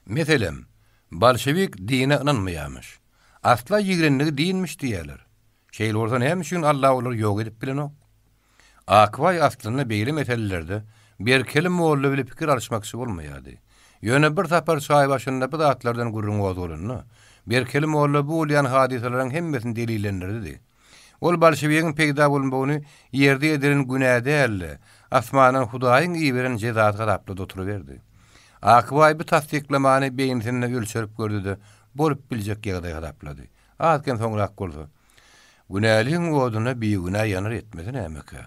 [SPEAKER 1] Meselem, Bolşewik dine inanmaýarmyş. Asla ýigrenligi dinmiş diýerler. Şeýle ordan hem üçin Allah olar ýok edip bilen ok. Akybay aslynda beýle meselelerde bir kelim molla bile pikir alışmakçy bolmaýardy. Ýöne bir tapar şahy başynda bu zatlardan gurrun bolanyny, bir kelim molla bu bolýan hadiseleriň hemmesini delillendirdi. Ol Bolşewigiň peýda bolmagyny ýerde edilen günä däl, asmanyň Hudaýyň iýberen jezat garaply oturuverdi. Akybay bu tasdiklamany beýinsinle ölçerip gördü, bolup biljek ýagdaý garaplady. Atken soňrak bolsa, günäliň oduny biýigine ýanyr etmedi nämeke.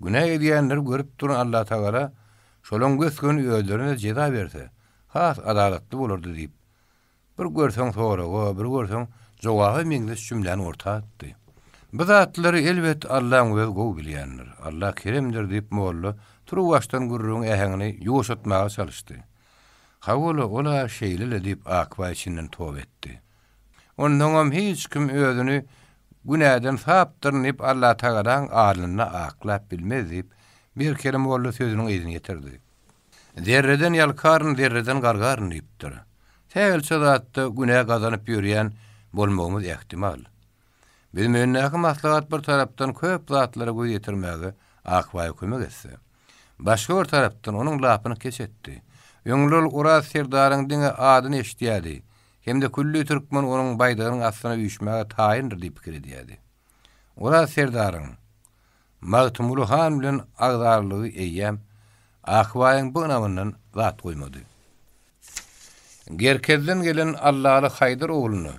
[SPEAKER 1] Günä edýänler görüp duran Allah Tagala şolaň göskün öýlerine jeza berse, has adalatly bolardy diýip. Bir görseň soraga, bir görseň jogaby meňde cümleni orta atdy. Bu zatlary elbet Allahyň öz gowy bilýänler. Allah keremdir diýip molla turu başdan gurrun äheňini ýoşatmaga çalışdy. Hawala ola şeýle diýip Akybay içinden tow etdi. Ondan hiç kim özüni günäden sapdyrnyp Allah Tagalaň alyna aklap bilmez diýip bir kelime bolla sözüniň ýerine ýetirdi. Zerreden ýalkaryn, zerreden gargaryn diýipdir. Tägelçe zatda günä gazanyp ýörýän bolmagymyz ähtimal. Bilmeýän näme maslahat bir tarapdan köp zatlara göz ýetirmäge Akybay kömek etse. Başga bir tarapdan onuň lapyny kesetdi. Öňlül Uraz Serdaryň diňe adyny eşdiýärdi. Hemde külli türkmen onuň baýdygynyň asyna üýşmäge taýyndyr diýip pikir edýärdi. Uraz Serdaryň Magtymul Han bilen agdarlygy eýýäm ahwaýyň bu namyndan zat goýmady. Gerkezden gelen Allahy Haýdar ogluny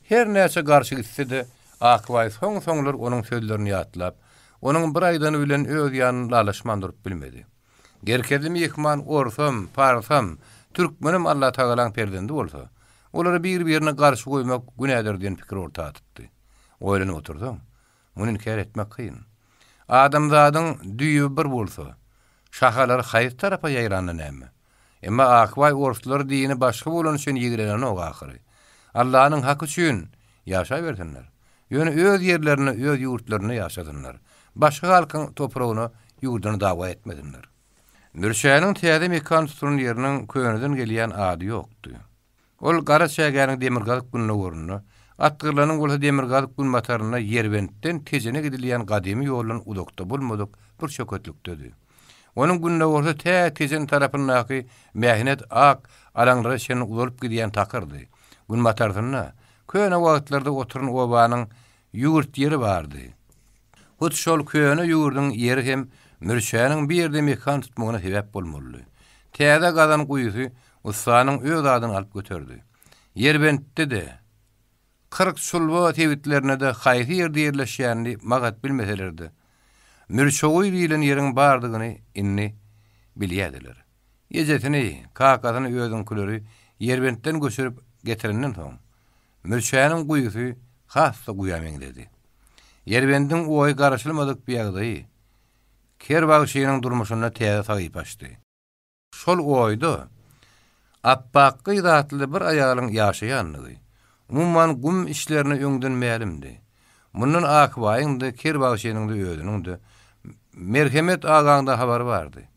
[SPEAKER 1] her näçe garşy gitse-de Akbaý soň-soňlar onuň sözlerini ýatlap, onuň bir aýdan bilen öz ýanyny lalaşmandyryp bilmedi. Gerkezim ýekman orsam, parsam, türkmenim Allah Taalaň perdendi bolsa, olary bir-birine garşy goýmak günädir diýen pikir orta atypdy. Oýlanyp oturdum. Muny inkar etmek kyn. Adamzadyň düýü bir bolsa, şahalary haýyr tarafa ýaýranyny näme? Emma Akbaý orslar diýini başga bolan üçin ýigirenen o ahyry. Allahyň haky üçin ýaşa bersinler. Ýöne öz ýerlerini, öz ýurtlaryny ýaşadynlar. Başga halkyň topragyny, ýurduny dawa etmedinler. Mürşäniň täze mekan tutulan ýeriniň könüden gelýän ady ýokdy. Ol gara şägäriň demirgalyk gününe gorunny, atgyrlanyň bolsa demirgalyk gün mataryna Yerbentden tejene gidilýän gadymy ýolun udakda bolmadyk bir çökötlükdedir. Onuň gününe gorsa tejen tarapyndaky mähnet ak alaňlara şen uzalyp gidýän takyrdy. Gün mataryna köne wagtlarda oturan obanyň ýurt ýeri bardy. Bu şol köne ýurdun ýeri hem mürşäniň bir ýerde mekan tutmagyna sebäp bolmaly. Täze gadan guýusy ustanyň öz adyny alyp götürdi. Yerbentde de 40 sulwa tebitlerine de haýy ýerde ýerleşýänini magat bilmeselerdi. Mürşowy bilen ýeriň bardygyny inni bilýärdiler. Ýejetini, kakatyny özüň külleri Yerbentden göçürüp getirenden soň mürşäniň guýusy hassa guýamyň dedi. Yerbendin oý garaşylmadyk bir ýagdaýy Kerbagşynyň durmuşyna täze taýyp açdy. Şol oýda appaqky zatly bir aýalyň ýaşaýanlygy, umumyň gum işlerini öňden mälimdi. Mundan Akbaýyň-da Kerbagşynyň-da özüniň-de merhemet agaňda habar bardy.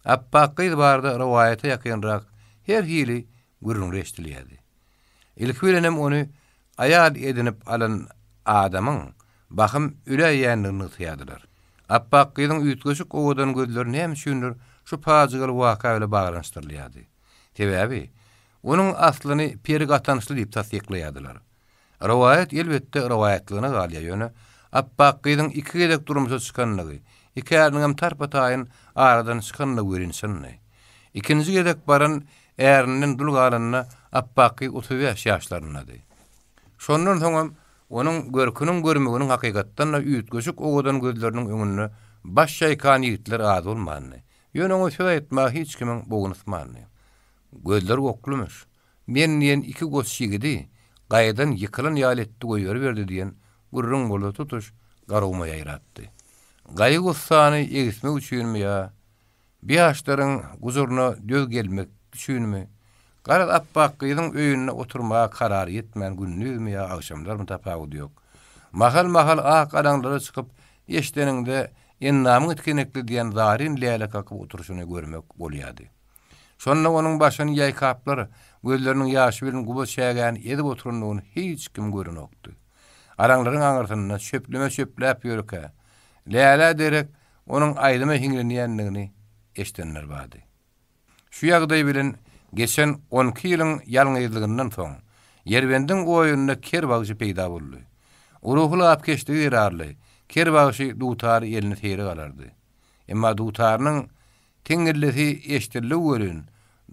[SPEAKER 1] Appaqky bardy riwayaty ýakynrak her hili gürrüň eşdilýärdi. İlk bilenem onu aýad edinip alan adamyň bakym üleýänligini tyýadylar. Appaqkyň üýtgeşik owadan gözlerini hem şundur şu pazygal waka ile baglanyşdyrylýardy. Sebäbi onuň aslyny perig atanşly diýip tasdikleýärdiler. Riwayat elbetde riwayatlygyna galýa ýöne Appaqkyň iki gedek durmuşa çykanlygy, iki ýeriniň tarpataýyn aradan çykanlygy görünýär. İkinji gedek baran äriniň dulgalanyna Appaqky 35 ýaşlaryndady. Şondan soň onuň görkünün görmeginiň hakykatdan da üýtgeşik owadan gözleriniň öňünde baş şaýkan ýigitler az bolmany. Ýöne oňa söz etmäk hiç kimiň bogunysmany. Gözler goklumyş. Men ýen iki göz şigidi gaýdan ýykylan ýaletdi goýup berdi diýen gurrun bolu tutuş garowma ýaýratdy. Gaýy gussany egismek üçinmi ýa bir ýaşlaryň guzuruna döz gelmek üçinmi? Garat Appaqkyň öýünde oturmaga karar etmän günnüzmi ýa agşamlarmy tapagy ýok. Mahal ak alaňlara çykyp eşdeninde ennamyň etkenekli diýen zarin lýala kakyp oturuşyny görmek bolýardy. Şonda onuň başyny ýaýkaplar, gözleriniň ýaşy bilen guba şägän edip oturanlygyny hiç kim görünokdy. Araňlaryň aňyrtyna çöpläp ýöreke. Lýala derek onuň aýdyma hiňlenýänligini eşdenler bardy. Şu ýagdaý bilen geçen 12 ýylyň ýalňyzlygyndan soň Yerbendin oýunyna Kerbagşy peýda boldy. Uruhly ap geçdi ýerarly. Kerbagşy dutary elini teri galardy. Emma dutarynyň teňirlisi eşdirli görün.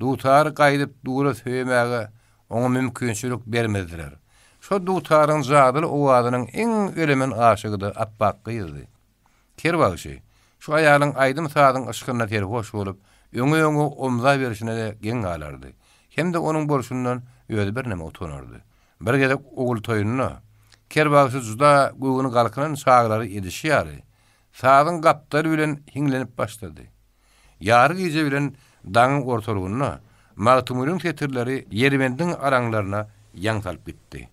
[SPEAKER 1] Dutar gaýdyp dura söýmäge oňa mümkinçilik bermediler. Şo dutaryň zadyl owadynyň iň ölemen aşygydy Appaqkydy. Kerbagşy şu aýalyň aýdym sadyň ışgyna teri hoş bolup öňe omza berişine de geň galardy. Hem de onuň bolşundan öýde bir näme utanardy. Bir gedek ogul toýunyna Kerbagşy juda göwüni galkynan şaglary edişýäri. Sadyň gapdary bilen hiňlenip başlady. Ýary gije bilen daň ortalygyna Magtymylyň tetirleri Yerbendin araňlaryna ýaňsalyp gitdi.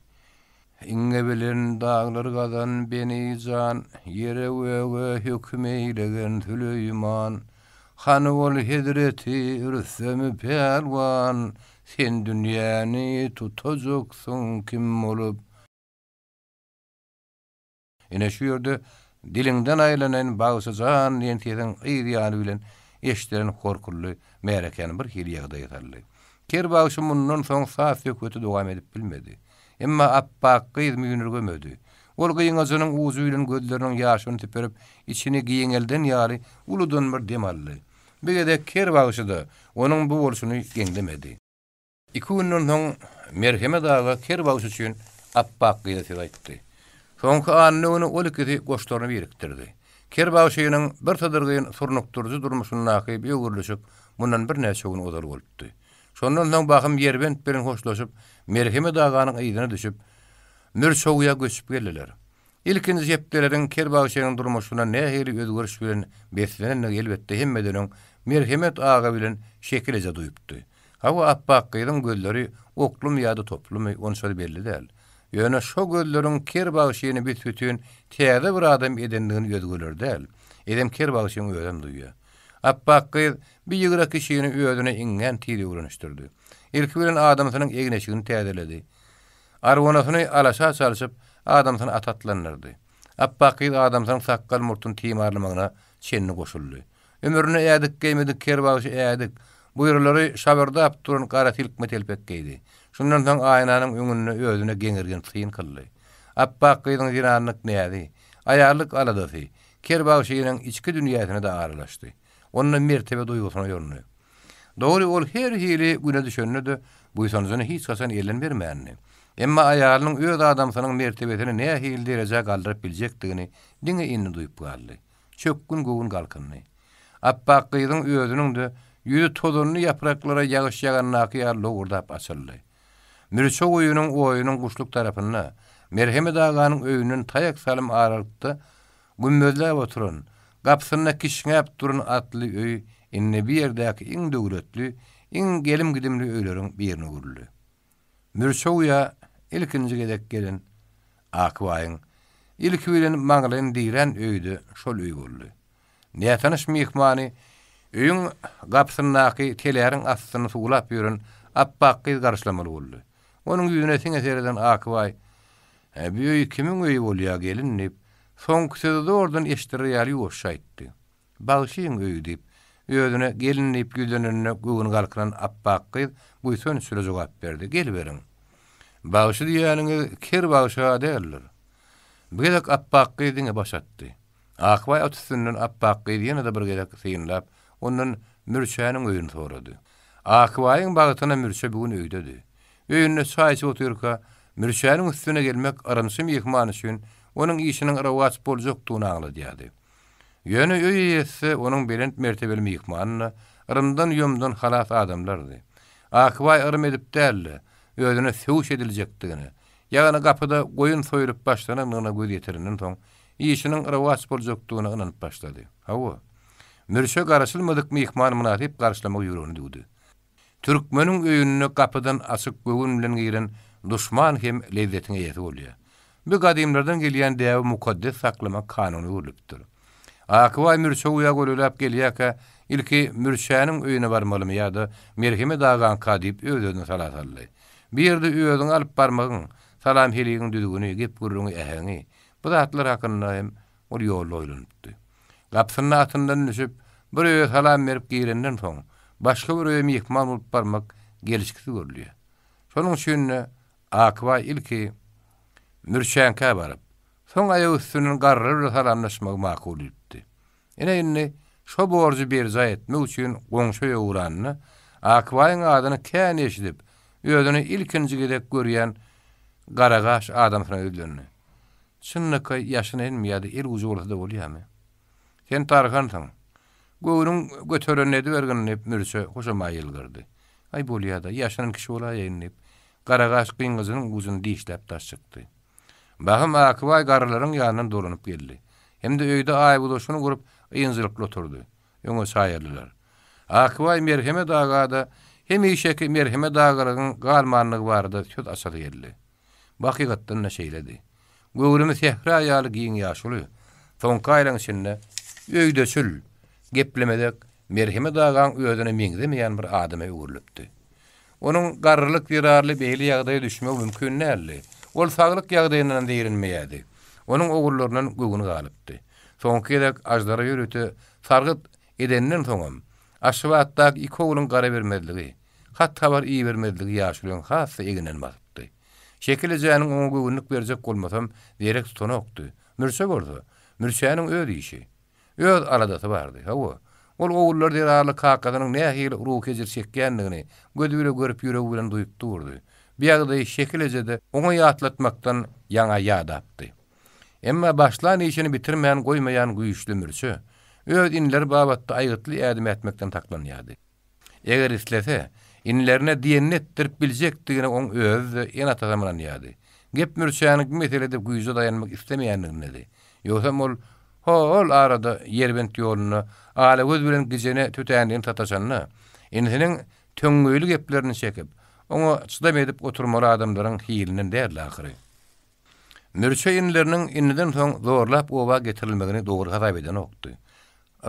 [SPEAKER 1] Inge bilen dağlar gadan beni can, yere öge hüküm eylegen Süleyman. Hanı ol hedreti Rüstem-i Pervan, sen dünýäni tutacaksyň kim olup. Ene şu ýerde diliňden aýlanan bagşyjan ýentiýetiň ýaly bilen eşlerin korkully merekeni bir hili ýagdaý ýeterli. Kerbagşy mundan soň saat sökötü dowam edip bilmedi. Emma appak gyz müýnür gömedi. Ol gyýňazynyň uzy bilen gözleriniň ýaşyny tiperip içini giýeňelden ýaly uludan bir dem aldy. Begede kerbagşy da onuň bu bolşuny geňdemedi. Iki günden soň merhemet ağa kerbagşy üçin appak gyzy aýtdy. Soňky anny onu ol ikisi goşlaryny birikdirdi. Kerbagşynyň bir tadyrgyn surnukturjy durmuşyny nakyp ýögürleşip mundan bir näçe gün odar bolupdy. Şondan soň bakym Yerbent bilen hoşlaşyp merhemet aganyň ýygyna düşüp Mürçoğuya göçüp geldiler. İlkinci jepdeleriň kerbagşynyň durmuşyna nähili özgörüş bilen beslenen elbetde hemmedeniň merhemet ağa bilen şekilje duýupdy. Hawa appak gyzyň gözleri oklum ýa-da toplum onşa belli däl. Ýöne şo gözleriň kerbagşyny bütün täze bir adam edendigini gözgöler däl. Edem kerbagşyny öýden duýýar. Appak gyz bir ýygra kişini öýdüne iňen tiri uranışdyrdy. Ilki bilen adamsynyň egneşigini täzeledi. Arwanasyny alaşa çalyşyp adamsyny atatlanyrdy. Appak gyz adamsynyň sakkal murtun timarlymagyna çenni goşuldy. Ömrüne ädik geýmedik kerbagşy ädik. Buyrulary şabardap duran gara tilkme telpek geydi. Şundan soň aýnanyň öňüne özüne geňirgen syn kıldy. Appak gyzyň ýananyk nädi? Aýarlyk aladysy. Kerbagşynyň içki dünýäsine de aralaşdy. Onuň mertebe duýgusyna ýörünýär. Dogry ol her hili güne düşenide bu sanyny hiç hasan elen bermänni. Emma aýalynyň öz adamsynyň mertebesini näme hil derejä galdyryp biljekdigini diňe inni duýup galdy. Çökkün gowun galkyny. Appak gyzyň özüniň de ýüzi tozunly ýapraklara ýagyş ýagan nakyarly urdap açyldy. Mürçow oýunyň oýunyň guşluk tarapyna merhemet aganyň öýünden taýak salym aralykda gümmözläp oturan, gapsyna kişňäp duran atly öý inne bir ýerdäki iň döwletli, iň gelim gidimli öýleriň birini görüldi. Mürçowya ilkinji gedek gelen Akbaýyň ilki bilen maňlayan diýren öýde şol öý boldy. Näme tanyş mehmany öýüň gapsynaky teleräň astyny suglap ýören appak gyz garşylamaly boldy. Onuň ýüzüne siňe sereden Akbaý "Bu öý kimiň öýü bolýar gelin?" diýip soňky sözde ordan eşdirýär ýoşaýtdy. "Bagşyň öýü" diýip ýödüne gelin diýip güýlenene göwün galkyran appak gyz bu söň süre jogap berdi. "Gel beriň. Bagşy diýäniňiz kerbagşy däldir." Bu gedek appak gyz diňe başatdy. Akbaý otusynyň appak gyz ýene-de bir gedek synlap onuň mürçäniň öýüni sorady. Akbaýyň bagytyna mürçe bugün öýdedi. Öýünde çaýçy oturýarka mürçäniň üstüne gelmek aramsy mehman üçin onuň işiniň rawaç boljakdygyny aňlady. Ýöne öýe ýetse onuň belent mertebeli mehmanyna arymdan ýomdan halas adamlardy. Akbaý arym edip däldi, özüne söwüş ediljekdigini, ýagny gapyda goýun soýulyp başlanynyna göz ýeterinden soň işiniň rawaç boljakdygyna inanyp başlady. Hawa mürçe garaşylmadyk mehman münasip garşylamak ýöregini diýdi. Türkmeniň öýününe gapydan açyk göwün bilen giren duşman hem lezzetine ýeti bolýar. Bu gadymlardan gelýän däwe mukaddes saklamak kanuny bolupdyr. Akbaý mürçeýe golulap gelýärkä ilki mürçäniň öýüne barmalymy ýa-da merhemet agan kadyp özüne salat aldy. Bir ýerde öýüň alyp barmagyň, salam heligiň düdügini, gep gurruny ähäňi. Bu zatlar hakynda hem ol ýol oýlanypdy. Gapsynyň atyndan düşüp bir öýe salam berip girenden soň başga bir öýe mehman bolup barmak gelişkisi görülýär. Şonuň üçin Akbaý ilki mürçäňkä baryp, soň aýagy üstünden garryp salamlaşmak makul etdi. Ene şo borjy berja etmek üçin goňşa ýuwranyny Akbaýyň adyny kän eşidip, özüni ilkinji gedek görýän garagaş adamsyna öýlendi. Çynnyka ýaşyny elmeýärdi, el uzy bolsa da bolýarmy? Sen tarhansyň. Göwrüň göterenedi bergen hep mürçe hoşama ýylgyrdy. Ay bolýar-da, ýaşanan kişi bolaýyn diýip garagaş gyňyzynyň uzyny diýişläp taşçykdy. Bagym Akbaý garalaryň ýanyna dolanyp geldi. Hem de öýde aý bulaşyny görüp ýynjylykly oturdy. Ýöňe saýarlylar. Akbaý merhemet agada hem işeki merhemet agaryň galmanlygy bardy, söz açady geldi. Hakygatdan näşeýledi. Göwrümi sehra ýaly giň ýaşuly. Soňkaýlaň içinde öýdeçül geplemedek merhemet agan özüne meňzemeýän bir adama öwürlüpdi. Onuň garrylyk ýararly beýli ýagdaýa düşmek mümkin näli. Ol saglyk ýagdaýyndan diýilmeýärdi. Onuň ogurlarynyň göwüni galypdy. Soňky gedek ajdara ýörüti sargyt edenden soňam Aşybatdaky iki oğlun gara bermedligi, hatta bar iyi bermedligi ýaşuryň hassa eginen batypdy. Şekilejäniň oňa göwünlik berjek bolmasam, derek tutanokdy. Mürse gordy. Mürşäniň öz işi. Öz aradatı bardy. Hawa. Ol oğullar derarly kakadynyň nähili ruh kezir çekýändigini gödüle görüp ýüregi bilen duýup durdy. Biýagdy şekilejede oňa ýatlatmakdan ýaňa ýadapdy. Emma başlan işini bitirmeýän goýmaýan güýçli mürse, öz inler babatda aýgytly ädim etmekden taklanýardy. Eger islese, inlerine diýenini etdirip biljekdigine oň öz ýene tagamlanýardy. Gep mürşäniň meselede güýje dayanmak islemeýändigini. Ýogsa ol hol arada yerbent ýoluna ala göz bilen gijene tütäňden tataşanny, iniň töňgöýlü geplerini çekip, oňa çydam edip oturmaly adamlaryň hiliniň därli ahyry. Mürşe inleriniň inniden soň zorlap oba getirilmegini dogry hasap eden okdy.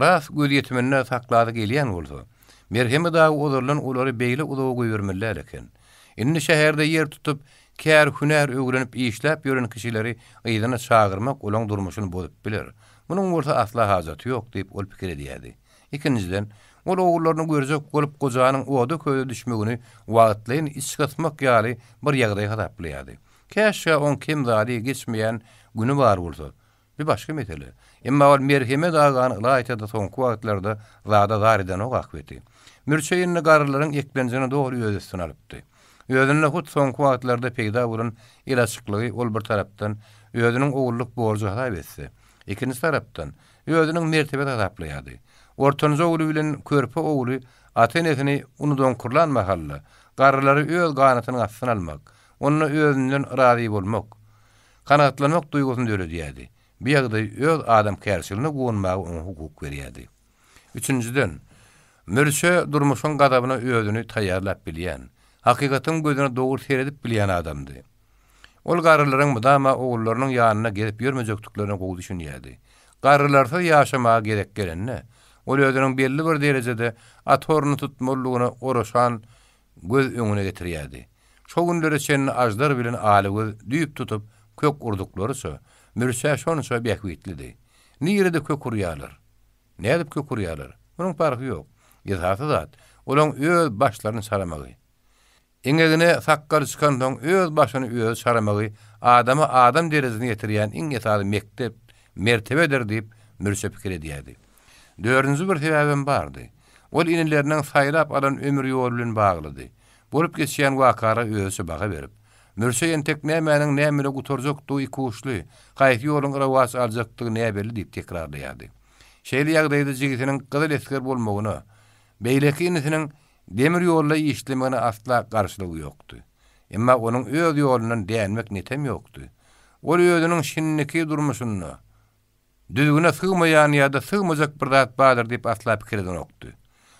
[SPEAKER 1] Ras göz ýetmende saklady gelýän bolsa, merhemi dagy olurlan olary beýle udaw goýbermeler eken. Inni şäherde ýer tutup, kär hünär öwrenip işläp ýören kişileri ýygyna çağırmak olaň durmuşyny bozup biler. Munyň bolsa asla hajaty ýok diýip ol pikir edýärdi. Ikinciden, ol ogurlaryny görjek bolup gojanyň oda köýde düşmegini wagtlaýyn içgatmak ýaly bir ýagdaý hadaplaýardy. Käşe on kim zady geçmeýän güni bar bolsa, bir başga mesele. Emma ol merheme dagany laýtada soňky wagtlarda zada zarydan o gakbeti. Mürşeýinni garlaryň eklenjini dogry ýözesin alypdy. Ýödünle hut soňky wagtlarda peýda bolan ýylaçyklygy ol bir tarapdan ýödüniň ogulluk borjy hasap etse, ikinji tarapdan ýödüniň mertebe hadaplaýardy. Ortanjy oguly bilen körpe oguly atenesini unudan kurlanmahalla, garlary öz ganatyny asyna almak, onu özünden razy bolmak, kanatlanmak duýgusyny döredýärdi. Biýagda öz adam kärçiligine goňmagy oňa hukuk berýärdi. Üçüncüden, mürşe durmuşyň gadabyna özüni taýýarlap bilýän, hakykatyň gözüne dogry seredip bilýän adamdy. Ol garlaryň mudama ogullarynyň ýanyna gelip ýörmejekdiklerini gowy düşünýärdi. Garlarsa ýaşamaga gerek gelenne, ol özüniň belli bir derejede atoryny tutmalygyny oraşan göz öňüne getirýärdi. Şo günleri çenni ajdar bilen aly göz düýüp tutup kök urduklarysa, mürşä şonça bäkwitli. Nirede kök urýarlar? Nädip kök urýarlar? Munyň farky ýok. Ýa-da zat, olaň öz başlaryny saramagy. Eňegine sakkar çykan soň öz başyny öz saramagy adama adam derejesine getirýän iň ýetady mektep, mertebedir diýip mürşä pikir edýärdi. Dördüncü bir sebäbim bardy. Ol inilerinden saýlap alan ömür ýoly bilen baglydy. Bolup geçýän wakara özü baga berip, mürşe entek nämäniň nämele guturjakdy iki uçly, gaýty ýoluň rawas aljakdygy näbeli diýip tekrarlaýardy. Şeýle ýagdaýda jigitiniň gyzyl esker bolmagyny, beýleki inisiniň demir ýolda işlemegine asla garşylygy ýokdy. Emma onuň öz ýolundan däňmek netem ýokdy. Ol özüniň şinniki durmuşyny, düzgüne sığmayan ýa-da sığmajak bir zat bardyr diýip asla pikir eden okdy.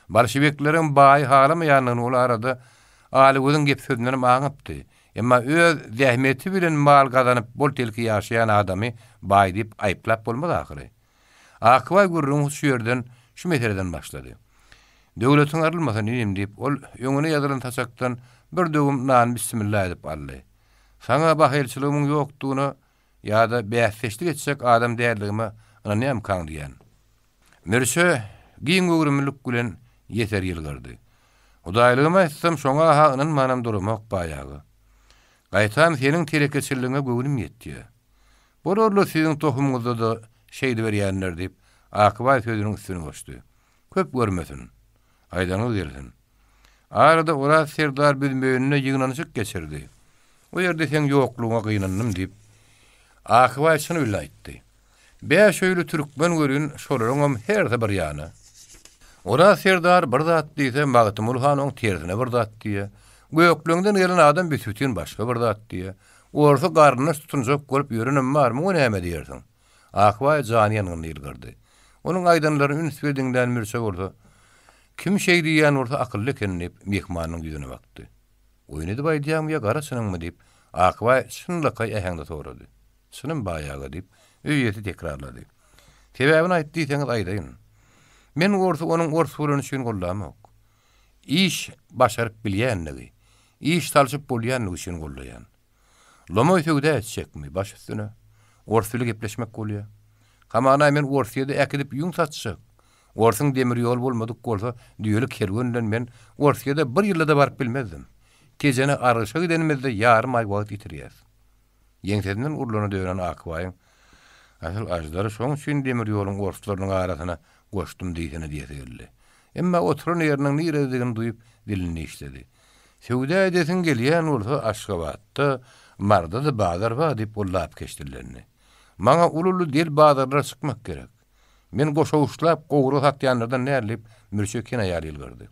[SPEAKER 1] Bolşevikleriň baý halamaýanyny ol arada aly gözüň gep sözünden maňypdy. Emma öz zähmeti bilen mal gazanyp bol telki ýaşaýan adamy baý diýip aýplap bolmady ahyry. Akybay gurrun şu ýerden şu meseleden başlady. Döwletiň arylmasyn inem diýip ol öňüne ýazylan taşakdan bir döwüm nan bismillah edip aldy. Saňa bahylçylygyň ýokdugyny ýa-da bäsleşlik etjek adam därligimi ana näme kan diýen. Mürşe giň öwrümlük bilen ýeter ýylgyrdy. Hudaýlygyma etsem şoňa hagynyň manam durmak baýagy. Gaýtam seniň terekeçiligiňe göwülim ýetdi. Bororlu siziň tohumuňyzda da şeýdi berýänler diýip Akybay sözüniň üstüne goşdy. Köp görmesin. Aýdanyň gelsin. Arada Oraz Serdar bilmeýänine ýygnanyşyk geçirdi. O ýerde sen ýoklugyňa gynanynym diýip Akybay şunu aýtdy. Beş öýlü türkmen görün şolaryňam her bir ýany. Oraz Serdar bir zat diýse Bagtymul hanyň tersine bir zat diýe. Göýöklüňden gelen adam bütün başga bir zat diýe. Orta garnyny tutunjak görüp ýörenem barmy o näme diýersiň? Akybay janyanyň ýylgyrdy. Onuň aýdanlary ünsbediňden mürşe bolsa, kim şeý diýen orta akylly ekenini mehmanyň ýüzüne bakdy. Oýny diýip aýdýam ýa garasynyňmy diýip Akybay şundakay ähňde sorady. Şunun baýagy diýip öýeti tekrarlady. Sebäbini aýtdyýsaňyz aýdaýyn. Men orta onuň orta şeýin gollamok. İş başaryp bilýändigi, iş talşyp bolýanlygy üçin gollaýan. Lomoy söwde etjekmi baş üstüne? Orta gepleşmek bolýar. Kamana men orta ýerde äkidip ýuň satjak. Orsun demir yol bolmadyk bolsa, düýeli kerwenden men Orsyada bir ýylda baryp bilmezdim. Gejene arşa gidenimizde ýarym ay wagt ýitirýär. Ýeňsedinden urlana döwren Akbaýyň asyl ajdary şoň üçin demir ýoluň orslarynyň arasyna goşdum diýsene diýerdi. Emma oturan ýeriniň niredigini duýup dilini işledi. Söwda edesin gelýän bolsa Aşgabatda marda da bazar var diýip bollap geçdirlerini. Maňa ululu dil bazarlara çykmak gerek. Men goşawuşlap gowru satýanlardan näerlip mürşekine ýaryl gördi.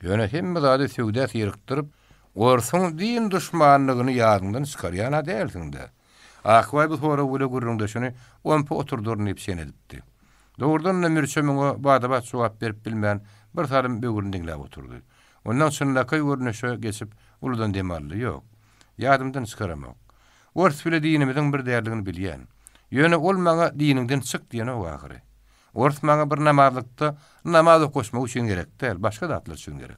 [SPEAKER 1] Ýöne hemme zady söwda ýerikdirip, orsun din düşmanlygyny ýadyndan çykarýan adälsiňde. Akbaý bu sonra bule gurrundaşyny onpa oturdurnyp sen edipdi. Doğrudan da mürşemeňe badabat sowap berip bilmän bir tarym böwrüni dinläp oturdy. Ondan sonra kay görnüşe geçip uludan demally ýok. Ýadymdan çykaramak. Ors bile dinimiziň bir därligini bilýän. Ýöne ol maňa diniňden çyk diýene wagary. Ors maňa bir namazlykda namaz okuşmak üçin gerek däl, başga datlar üçin gerek.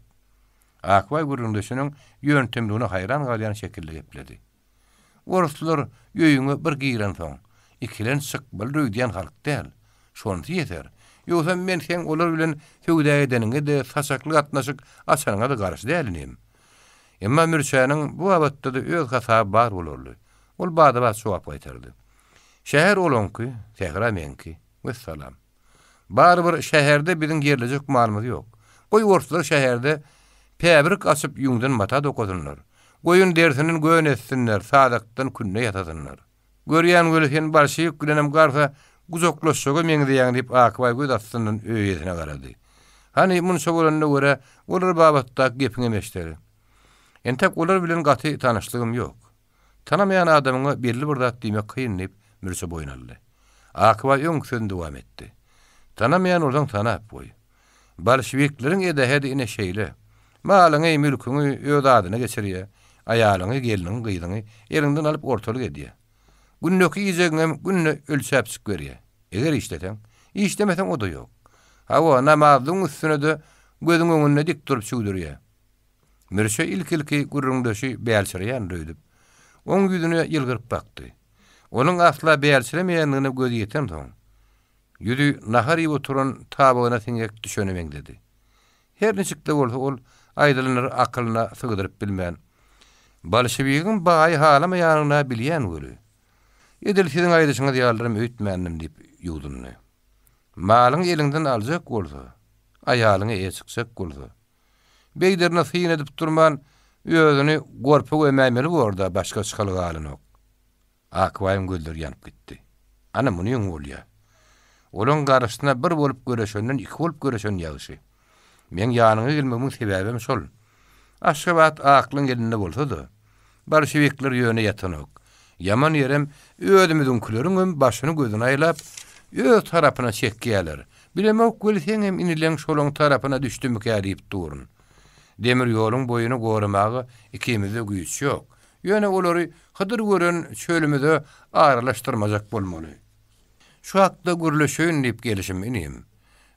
[SPEAKER 1] Akbaý gurrundaşynyň ýöntemligine hayran galýan şekilde gepledi. Orslar ýöýüňe bir giýren soň, ikilen çyk bilýän halk däl. Şonty ýeter. Ýogsa men sen olar bilen söwda edeniňe de saçaklyk atnaşyk açanyňa da garaşy dälinim. Emma mürşäniň bu abatda da öz hasaby bar bolarly. Ol badabat sowap gaýtardy. Şäher olanky, Tehran menki. Vesselam. Barbyr şäherde biziň gerlejek malymyz ýok. Goý orslar şäherde päbrik açyp ýuňdan mata dokadynlar. Goýun dersinin göň etsinler, sadakdan künne ýatadynlar. Görýän welhen barşy ýüklenem garsa guzoklaşşoga meňde ýaňy diýip Akbaý göz astynyň öýetine garady. Hani munşa bolanyna görä, olar babatda gepiňe meşderi. Entek olar bilen gaty tanyşlygym ýok. Tanamayan adamyňa belli bir zat diýmek kyn diýip mürse boýnaldy. Akbaý öň sözüne dowam etdi. Tanamayan olaň tanap boý. Bolşevikleriň edehedi ine şeýle. Malyňy, mülküňi öz adyna geçirýär. Aýalyňy, geliniň, gyýdyňy elinden alyp ortalyk edýär. Günnöki ýejegiňem günne ölçäp çyk berýär. Eger işleteň, işlemesen o da ýok. Hawa namazyň üstüne de gözüň öňünde dik durup süýdürýär. Mürşe ilki gurrundaşy bälçirýän döýdüp. Oň ýüzüne ýylgyryp bakdy. Onuň asla bälçiremeýänligine gözi ýeten soň. Ýüzü nahary oturan tabagyna siňek düşenemeň dedi. Her niçikde bolsa ol aýdylynyr akylyna sygdyryp bilmän. Bolşevigiň baý halamaýanyna bilýän göli. Edil siziň aýdyşyňyz ýallarym öýtmändim diýip ýuwdunly. Malyň elinden aljak bolsa, aýalyňy eçikçek bolsa. Beýderine syn edip durman özüni gorpa gömämeli borda başga çykalyk halyny ok. Akbaýyň gözleri ýanyp gitdi. Ana muny ýöň bolýar. Olaň garaşyna bir bolup göreşenden iki bolup göreşen ýagyşy. Men ýanyňa gelmegimiň sebäbim şol. Aşgabat aklyň elinde bolsa-da, bolşewikler ýöne ýatanyk. Yaman yerem ödümüzün külörüňem başyny gözüne aýlap, öz tarapyna çekýärler. Bilemek gölseň hem inilen şolaň tarapyna düşdümik ýaryp durun. Demir ýoluň boýuny goramagy ikimizde güýç ýok. Ýöne olary hadyr gören çölümizde aralaşdyrmajak bolmaly. Şu hakda gürleşeýin diýip gelişim inim.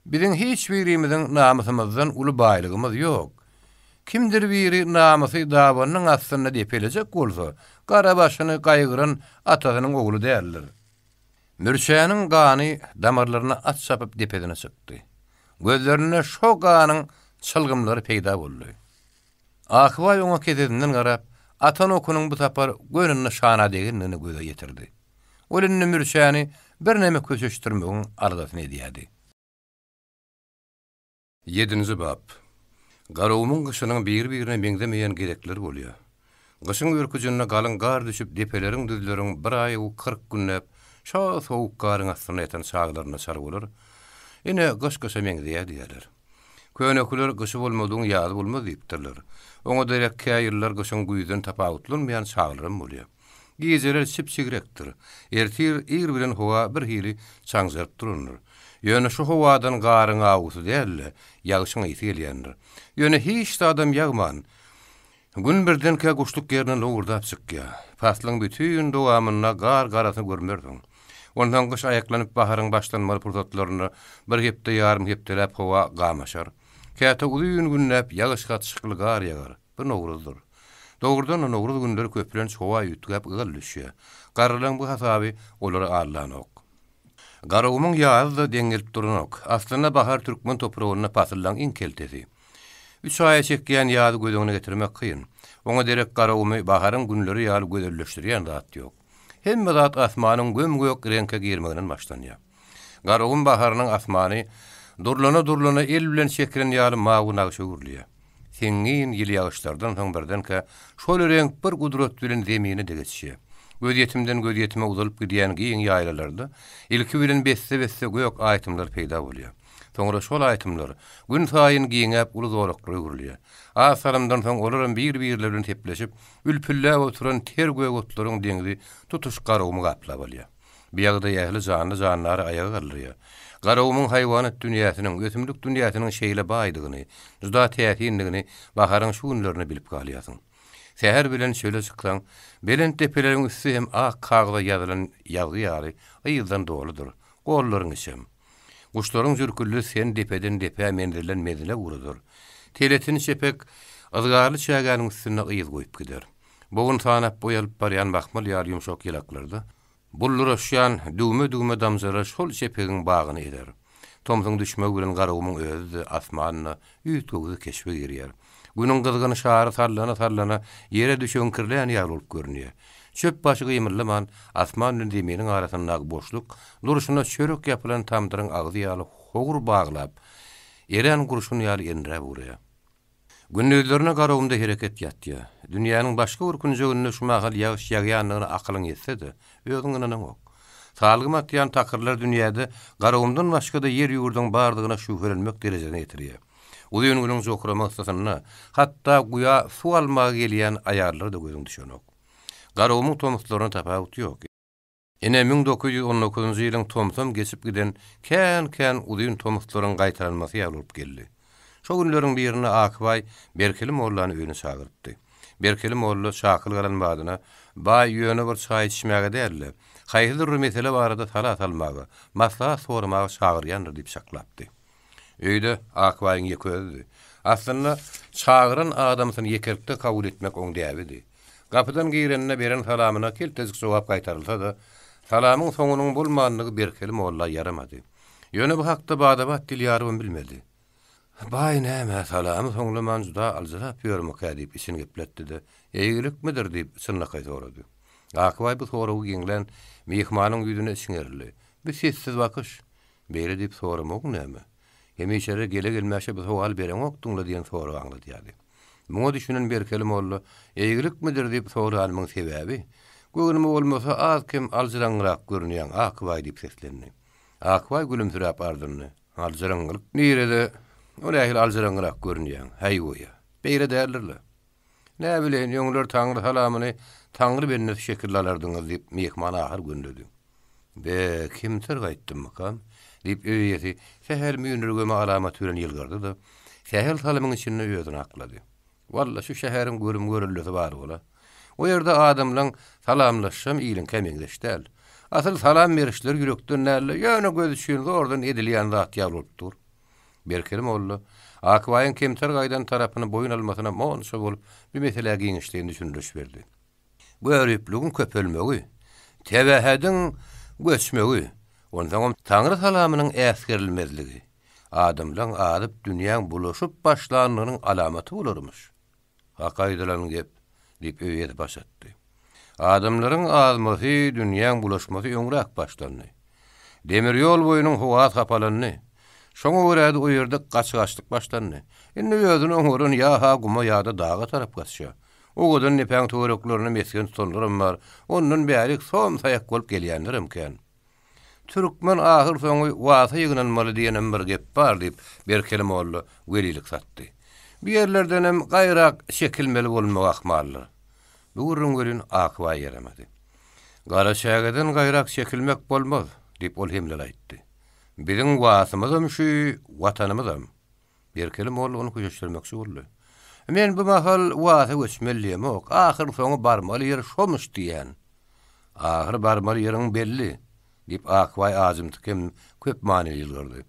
[SPEAKER 1] Biziň hiç birimiziň namysymyzdan uly baýlygymyz ýok. Kimdir biri namusy dawanyň astyna diýip bolsa, gara başyny gaýgyran atasynyň ogly däldir. Mürşäniň gany damarlaryna at çapyp depedine çykdy. Gözlerine şo ganyň çylgymlary peýda boldy. Akbaý oňa kederinden garap, atan okunyň bu tapar gönüne şana degenini göze getirdi. Olunny mürşäni bir näme köçüşdirmegiň ardasyny edýärdi. 7-nji bab. Garawmyň gyşynyň bir-birine meňdemeýän gerekleri bolýar. Gyşyň ürküjüne galyň gar düşüp depeleriň düzleriň bir aý 40 günläp şo sowuk garyň astyna ýatan çaglaryna sar bolar. Ine gyş-gyşa meňdeýär diýerler. Könekler gyşy bolmadygyň ýaly bolmaz diýipdirler. Oňa derek käýirler gyşyň güýden tapawutlanmaýan çaglarym bolýar. Gizeler sipsigirekdir. Ertir ir bilen howa bir hili çaňjap durunur. Ýöne şu howadan garyň awusy däl, ýagşyň ýeti gelýändir. Ýöne hiç de adam ýagman. Gün birden kä guşluk ýerine lowurdap çykýar. Faslyň bütün dowamyna gar garasyny görmerdiň. Ondan gyş aýaklanyp baharyň başlanmaly pursatlaryny bir hepde ýarym hepdelep howa gamaşar. Käte uzun günläp ýagyşga çykly gar ýagar. Bu nowruzdur. Dogrdan nowruz günleri köplen howa ýutgap ýyl düşýär. Garrylaň bu hasaby olary allan ok. Garawymyň ýazy da deňelip duranok. Aslynda bahar türkmen topragyna pasylan iň keltesi. 3 aya çekýän ýazy gödüňe getirmek kıyyn. Oňa derek garawymy baharyň günleri ýaly gözelleşdirýän zat ýok. Hemme zat asmanyň gömgök reňke girmeginiň başlanýar. Garawym baharynyň asmany durlana el bilen çekilen ýaly mawy nagşy gürlýär. Seňin ýyl ýagyşlardan soň birdenke şol renk bir gudrat bilen zemini de geçýär. Göz ýetimden göz ýetime uzalyp gidýän giň ýaýlalarda ilki bilen besse göýök aýtymlar peýda bolýar. Soňra şol aýtymlar gün saýyn giňäp uly zorlukly gürlýär. Asalamdan soň olaram bir-birleri bilen tepleşip ülpülläp oturan ter göýgotlaryň deňdi tutuş garawymy gaplap bolýar. Bir ýagda ýahly janlary ayaga galdyrýar. Garawymyň haýwanat dünýäsiniň, ösümlik dünýäsiniň şeýle baýdygyny, juda täsinligini baharyň şu günlerini bilip galýasyň. Seher bilen şöyle çyksaň, belen tepeleriň üstü hem ak kagda ýazylan ýazy ýaly ýyldan doludur. Gollaryň içem. Guşlaryň jürkülli sen depeden depe mendirilen medine urudur. Teletin şepek azgarly çägäniň üstüne ýyl goýup gider. Bugün sanap boýalyp barýan bakmal ýaly ýumşak ýylaklarda bulluraşýan düwme damjara şol çepegiň bagyny eder. Tomsyň düşmek bilen garawymyň özü asmanyna ýütgüzi keşfe girýär. Günüň gyzgyny şahary sarlana ýere düşen kirleýän ýaly bolup görünýär. Çöp başy gymyrlyman asman bilen demeniň arasyndaky boşluk duruşuna çörek ýapylan tamdyryň agzy ýaly hogur baglap eren gurşun ýaly enre buraya. Günnüzlerine garawymda hereket ýatdy. Dünýäniň başga bir günjeginde şu mahal ýagyş ýagýanlygyny akylyň etse-de, özüňden ok. Salgym atýan takyrlar dünýäde garawymdan başga da ýer ýurduň bardygyna şüphelenmek derejesine ýetirýär. Ulyň günüň jokrama asasyna hatda guya su almaga gelýän aýarlar da gözüň düşenok. Garawymyň tomslaryna tapawut ýok. Ene 1919-njy ýylyň tomsam geçip giden kän ulyň tomslaryň gaýtarylmasy ýalyp geldi. Şo günleriň birine Akbay Berkeli mollany öýüne çagyrtdy. Berkeli molly şakyl galan badyna baý ýöne bir çaý içmäge dälle. Haýhylyr mesele barada salat almagy, maslahat sormagy çagyrýandyr diýip şaklapdy. Öýde Akbaýyň ýeközdi. Aslynda çagyryn adamsyny ýekerlikde kabul etmek oň däbidi. Gapydan girenine beren salamyna keltezik jogap gaýtarylsa da, salamyň soňunyň bolmanlygy Berkeli molla yaramady. Ýöne bu hakda badabat dilýarym bilmedi. Baý näme salamy soňlaman juda alzyrap ýörmek diýip işini gepletdi-de, "Eýgilikmidir?" diýip sırnakay sorady. Akbaý bu soragy giňlen mehmanyň ýüzüne içiňerli. "Bir sessiz bakyş." Beýle diýip soramak näme? Hemişere gelmäşe bu sowal beren okduňla diýen soragy aňlady ýaly. Muňa düşünen Berkeli molla, "Eýgilikmidir?" diýip soraýanyň sebäbi, "Göwnüme bolmasa az kim alzyrangyrak görünýän Akbaý" diýip seslendi. Akbaý gülümsirap ardyny. "Alzyrangyk nirede? Ola ähli alzyrangyrak görünýän, haýgoýa. Beýle däldirler. Nä bilen ýöňler Taňry salamyny Taňry bernet şekilde alardyňyz" diýip mehman ahir gündedi. "Be, kimdir gaýtdym makam?" diýip öýeti şäher müýnürgeme alamat bilen ýylgyrdy da, şäher salamyň içinde ýödüni aklady. "Walla şu şäheriň görülmesi bar bola. O ýerde adamlaryň salamlaşşam iýlin kemeňdeşdäl. Asyl salam berişler ýürekden näle ýöne gözüşýän zordan edilýän zat ýalypdyr." Berkeli molla Akbaýyň kemter gaýdan tarapyny boyun almasyna monşa bolup bir mesele giňişligini düşündürüş berdi. Bu öýüplügiň köpelmegi, tebähediň göçmegi, ondan Taňry salamynyň äsgerilmezligi, adamlaryň adyp dünýäň bulaşyp başlanmagynyň alamaty bolarmyş. Hakaýdylan gep diýip öýet başatdy. Adamlaryň azmasy dünýäň bulaşmasy öňrek başlandy. Demir ýol boýunyň howat kapalanyny şoňa görä o ýerde gaçgaçlyk başlandy. Indi ýödüni oňurun ýa-ha guma ýa-da dağa tarap gaçýar. O godan nepäň töwereklerini mesken tutanlarym bar. Ondan bärik som sayak bolup gelýänlerim ken. Türkmen ahir soňy wasa ýygnanmaly diýenem bir gep bar diýip Berkeli molla welilik satdy. Bir ýerlerden hem gaýrak şekilmeli bolmak ahmallar. Bu görün Akbaý yaramady. "Gara şägeden gaýrak şekilmek bolmaz" diýip ol hemle aýtdy. "Biziň wasymyzam şu, watanymyzam." Berkeli molla onu köşeşdirmekçi boldy. "Men bu mahal wasa göçmeliyem ok. Ahir soňy barmaly ýer şomuş diýen." "Ahir barmaly ýeriň belli" diýip Akbaý azymtykem köp many ýylgyrdy.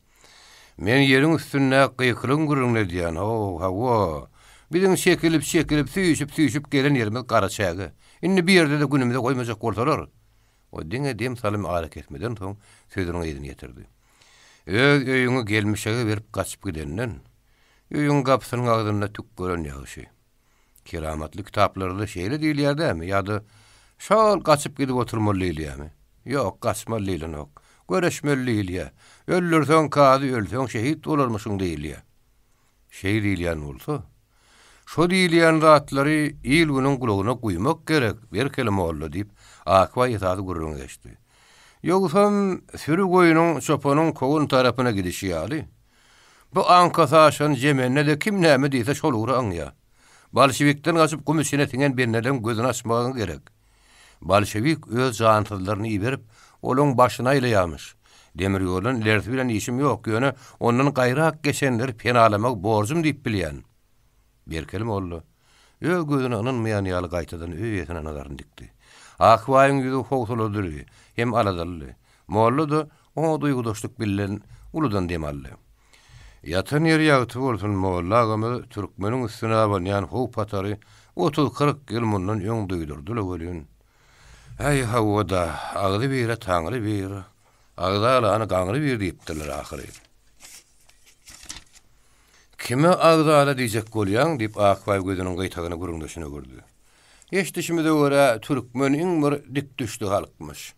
[SPEAKER 1] "Men ýeriň üstünde gyýkylyň gürüňle diýen. Hawa. Biziň şekilip süýşüp gelen ýerimiz Garaçagy. Indi bir ýerde de günümizde goýmajak bolsalar, O diňe dem salym hareket etmeden soň sözüniň ýedini ýetirdi. Öz öýüňe gelmişege berip gaçyp gidenden, öýüň gapysynyň agdynda tük gören ýaşy. Keramatly kitaplarda şeýle diýilýärmi? Ýa-da şol gaçyp gidip oturmaly diýilýärmi? Ýok, gaçmaly diýilýär. Göreşmeli diýilýär. Öldürsen kady, ölsen şehit bolarmyşyň diýilýär. Şeý diýilýän bolsa, şo diýilýän rahatlary ýyl günüň gulagyna guýmak gerek. Bir kelime boldy diýip Akba ýetaty gurrun geçdi. Ýogsam sürü goýunyň çopanyň kogun tarapyna gidişi ýaly. Bu ankasaşan jemenne de kim näme diýse şol ura aňýa. Bolşewikden gaçyp gümüşine tingen birneden gözüni açmagy gerek. Bolşewik öz jantylaryny iberip olaň başyna ýaýlaýarmyş. Demir ýolun ilerisi bilen işim ýok, ýöne onuň gaýrak geçenleri penalamak borjum diýip bilýän. Berkelim boldy. Öz gözüne ynanmaýan ýaly gaýtadan öýetine nazaryny dikdi. Akbaýyň ýüzi howsuladyry, hem aladally. Molly da o duýgudaşlyk bilen uludan demally. Yatan ýer ýagty bolsun molla agamy türkmeniň üstüne abanýan how patary 30-40 ýyl mundan ýoň duýdurdy bolýan. Ay hawada agdy bir taňry bir. Agda ana gaňry bir diýipdiler ahyry. Kime agda ala diýjek bolýan diýip Akbaý gözüniň gaýtagyna gurundaşyna gördü. Eşdişimide göre türkmeniň bir dik düşdi halkmış.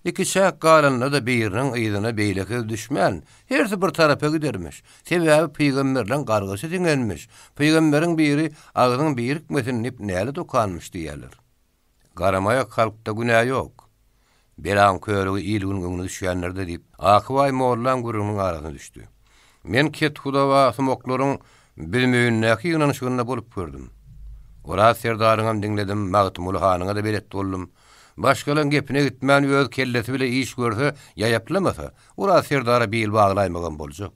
[SPEAKER 1] İki şäk galanla da biriniň ýyzyna beýleki düşmän, hersi bir tarapa gidermiş. Sebäbi peýgamberden gargysy diňelmiş. Peýgamberiň biri agynyň bir hikmetini nip näle dokanmış diýerler. Garamaýa halkda günah ýok. Belan körügi ýylyň göňüne düşýänlerde diýip Akbaý mollan gurunyň arasyna düşdi. Men ket hudawa smoklaryň bilmeýändäki ýynanyşygyna bolup gördüm. Ora serdaryňam diňledim, Magtymul hanyňa da belet boldum. Başgalan gepine gitmän öz kellesi bile iş görse ýaýaplamasa, ora serdara bir ýyl baglaýmagan boljak.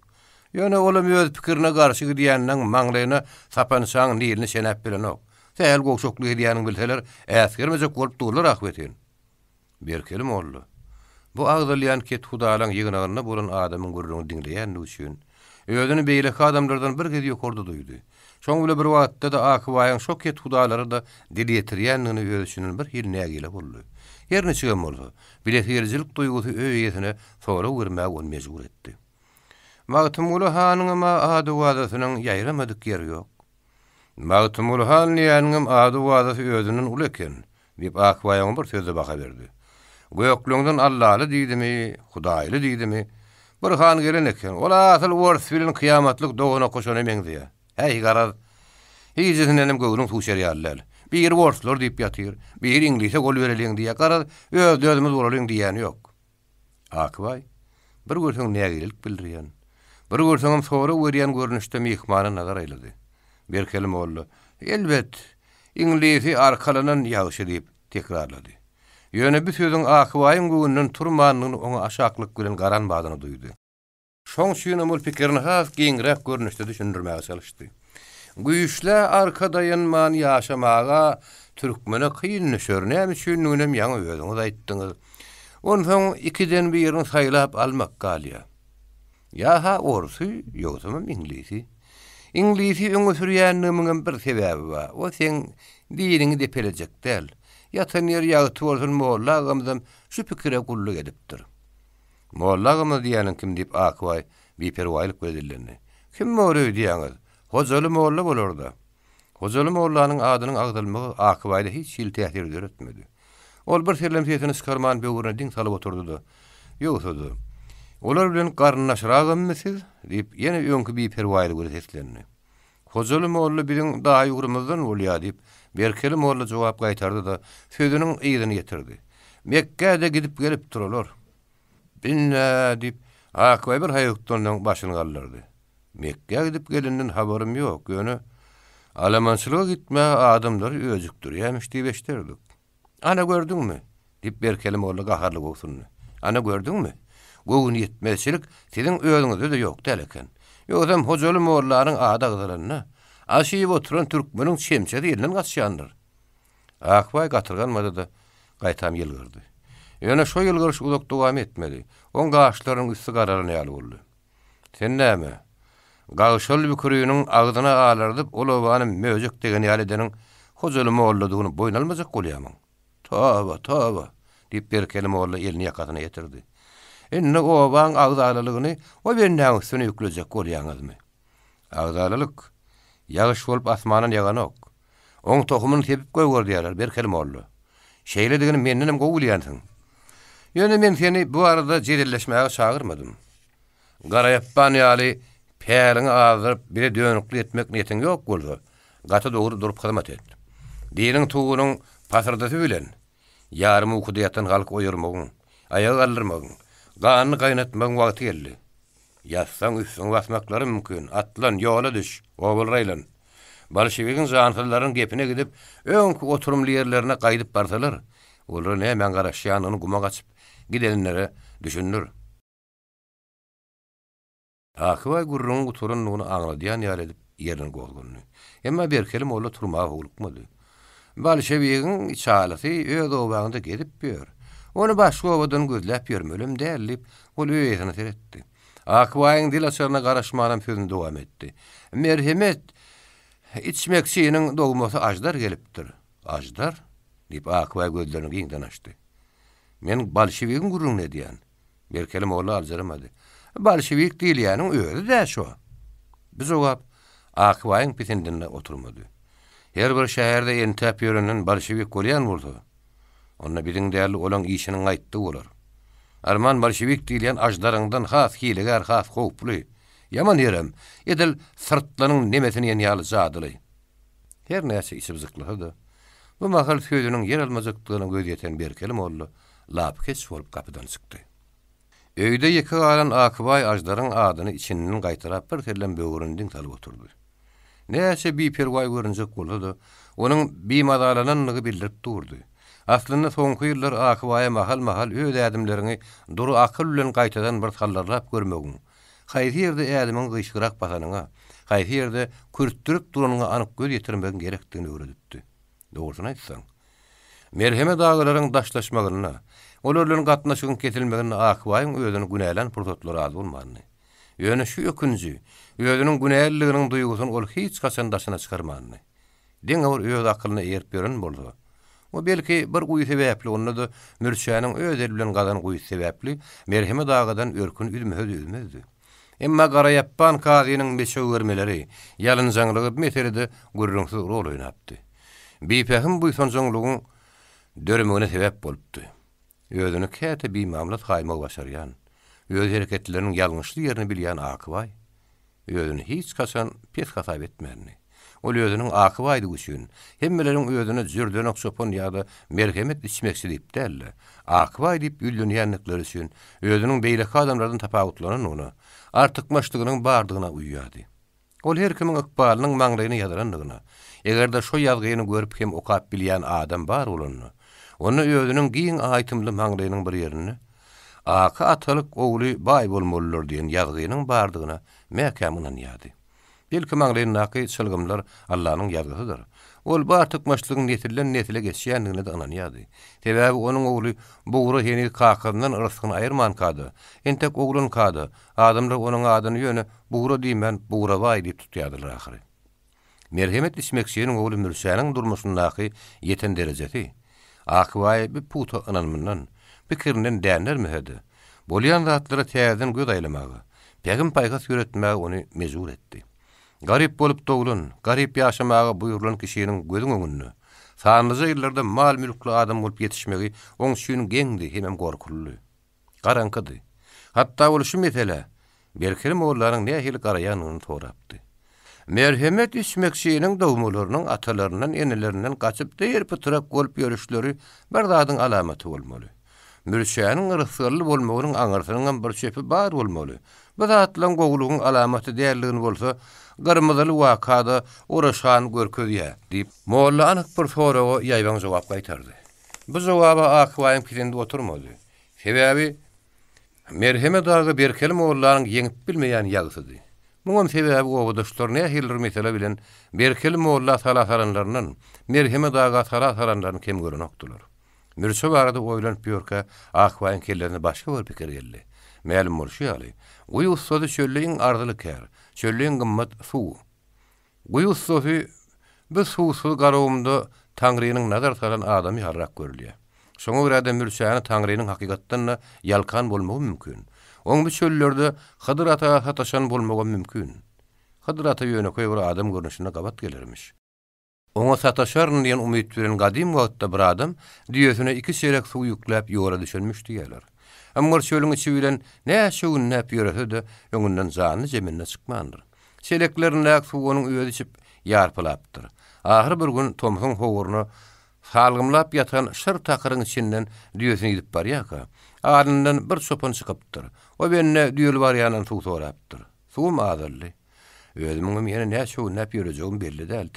[SPEAKER 1] Ýöne olam öz pikirine garşy gidýäniň maňlaýyna sapansaň diýilini senäp bilenok. Sähel gowşokly edýäniň bilseler, äsgermejek bolup durlar ahwetin. Berkelim boldy. Bu agdalyan ket hudalan ýygynagyna bolan adamyň gurruny diňleýän üçin özüni beýleki adamlardan bir gezi ýokarda duýdy. Şoň bile bir wagtda da Akbaýyň şok ket hudalary da dili ýetirýänligini öýüşiniň bir ýyl nägile boldy. Ýerine çygan boldy. Bileherjilik duýgusy öýetine sonra girmäge onu mejbur etdi. Magtymul hanyň ady wadasynyň ýaýramadyk ýeri ýok. Magtymul han ýanyň ady wadasy özüniň uly eken diýip Akbaýyň bir sözü baka berdi. Göýekliňden Allahy diýdimi, Hudaýly diýdimi? Bir han gelen eken, ola asl wors bilen kıyamatlyk doguna koşan emeňdi. Hey garaz. Hiçjesinden göwrüň suwşer ýalylar. Bir worslar diýip ýatyr, bir inglise gol bereliň diýe garaz, özümiz bolalyň diýeni ýok. Akbaý bir görseň nägelik bildirýän. Bir görseň sonra berýän görnüşde mihmana nazar aýlady. Berkelim boldy. Elbet inglisi arkalanan ýaşy diýip tekrarlady. Ýöne bir sözüň Akbaýyň göwnünden turmanyny oňa aşaklyk bilen garanmagyny duýdy. Şoň şuny mul pikirini has giňrek görnüşde düşündirmäge çalışdy. Güýçle arkadaýynman ýaşamaga türkmene kıyın nöşörnäm üçin ýaňy özüňiz aýtdyňyz. Onsoň ikiden birini saýlap almak galýa. Ýa-ha orsy, ýogsam inglisi. Inglisi öňe sürýänligimiň bir sebäbi bar. O sen diýiniňi depelecek däl. Yatan yer ýagty bolsun molla agamyzam şu pikire gulluk edipdir. Molla agamy diýäniň kim diýip Akbaý biperwaýlyk belirlendi. Kim mory diýäňiz? Hojaly molla bolarda. Hojaly mollanyň adynyň agdalmagy Akbaýda hiç ýyl täsir etmedi. Ol bir serlem sesini çykarman böwrüne diň salyp oturdy. Ýogsady. Olar bilen garnaşragymmy siz? diýip ýene öňkü biperwaýlyk seslendi. Hojaly molla biziň daha ýugrumyzdan bolýar diýip Berkelim molla jogap gaýtardy da sözüniň ýygyny ýetirdi. Mekke'de gidip gelip dururlar. Binne diýip Akbaý bir haýokdan başyny galdyrdy. Mekke'ye gidip gelinden haberim ýok. Ýöne Almançylyga gitme adamlar özükdirýärmiş diýip eşderdik. Ana gördüňmi? diýip Berkelim molla gaharly bolsun. Ana gördüňmi? Gogun ýetmezçilik siziň özüňizde de ýok deleken. Ýögsem hojaly mollalaryň ada gyzaranyna aşyp oturan türkmeniň şemçe diýilen gaçýandyr. Akbaý gatyrganmady da gaýtam ýylgyrdy. Ýöne şo ýylgyryş uzak dowam etmedi. Oň gaşlaryň üstü gararany ýaly boldy. Sen näme? Gaşal bükürüýüniň agdyna alardyp olawany möjek degen ýaly edeniň hojaly molladygyny boýnalmajak bolýarmyň. Taba, taba diýip Berkeli molla elini ýakatyna ýetirdi. Enne obaň agdalylygyny o benden üstüne ýüklejek bolýaňyzmy? Agdalylyk ýagyş bolup asmanyň ýagany ok. Oň tohumyny tepip goýgur diýerler Berkeli molla. Şeýle digini mendenem gowulýansyň. Ýöne men seni bu arada jedelleşmäge çagyrmadym. Garaýappan ýaly päriňi azyryp bire dönükli etmek niýetiň ýok bolsa, gaty dogry durup hyzmat et. Diniň tuğunyň pasardasy bilen ýarym ukuda ýatan halk oýurmagyň, aýag aldyrmagyň, ganyny gaýnatmagyň wagty geldi. Ýatsaň üstüň basmaklary mümkin. Atlan ýola düş, ogul raýlan. Bolşevikin jantylaryň gepine gidip öňkü oturumly ýerlerine gaýdyp barsalar, olar näme garaşýanyny guma gaçyp gidenlere düşünür. Akybay gurrun guturun onu aňladýan ýaly edip ýerini gowgundy. Emma Berkeli molla turmagy ulukmady. Bolşevikin içalasy öz obagynda gedip ýör. Onu başga obadan gözläp ýörmelim dälip ol öýüne teretdi. Akbaýyň dil açaryna garaşmadan sözüni dowam etdi. Merhemet içmeksiniň dogmasy ajdar gelipdir. Ajdar? Diýip Akbay gözlerini giňden açdy. Men bolşevikin gurrun edýän. Berkeli molla aljarmady. Bolşevik diýilýäniň özü de şo. Biz ogap Akbaýyň pisindinde oturmady. Her bir şäherde entap ýörenen bolşevik bolýan bolsa, onda biziň däli olan işiniň aýtdy bolar. Arman bolşevik diýilýän ajdaryňdan has hilegar, has howply. Yaman ýerem, edil sırtlanyň nemesini ýaly zadyly. Her näse içi bızyklydy. Bu mahal sözüniň yer almazykdygyny göz ýeten Berkeli molla lap keç bolup kapydan çykdy. Öýde ýeki galan Akybay ajdaryň adyny içinden gaýtarap bir terlen böwründen talyp oturdy. Näçe bir perway görünjek boldy, onuň bimadalanynyny bildirip durdy. Aslynda soňky ýyllar Akybaýa mahal öz ädimlerini duru akyl bilen gaýtadan bir sallarlap görmegiň, haýsy ýerde ädimiň gyşgyrak basanyňa, haýsy ýerde kürtdirip duranyňa anyk göz ýetirmegiň gerekdigini öwredipdi. Dogrusyny aýtsaň, merhemet agalaryň daşlaşmagyna, olar bilen gatnaşygyň kesilmegine Akybaýyň özüni günälen pursatlary az bolmady. Ýöne şu ökünji, özüniň günäliliginiň duýgusyny ol hiç kaçan daşyna çykarmady. Deň ol öz akylyna ýerip beren boldy. O belki bir guýy sebäpli onda da mürşäniň öz eli bilen gadan guýy sebäpli merhemet agadan örkün üzmedi. Emma garaýappan kazynyň beşe görmeleri, ýalynjaňlygy meselede gurrunsyz rol oýnapdy. Bipähim bu sonjaňlygyň dörmegine sebäp bolupdy. Özüni käte bir mamlat haýmak başarýan, öz hereketleriniň ýalňyşly ýerini bilýän Akybay, özüni hiç kaçan pes hasap etmänni. Ol özüniň Akybaydy üçin, hemmeleriň özüne zürdönök sopon ýa-da merhemet içmekçi diýip dälle. Akybay diýip ýüllenýänlikleri üçin özüniň beýleki adamlardan tapawutlanan onu artykmaşlygynyň bardygyna uýýady. Ol her kimiň ykbalynyň maňlaýyny ýazyrandygyna, egerde şo ýazgyny görüp hem okap bilýän adam bar bolany, onu özüniň giň aýtymly maňlaýynyň bir ýerini Aka atalyk ogly baý bolmalylar diýen ýazgynyň bardygyna mäkämden ýady. Belki maňlaýynyň aky çylgymlar Allahyň ýazgysydyr. Ol bartykmaşlygyň netile geçýändigine de ananýady. Sebäbi onuň ogly bugura heni kakyndan ryskyny aýyrman kady. Entek oglun kady. Adamlar onuň adyny ýöne bugura diýmän, bugura baý diýip tutýardylar ahyry. Merhemet içmekçiniň ogly mürşäniň durmuşyndaky ýeten derejesi Akybay bir puta ananmyndan pikirinden dänermedi. Bolýan zatlara täzeden göz aýlamagy, pegim paýgas ýöretmägi ony mejbur etdi. Garip bolup dogulun, garip ýaşamagy buýrulan kişiniň gözüň öňünde, sanlyca ýyllarda mal mülkli adam bolup ýetişmegi oň üçin geňdi hem gorkunly. Garankydy. Hatda ol şu mesele Berkeli mollaryň nähili garaýanyny sorapdy. Merhemet içmekçiniň dogmalarynyň atalaryndan enelerinden gaçyp diýip pytrap bolup ýörüşleri bir zadyň alamaty bolmaly. Mürşäniň yrysyrly bolmagynyň aňarsynyň bir şepi bar bolmaly. Bu zatlaryň gowlugyň alamaty däldigini bolsa, garmyzaly wakada oraşan görkezýär diýip molla anyk bir soraga ýaýban jogap gaýtardy. Bu jogaba Akbaýyň pirinde oturmady. Sebäbi merhemet agy Berkeli mollaryň ýeňip bilmeýän ýagsydy. Muňam sebäbi owadyşlar nähildir mesele bilen Berkeli molla salaharanlarynyň merhemet agy salaharanlaryny kem görenokdylar. Mürşe barada oýlanyp ýörkä Akbaýyň kellerini başga bir pikir geldi. Mälum bolşy ýaly. Guýy ustady çölleýiň ardyly kär, çölleýiň gymmat suw. Guýy ustady bu suwsuz garawymda Taňrynyň nazar salan adamy harrak görülýär. Şoňa görä-de mürşäni Taňrynyň hakykatdan ýalkan bolmagy mümkin. Oň bu çöllerde Hydyr Ata sataşan bolmagy mümkin. Hydyr Ata ýöne köýür adam görnüşine gabat gelirmiş. Oňa sataşaryn diýen umyt bilen gadym wagtda bir adam diýesine 2 çeyrek suw ýükläp ýora düşenmiş diýerler. Amma çölüň içi bilen näçe gün näp ýörese-de öňünden zany jeminne çykmandyr. Çeleklerinde suw onuň öýe düşüp ýarpylapdyr. Ahir bir gün Tomsyň howuruna salgymlap ýatan şyr takyryň içinden diýesine gidip barýaka. Aryndan bir çopan çykypdyr. O benne diýeli barýanan suw sorapdyr. Suwum azarly. Özümün ýene näçe gün näp ýörejegim belli däl.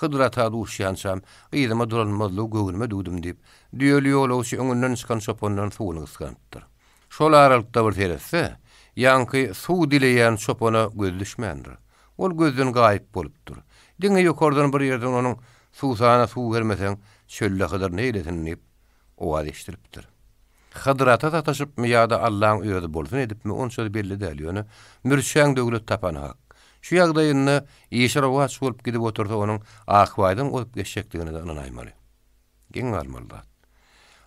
[SPEAKER 1] Hydyr Ata duşýansam, gyýdyma duranmazly göwnüme dudum diýip, diýeli ýolagçy öňünden çykan çopandan suwuny gysganypdyr. Şol aralykda bir teresse, ýanky suw dileýän çopana göz düşmändir. Ol gözden gaýyp bolupdyr. Diňe ýokardan bir ýerden onuň suwsana suw bermeseň çölle kadar neýlesin diýip owaz eşdiripdir. Hydyr Ata sataşypmy ýa-da Allahyň öýüde bolsun edipmi onça belli däl ýöne mürşäň döwlet tapan hak. Şu ýagdaýynda ýeşil owaz bolup gidip otursa onuň Akbaýdan goýup geçecekdigine de ynanaýmaly. Giň almaly.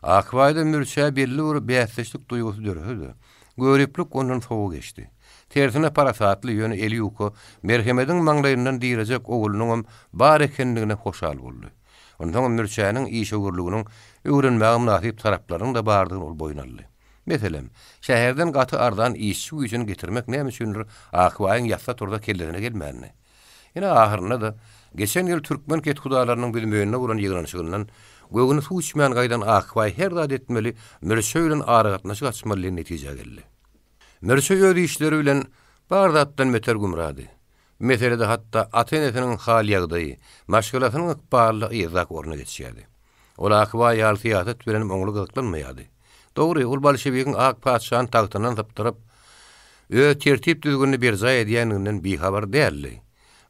[SPEAKER 1] Akbaýda mürşä belli bir bäsleşlik duýgusy dörhüdi. Görüplik onuň sowu geçdi. Tersine parasatly ýöne eli ýuky merhemediň maňdaýyndan diýerejek ogulunyň bar ekendigine hoşal boldy. Ondan mürşäniň iş öwürliginiň öwrenmäge nasyp taraplaryň da bardygyny ol boýnaldy. Meselem, şäherden gaty ardan işçi güýjüni getirmek näme üçindir Akbaýyň ýatsa turda kellerine gelmänni. Ýene ahyrynda da geçen ýyl türkmen ket hudalarynyň bilmegine bolan ýygranyşygynyň göwüni suw içmän gaýdan Akbaý her zat etmeli, mürşä bilen aragatnaşyk açmaly netije geldi. Mürşä ýöri işleri bilen bardatdan meter gümradi. Meselede hatta atenetiniň hal ýagdaýy, maşgulatynyň ykbaly ýazak orna geçýärdi. Ol Akbaý ýaly siýasat bilen oňly gyklanmaýardy. Dogry, ol bolşewikiň ak paçşan tagtyndan tapdyryp, tertip düzgünni bir zay edýänliginden bihabar däldi.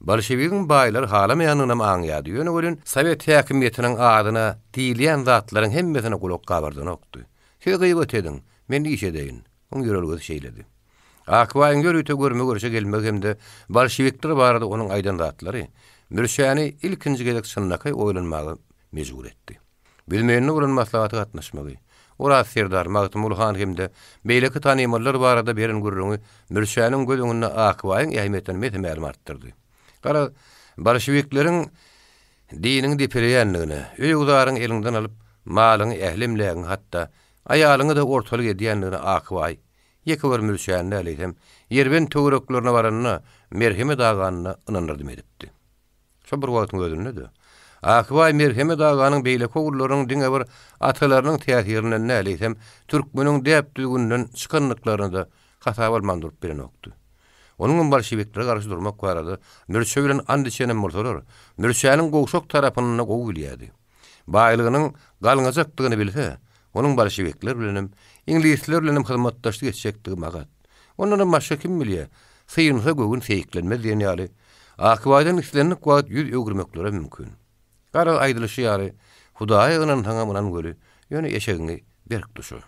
[SPEAKER 1] Bolşewikiň baýlar halamaýanyna maňýady. Ýöne bolan Sowet häkimiýetiniň adyna diýilýän zatlaryň hemmesine gulak gabardan okdy. Siz gıybet edin, men iş edeýin. Oň ýörelgesi şeýledi. Akbaýyň görüýte görme görüşe gelmek hemde bolşewikler barada onuň aýdan zatlary mürşäni ilkinji gelek synnaky oýlanmagy mejbur etdi. Bilmeýänine bolan maslahaty gatnaşmagy. Ora Serdar Magtymul Han hemde beýleki tanymallar barada beren gurrunu mürşäniň gözüňde Akbaýyň ähmiýetini metemälim artdyrdy. Gara bolşewikleriň diniň dipereýänligine, öýe uzaryň elinden alyp malyny ählimlägiň hatda aýalyny da ortalyk edýänligine Akbaý ýekber mürşäni äleýsem ýerben töwereklerine baranyna merhemet aganyna ynandyrdy edipdi. Şo bir wagtyň özünde de Akbaý merhemet aganyň beýleki ogullaryň diňe bir atalarynyň täsirinden näleýsem türkmeniň däp düzgünden çykanlyklaryny da hasap almandyryp beren okdy. Onuň bolşewiklere garşy durmak barada mürşä bilen andiçenem bolsalar, mürşäniň gowşak tarapyna gowy bilýärdi. Baýlygynyň galňajakdygyny bilse, onuň bolşewikler bilen ingilisler bilen hyzmatdaşlyk etjekdigi magat. Ondan başga kim bilýär? Syýynsa göwün seýiklenmez diýen ýaly. Akbaýdan islenlik wagt ýüz öwgürmeklere mümkin. Gara aýdylyşy ýaly Hudaýa ýynan taňamynan göri, ýöne eşegiňi berk duşy.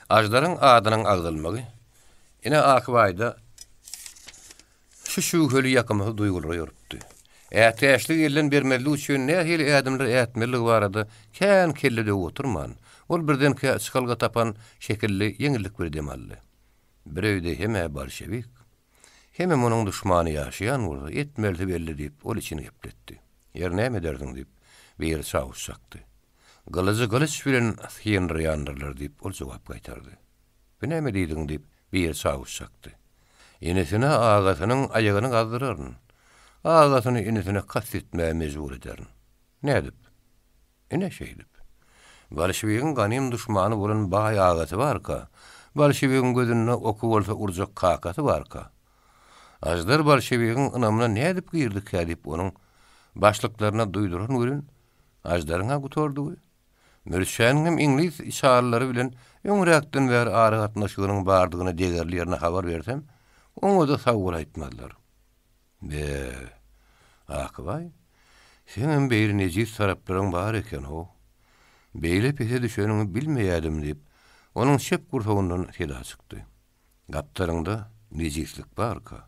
[SPEAKER 1] Ajdaryň adynyň agdylmagy. Ine Akbaýda şu şüheli ýakymly duýgular ýörüpdi. Ätäşlik ýerlen bermeli üçin nähili ädimler ätmeli barada kän kellede oturman. Ol birdenki çykalga tapan şekilli ýeňillik bir demally. Biröýde heme bolşewik, heme onuň duşmany ýaşaýan bolsa etmeli belli diýip ol içini gepletdi. Ýer näme derdiň diýip bir çavuş çakdy. Gylyjy gylyç bilen ýanrýandyrlar diýip ol jogap gaýtardy. "Bu näme diýdiň?" diýip bir çavuş çakdy. Enesine agasynyň aýagyny gazdyraryn. Agasyny enesine kastetmäge mejbur ederin. Nädip? Ene şeýdip. Bolşewikiň ganym duşmany bolan baý agasy barka. Bolşewikiň gözüne oku bolsa urjak kakasy barka. Ajdar bolşewikiň ynamyna nädip girdik diýip onuň başlyklaryna duýduran görün. Ajdaryňa gutordy. Mürşäniň ingliz işaralary bilen öňräkden bäri aragatnaşygynyň bardygyny degerlerine habar bersem, oňa da sag bolaytmadylar. Akbaý, senin beýle nejis taraplaryň bar eken o. Beýle pese düşenini bilmeýärdim diýip, onuň şep gurtawyndan seda çykdy. Gaptaryňda nejislik barka.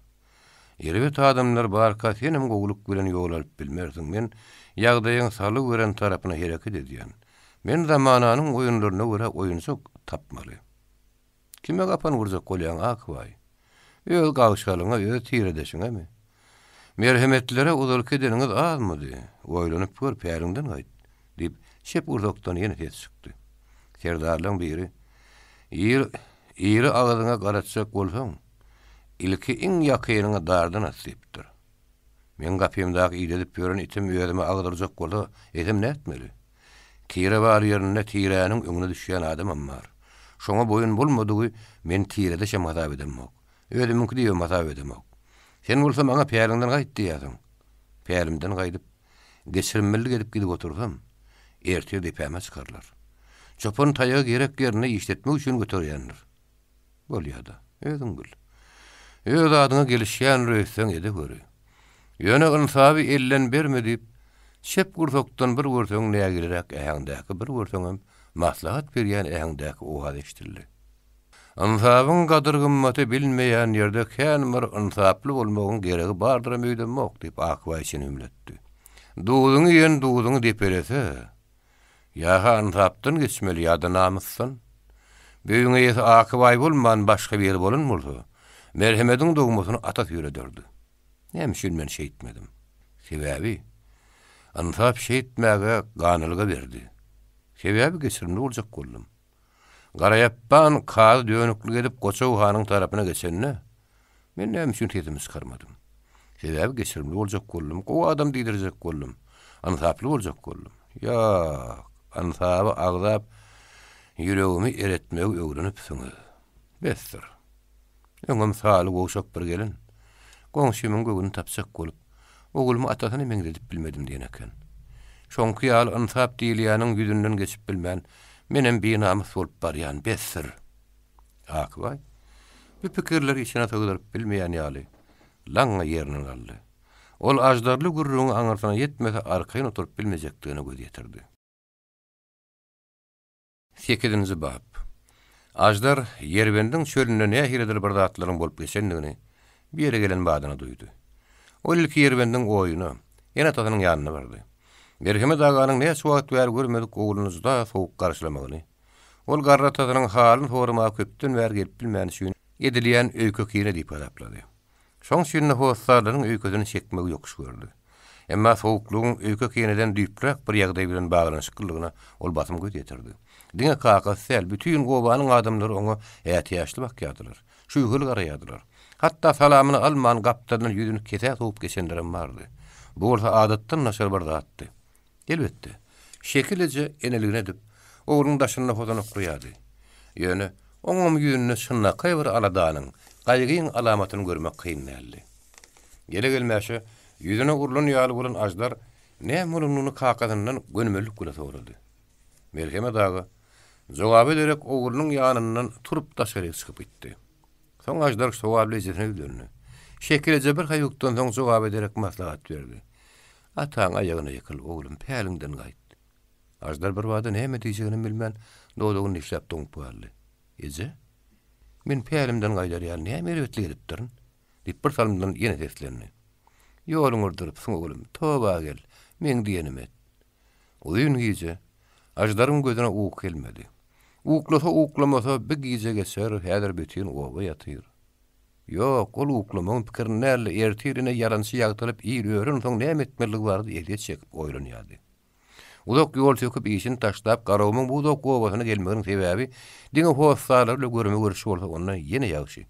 [SPEAKER 1] Ýerbet adamlar barka, senem gowluk bilen ýol alyp bilmersiň. Men ýagdaýyň saly gören tarapyna hereket edýän. Men zamananyň oýunlaryna görä oýunçuk tapmaly. Kime gapan wurjak bolýan akbay? Öz gawşalyňa, öz tiredeşiňe mi? Merhemetlere uzalk edeniňiz azmydy? Oýlanyp gör, päriňden gaýt, diýip şep urdakdan ýene tet çykdy. Serdarlyň biri, iri agazyňa garatjak bolsaň, ilki iň ýakynyňa dardan atsypdyr. Men gapymdaky ýedip ýören itim ýödüme agdyrjak bolsa, edim näetmeli? Tire bar ýerine tiräniň öňüne düşýän adamam bar. Şoňa boyun bolmadygy men tirede şemadap edemok. Ödümünki diýip matap edemok. Sen bolsa maňa päriňden gaýt diýýäň. Pärimden gaýdyp geçirmeli gelip gidip otursam, ertir depäme çykarlar. Çopun taýagy gerek ýerine işletmek üçin götürýändir. Bolýada, özüň bil. Öz adyňa gelişýän röýsen ede göre. Ýöne ynsaby ellen berme diýip, şep gursokdan bir görseň nägirek ähäňdäki bir görseňem maslahat berýän ähäňdäki oga eşdirildi. Ansabyň gadyr gymmaty bilmeýän ýerde kän bir insaply bolmagyň geregi bardyr meýdemok diýip akbay için ümletdi. Duýduňy ýen duýduňy diýip berese, ýa-ha ansapdan geçmeli ýa-da namyssan. Beýiňe ýese akbay bolman başga bir ýer bolanmyldy. Merhemetiň dogmasyny atat ýöredärdi. Näme üçin men şeýitmedim? Sebäbi ansap şeýitmäge ganylyga berdi. Sebäbi geçirimli boljak boldum. Garaýappan kazy dönükli edip Goçaw hanyň tarapyna geçenne, men näme üçin tetimi çykarmadym? Sebäbi geçirimli boljak boldum, gowy adam diýdirjek boldum, ansaply boljak boldum. Ýa, ansaby agdap ýüregimi eretmegi öwrenipsiňiz. Besdir. Öňüm saly goşak bir gelin. Goňşymyň gögüni tapsak bolup, ogulmy atasyny meňdedip bilmedim diýen eken. Şoňky ýaly ansap diýilýäniň ýüzünden geçip bilmän, menem binamys bolup barýan besdir. Akbay, bu pikirleri içine tagdyryp bilmeýän ýaly, laňa ýerine galdy. Ol ajdarly gurruň aňyrsyna ýetmese arkaýyn oturup bilmejekdigine göz ýetirdi. 8-nji bab. Ajdar ýerbendiň çölünden nähiridir bir zatlaryň bolup geçendigini bir ýere gelen badyna duýdy. Ol ilki ýerbendiň oýuny ýene atasynyň ýanyna bardy. Merhemet aganyň näçe wagt bäri görmedik oğlunuzda soğuk garşylamagyny. Ol garra atasynyň halyny sorma köpden bäri gelip bilmän üçin edilýän öýkü kine diýip araplady. Şoň şeýle howsalaryň öýküsini çekmegi ýokş gördü. Emma soğukluğun öýkü kineden düýpräk bir ýagdaý bilen baglanyşyklygyna ol basym göz ýetirdi. Diňe kakas sel bütün gowanyň adamlary oňa ätiýaşly bakýadylar. Şuýgyl garaýadylar. Hatta salamyny alman gapdaryň ýüzüni kese soğup geçenlerim bardy. Bu bolsa adatdan naşar bir zatdy. Elbetde, şekilece eneligine edip, oğlunun daşynda fotoğraf koýady. Ýöne, oňam ýüzüne şynna gaýbyr aladanyň, gaýgyň alamatyny görmek kyn näli. Gele gelmäşe, ýüzüne urlan ýaly bolan ajdar, näme ulunyny kakadyndan gönümelik güle sorady. Merhemet ağa, jogap ederek oğlunun ýanyndan turup daşary çykyp gitdi. Soň ajdar jogap lezzetine döndü. Şekilece bir haýykdan soň jogap ederek maslahat berdi. Ataň aýagyna ýykyl, oglum, päliňden gaýt. Ajdar bir wada näme diýjegini bilmän, dodugyny işläp toňup bardy. Eze? Men pälimden gaýdar ýaly näme eretli edipdirin? Diýip bir salymdan ýene teslendi. Ýoluň urdurup, oglum, toba gel, men diýenim et. Oýun giýje, ajdaryň gözüne uğuk gelmedi. Uğuklasa uğuklamasa bir giýje geçer, häzir bütün oba ýatyr. Yok, ol uğuklamanın pikirnäle ertirine yaransy ýagtyryp ýürüyorun soň näme etmeligi bardy eýlet çekip oýlanýardy. Uzak ýol çekip işin taşlap garawmyň bu uzak gowasyna gelmeginiň sebäbi diňe howsalarla görme görüşi bolsa ondan ýene ýagşy.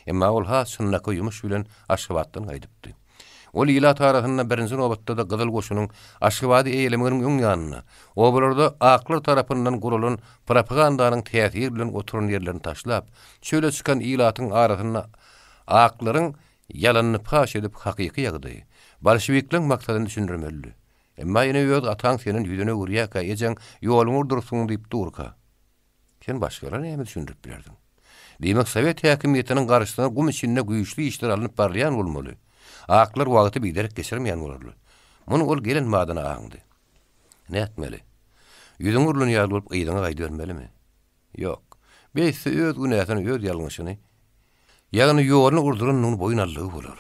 [SPEAKER 1] Emma ol ha sunnaky ýumuş bilen Aşgabatdan gaýdypdy. Ol ýyla tarahyna birinji nobatda da Gyzyl goşunyň Aşgabaty eýlemeginiň öň ýanyna, obalarda aklar tarapyndan gurulan propagandanyň täsiri bilen oturan ýerlerini taşlap, şöyle çykan ýylatyň arasyna aklaryň ýalanyny paş edip hakyky ýagdaý, bolşevikliň maksadyny düşündirmeli. Emma ýene ýöz ataň senin ýüzüne urýaka ejen ýoluň urdursuň diýip durka. Sen başgalara näme düşündirip bilerdin? Diýmek Sowet häkimetiniň garşysyna gum içinde güýçli işler alınıp barlayan bolmaly. Aklar wagty biderek geçirmeýän bolarly. Muny ol gelen madyna aňdy. Ne etmeli? Ýüzüň urlan ýaly bolup ýygyna gaýdy bermelimi? Ýok. Beýse öz günäsini öz ýalňyşyny ýagny ýolunu urduranyň boýunallygy bolar.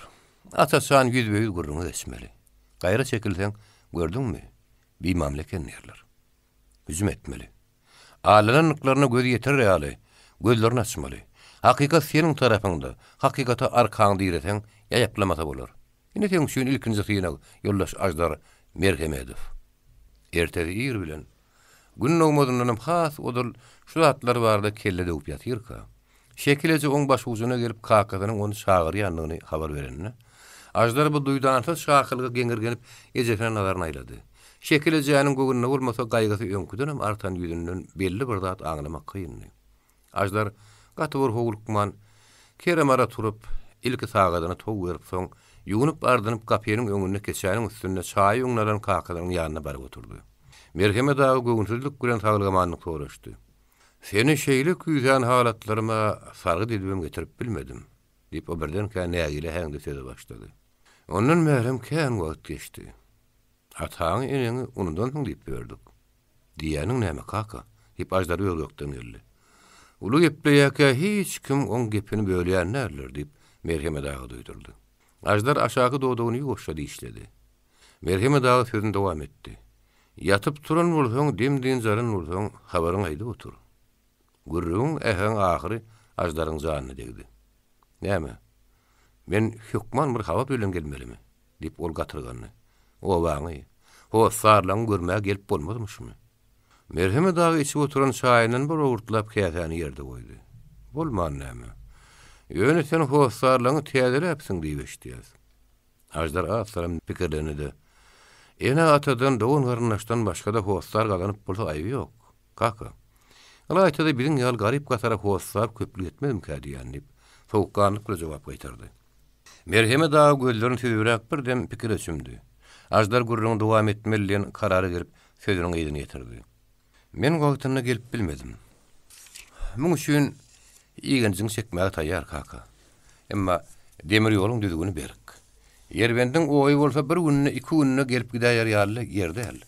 [SPEAKER 1] Atasan ýüzbeýüz gurruny geçmeli. Gaýra çekilseň gördüňmi? Bir mamleket nerler. hücum etmeli. Alanlıklarına göz yeter ýaly, gözlerini açmaly. Hakykat senin tarapyňda, hakykata arkaňdy ýereten ýaýaplamasa bolar. Ine sen şuň ilkinji syna ýoldaş Ajdar Merhemedow. Ertesi ýer bilen gün nowmadyndan has odul şu zatlar barda kelle döwüp ýatyrka. Şekilece oň baş ucuna gelip kakadynyň onu çağırýanlygyny habar berenine. Ajdar bu duýdansa şakylga geňir gelip ejekine nazaryny aýlady. Şekilece ýanyň gögünne bolmasa gaýgasy öňküden artan ýüzünden belli bir zat aňlamak kyndy. Ajdar gaty bir howlukman keremara turup ilki sagadyny tow berip soň ýunup ardynyp gapynyň öňüne keçäniň üstünde çaý öňlaryň kakadynyň ýanyna baryp oturdy. Merhemedow gögünsüzlik bilen taglymanyny soraşdy. Seni şeýle küýden halatlaryma sargy dilbem getirip bilmedim. Diýip o birden nägile häňde söze başlady. Onun mehrem kän wagt geçdi. Ataň eneňi onundan soň diýip berdik. Diýäniň näme kaka? Diýip Ajdar ýokdan geldi. Ulu gepleýäke hiç kim on gepini bölýän näler diýip Merhemedow duýdurdy. Ajdar aşağı doğduğunu ýoşady işledi. Merhemedow sözüne dowam etdi. Yatıp turan bolsaň, demdiň zaryn bolsaň, habaryň aýdy otur. Gürrüň ähen ahyry Ajdaryň janyna degdi. Näme? Men hükman bir hava bilen gelmelimi? Diýip ol gatyrgany. O waňy. O sarlaň görmäge gelip bolmadymyşmy? Merhemedow içip oturan çaýynyň bir urtlap käsäni ýerde goýdy. Bolman näme? Ýöne sen o sarlaňy täzelepsiň diýip eşdiýäs. Ajdar asaram pikirlenidi. Ene atadan doğun garnaşdan başga da howslar galanyp bolsa aýby ýok. Kaka. Ala aýtdy biziň ýal garyp gatara howslar köplük etmedim kädiýän diýip sowukkanlyk bilen jogap gaýtardy. Merhemedow gözlerini süýüräk birden pikir etşimdi. Ajdar gurrun dowam etmeliň karary gerip sözüniň ýygyny ýetirdi. Men wagtyna gelip bilmedim. Muň üçin ýygynyň çekmäge taýýar kaka. Emma demir ýoluň düzgüni berik. Ýerbendiň oý bolsa bir günne, iki günne gelip gidäýär ýaly ýerde hal.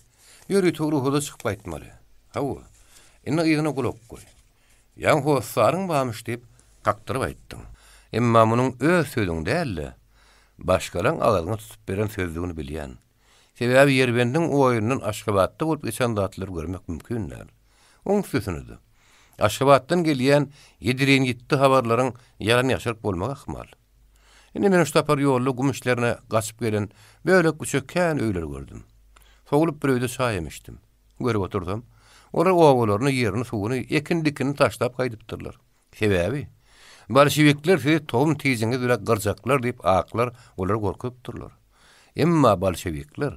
[SPEAKER 1] Ýöri toğru hoda çykyp aýtmaly. Hawa. Ine ýygyny gulak goý. Ýa howsaryň barmyş diýip kakdyryp aýtdyň. Emma munyň öz sözüň däl, başgalaň agalyňa tutup beren sözlügini bilýän. Sebäbi ýerbendiň oýundan Aşgabatda bolup geçen zatlar görmek mümkinler. Oň sözünidir. Aşgabatdan gelýän ýediren ýitdi habarlaryň ýalan ýaşaryp bolmak ahmal. Ine men ştapar ýolly gümüşlerine gaçyp gelen bölek küçük kän öýler gördüm. Sogulup bir öýde çaý emişdim. Görüp oturdum. Olar owalaryny ýerini suwuny ekindikini taşlap gaýdypdyrlar. Sebäbi bolşewikler sizi toğum tiýiňiz bilen gyrjaklar diýip aklar, olar gorkup durlar. Emma bolşewikler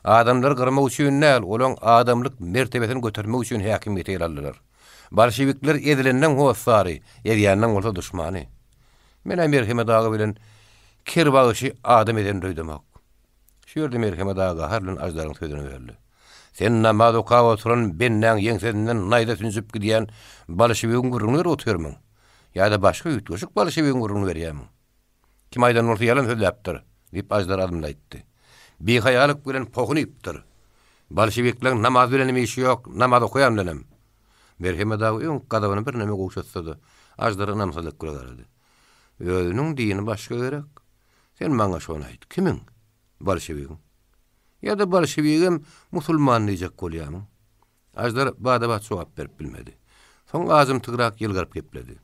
[SPEAKER 1] adamlar gyrmak üçin näl, olaň adamlyk mertebesini götermek üçin häkimiyet eýlerler. Bolşewikler edilenden howsary, edýänden bolsa duşmany. Men Merhemedow bilen kir bagyşy adam eden duýdumok. Şuýerde Merhemedow harlan Ajdaryň sözüne berdi. Sen namaz okap oturan bennäň ýeňsedinden naýda tünjüp gidýän bolşewigiň gurrunly oturmyň. Ýa-da başga ýetgeşik bolşewigiň gurrunly berýärmiň. Kim aýdan bolsa ýalan söýläpdir, diýip Ajdar adymlaýtdy. Behaýalyk bilen pogunypdyr. Bolşewikler namaz bilen işi ýok, namaz okuyan denem. Merhemedow öň gadabyny bir näme goýşatdy. Ajdar namazlyk gurardy. Özüniň dini başga gerek. Sen maňa şonu aýt. Kimiň? Bolşewigim. Ýa-da bolşewigim musulman diýjek bolýarmyň. Ajdar bada-bada jogap berip bilmedi. Soň azym tygrak ýylgyryp gepledi.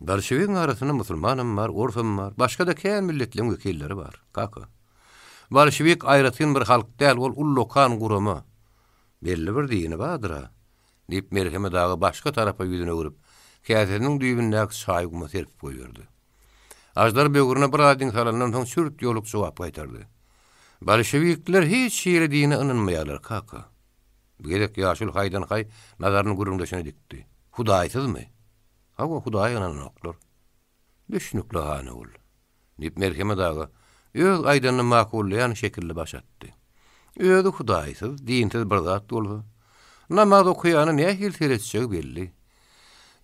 [SPEAKER 1] Bolşewigiň arasynda musulmanam bar, orfam bar, başga da kän milletleriň wekilleri bar. Kaka. Bolşewik aýratyn bir halk däl, ol ullokan gurama. Belli bir dini bardyr. Diýip Merhemedow başga tarapa ýüzüne görüp, käseniň düýbündäki çaýgyma serpip goýberdi. Ajdar böwrüne bir adyn salandan soň sürt ýolup jogap gaýtardy. Bolşewikler hiç ýere dini ynanmaýarlar kaka. Gerek ýaşul haýdan haý nazaryny gurrundaşyna dikdi. Hudaýsyzmy? Hawa Hudaýa ynanoklar. Düşünükli hany ol. Diýip Merhemedow öz aýdanyny makullaýan şekilde başatdy. Özü Hudaýsyz, dinsiz bir zat bolsa, namaz okuýany nähil seretjek belli.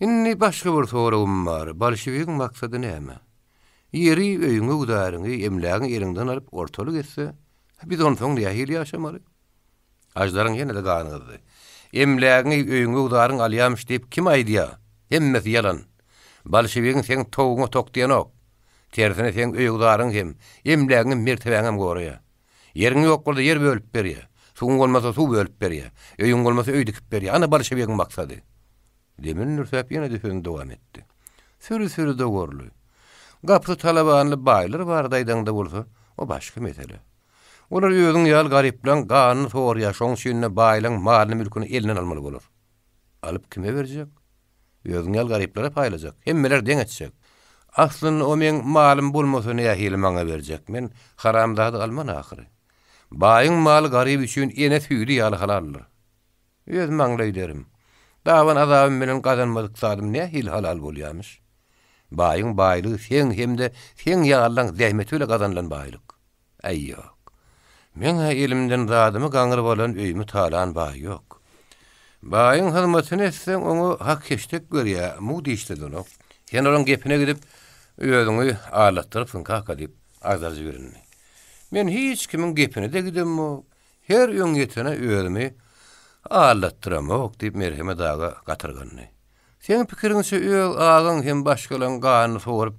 [SPEAKER 1] Inni başga bir sorawym bar. Bolşewigiň maksady näme? Ýeri öýüňe gudaryňy emlägiň elinden alyp ortalyk etse, biz onuň soň nähil ýaşamaly? Ajdaryň ýene de ganydy. Emlägiň öýüňe gudaryň alýamyş diýip kim aýdýar? Hemmesi ýalan. Bolşewigiň sen toguňa tokdiýanok. Tersine sen öýüňe gudaryň hem emlägiň mertebeňem goraýa. Ýeriň ýok bolsa ýer bölüp berýär. Suň bolmasa suw bölüp berýär. Öýüň bolmasa öý dikip berýär. Ana barşa begiň maksady. Demin Nursäp ýene defeň dowam etdi. Sürü dogorly. Gapy talabanly baýlar bardaýdan da bolsa, o başga mesele. Olar özüň ýal garyplan ganyny sor ýaşaň şeýle baýlaň malyny mülküni elinden almaly bolar. Alyp kime berjek? Özüň ýal garyplara paýlajak. Hemmeler deň etjek. Aslynda o men malym bolmasa nähili maňa berjek. Men haramdady alman ahyry. Baýyň maly garyp üçin ene süýdi ýaly halallar. Öz maňlaý derim. Dawan azabym bilen gazanmadyk sadym nähili halal bolýarmyş. Baýyň baýlygy sen hemde sen ýalan zähmeti ile gazanlan baýlyk. Aýýok. Men elimden zadymy gaňryp bolan öýümi talan baý ýok. Baýyň hyzmatyny etseň oňa hak keştek görýär, mu diýişdi onu. Sen olan gepine gidip özüňi ağlatdyrypsyň kaka diýip azarjy görünni. Men hiç kimin gepine de gidemmi? Her ýön ýetene özümi ağlatdyramok diýip merheme daga gatyrganny. Sen pikiriňçe öýül ağaň hem başgalan ganyny sorup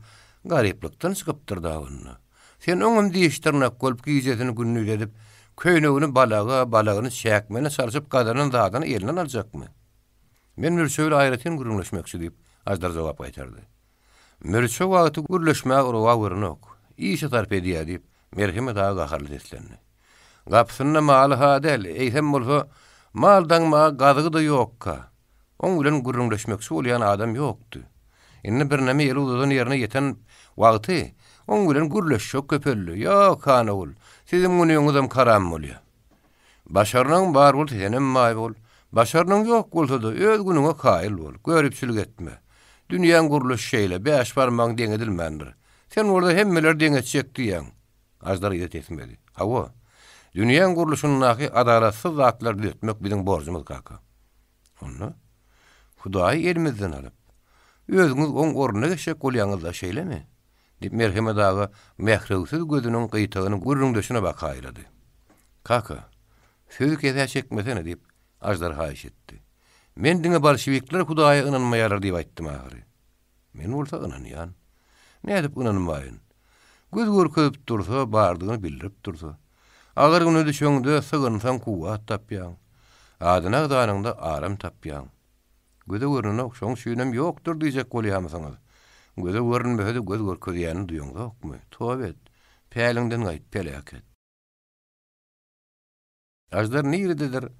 [SPEAKER 1] garyplykdan çykypdyr dagyny. Sen oňum diýişdirnek bolup giýjetini günnü edip köýnegini balagyny çäkmene sarjyp gadanyň zadyny elinden aljakmy? Men mürşeýle aýratyn gurulmaşmakçy diýip ajdar jogap gaýtardy. Mürşeýle wagty gurulmaşmak ora wyrnok. Işe tarp edýär diýip merheme daga gaharly deslendi. Gapsyna maly hadel, eýsem bolsa maldan ma gazygy da ýokka. Oň bilen gurulmaşmakçy bolýan adam ýokdy. Indi bir näme ýeri uzadan ýerine ýeten wagty oň bilen gurulmaşok köpelli. Ýok hanagul. Sizin günüňizem karam bolýar. Başarnaň bar bol, senem maý bol. Başarnaň ýok bolsa da öz günüňe kaýyl bol. Görüpçilik etme. Dünýäň guruluş şeýle beş barmaň deň edilmendir. Sen orada hemmeler deň etjek diýen. Ajdar ýet etmedi. Hawa. Dünýäň guruluşyny nahy adalatsyz zatlar düzeltmek biziň borjumyz kaka. Onu Hudaý elimizden alyp özüňiz oň oruna geçek bolýaňyzda şeýlemi? Dip merheme daga mährewsiz gözüniň gyýtagyny gurrundaşyna bakaýlady. Kaka, söz kese çekmesene diýip ajdar haýyş etdi. Men diňe bolşewikler Hudaýa ynanmaýarlar diýip aýtdym ahyry. Men bolsa ynanýan. Nädip ynanmaýyn? Göz görkezip dursa, bardygyny bildirip dursa. Agar güne düşeňde sygynsan kuwat tapýan. Adyna gydanyňda aram tapýan. Göze görünmek şoň şüýnem ýokdur diýjek bolýarmysyňyz. Göze görünmese göz görkezýäni duýaňokmy? Towet. Päliňden gaýt pelaket. Ajdar niýededir?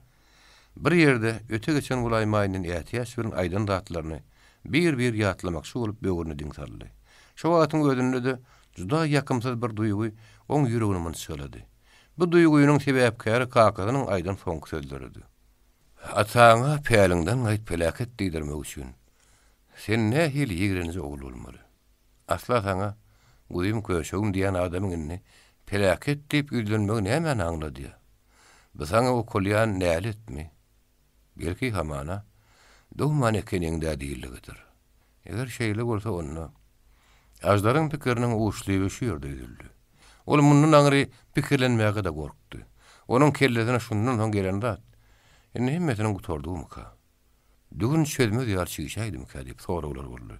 [SPEAKER 1] Bir ýerde öte geçen gulaýmaýynyň ätiýäş bilen aýdan datlaryny bir ýatlamakçy bolup böwrüne diňsaldy. Şo wagtyň gözünde de juda ýakymsız bir duýgy oň ýüregine mınçylady. Bu duýgunyň sebäpkäri kakasynyň aýdan soňky sözleridi. Ataňa päliňden gaýt pelaket diýdirmek üçin sen nähili ýigrenji ogul bolmaly. Asla saňa guýym köşegim diýen adamyň pelaket diýip ýüzlenmek näme aňlady? Bu saňa o kolýan näle etmi? Belki hamana dohman ekeniňde diýildigidir. Eger şeýle bolsa onu ajdaryň pikiriniň uçlygy şu ýerde edildi. Ol mundan aňry pikirlenmäge de gorkdy. Onuň kellesine şundan soň gelen zat indi himmetiniň gutardymyka? Dügün çözmez ýar çygyşaýdymyka diýip sorawlar boldy.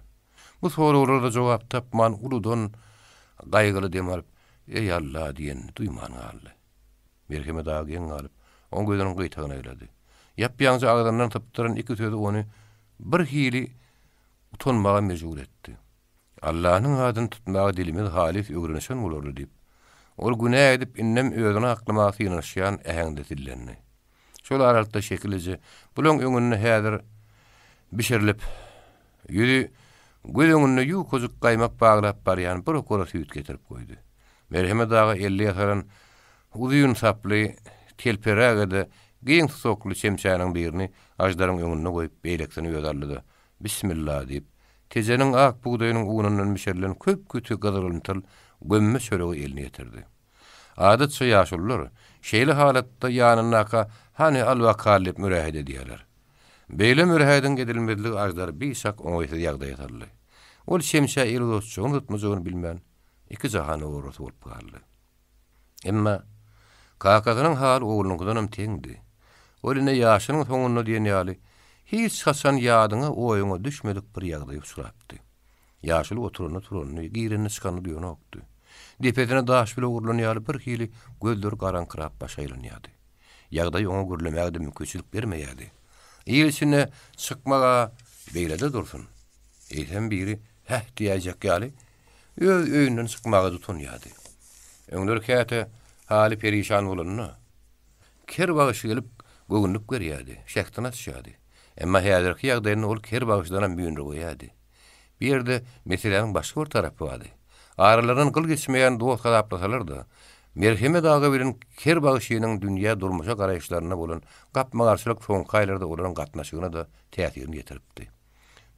[SPEAKER 1] Bu sorawlara jogap tapman uludan gaýgyly demar ey Allah diýen duýman galdy. Merheme dagyň galyp oň gözüniň gyýtagyna aýlady. Ýapýança agdandan tapdyran iki sözü onu bir hili utanmaga mejbur etdi. Allah'ın adyny tutmaga dilimiz halis öwrenişen bolardy diýip. Ol günä edip innem özüne aklamagy ýanaşýan ähňde dillenni. Şol aralyda şekilde bulan öňüne häzir bişirilip ýüri göýüňine ýukojuk gaýmak baglap barýan bir okora süýt getirip goýdy. Merheme daga 50 ýaşaran uzyň saply telperägede giň sokly çemçäniň birini ajdaryň öňüne goýup beýleksini ýöderlidi. Bismillah diýip tejeniň ak buğdaýynyň ugunundan bişirilen köp kütü gazarylyntyl gömme çöregi eline getirdi. Adatça ýaşullar şeýle halatda ýanyna hani alwakallyp mürähede diýerler. Beýle müräheden gedilmezligi ajdar bişak oňaýsy ýagdaý ýatarly. Ol çemçä ýyl dostçugyny tutmajagyny bilmän iki jahany orasy bolup galdy. Emma kakasynyň hal oğlundan teňdi. Oline ýaşynyň soňuna diýen ýaly hiç hasan ýadyňa oýuňa düşmedik bir ýagdaý uçurapdy. Ýaşyl oturuny giýreni çykany diýenokdy. Depetine daş bile urulan ýaly bir hili gözleri garankyrap başaýlanýady. ýagdaý oňa gürlemäge mümkinçilik bermeýärdi. İýilsine çykmaga beýlede dursun. Eýsem biri "Häh" diýjek ýaly öz öýünden çykmaga tutunýardy. Öňler käte hali perişan bolanyna ker bagyşy gelip gögünlük berýärdi, şähtin atşýardy. Emma häzirki ýagdaýyny ol ker bagyşdan büýünri goýardy. Bir ýerde meseleniň başga bir tarapy bardy. Aralaryn gyl geçmeýän dost gadaplasalar da, merheme dagy bilen ker bagyşynyň dünýä durmuşa garaýşlaryna bolan gapma garşylyk soňky aýlarda olaryň gatnaşygyna da täsirini ýetiripdi.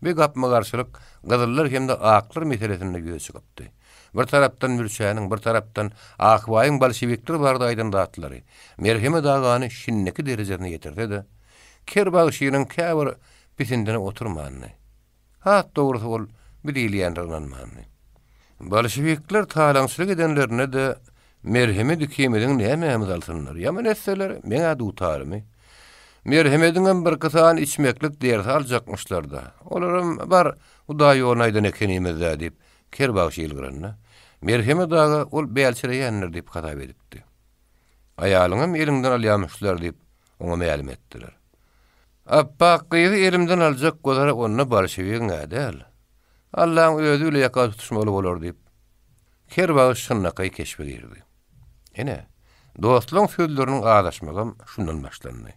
[SPEAKER 1] Bu gapma garşylyk gyzyllar hemde aklar meselesinde göz çykypdy. Bir tarapdan mürşäniň, bir tarapdan Akbaýyň bolşewikler bardy aýdandatlary. Merheme dagyny şinneki derejesine ýetirdi de, ker bagyşynyň käbir bitinden oturmanyny. Hat dogry ol bilýändirilmanyny. Bolşewikler talaňçylyk edenlerine de merheme dikemediň näme alsynlar? Ýaman etseler meňe dutarmy? Merhemediň bir kysan içmeklik dersi aljakmışlar da. Olaram bar udaý onaýdan ekenimiz da diýip ker bagyşy ýylgyranyna. Merheme dagy ol bälçireýänler diýip hatap edipdi. Aýalyňam elinden alýamyşlar diýip oňa mälim etdiler. Appak gyzy elimden aljak godara onna bolşewigiň ädel. Allahyň özü ile ýaka tutuşmaly bolar diýip ker bagyşyna gaý keşbe girdi. Ene dostluň sözleriniň adaşmagam şundan başlandy.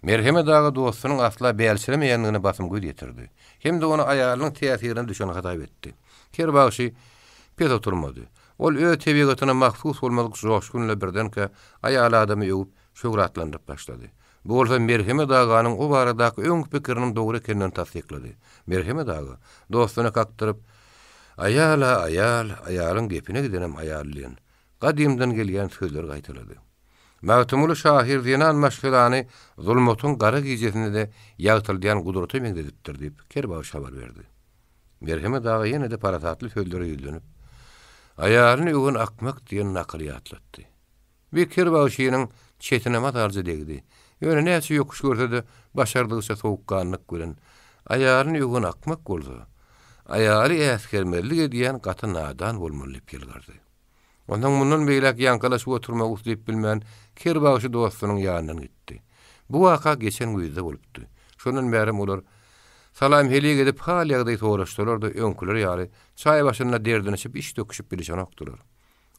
[SPEAKER 1] Merheme dagy dostunyň asla bälçiremeýändigine basym göz ýetirdi. Hemde onu aýalynyň täsirine düşen hatap etdi. Ker bagyşy pet oturmady. Ol öz tebigatyna mahsus bolmalyk joşgunla birdenke aýaly adamy ýöwüp şöhratlandyryp başlady. Bu bolsa merheme dagynyň o baradaky öňkü pikiriniň dogry ekeninden tasdiklady. Merheme dagy dostuny kaktyryp aýalyň gepine gidenem aýallyň. Gadymdan gelýän sözler gaýtylady. Mawtumul şahir diýen maşgulany zulmutun gara gijesinde de ýagtylýan gudraty meňdedipdir diýip Kerbaş habar berdi. Merheme dagy ýene de paratatly sözlere ýüzlenip aýalyny öwün akmak diýen nakly ýatlatdy. Bir Kerbaşynyň çetine madarjy degdi. Ýöne näçe ýokuş görse de başardygyça sowukkanlyk bilen aýalyny öwün akmak boldy. Aýaly äskermerlik edýän gaty nadan bolmaly diýip ýylgardy. Ondan mundan beýlek ýankalaşyp oturmak uslayıp bilmän Kerbaşy dostunyň ýanyna gitdi. Bu waka geçen güýde bolupdy. Şondan bäri olar salam heli edip hal ýagdaý soraşdylar da öňküler ýaly çaý başyna derdini içip iş döküşip bilişen okdular.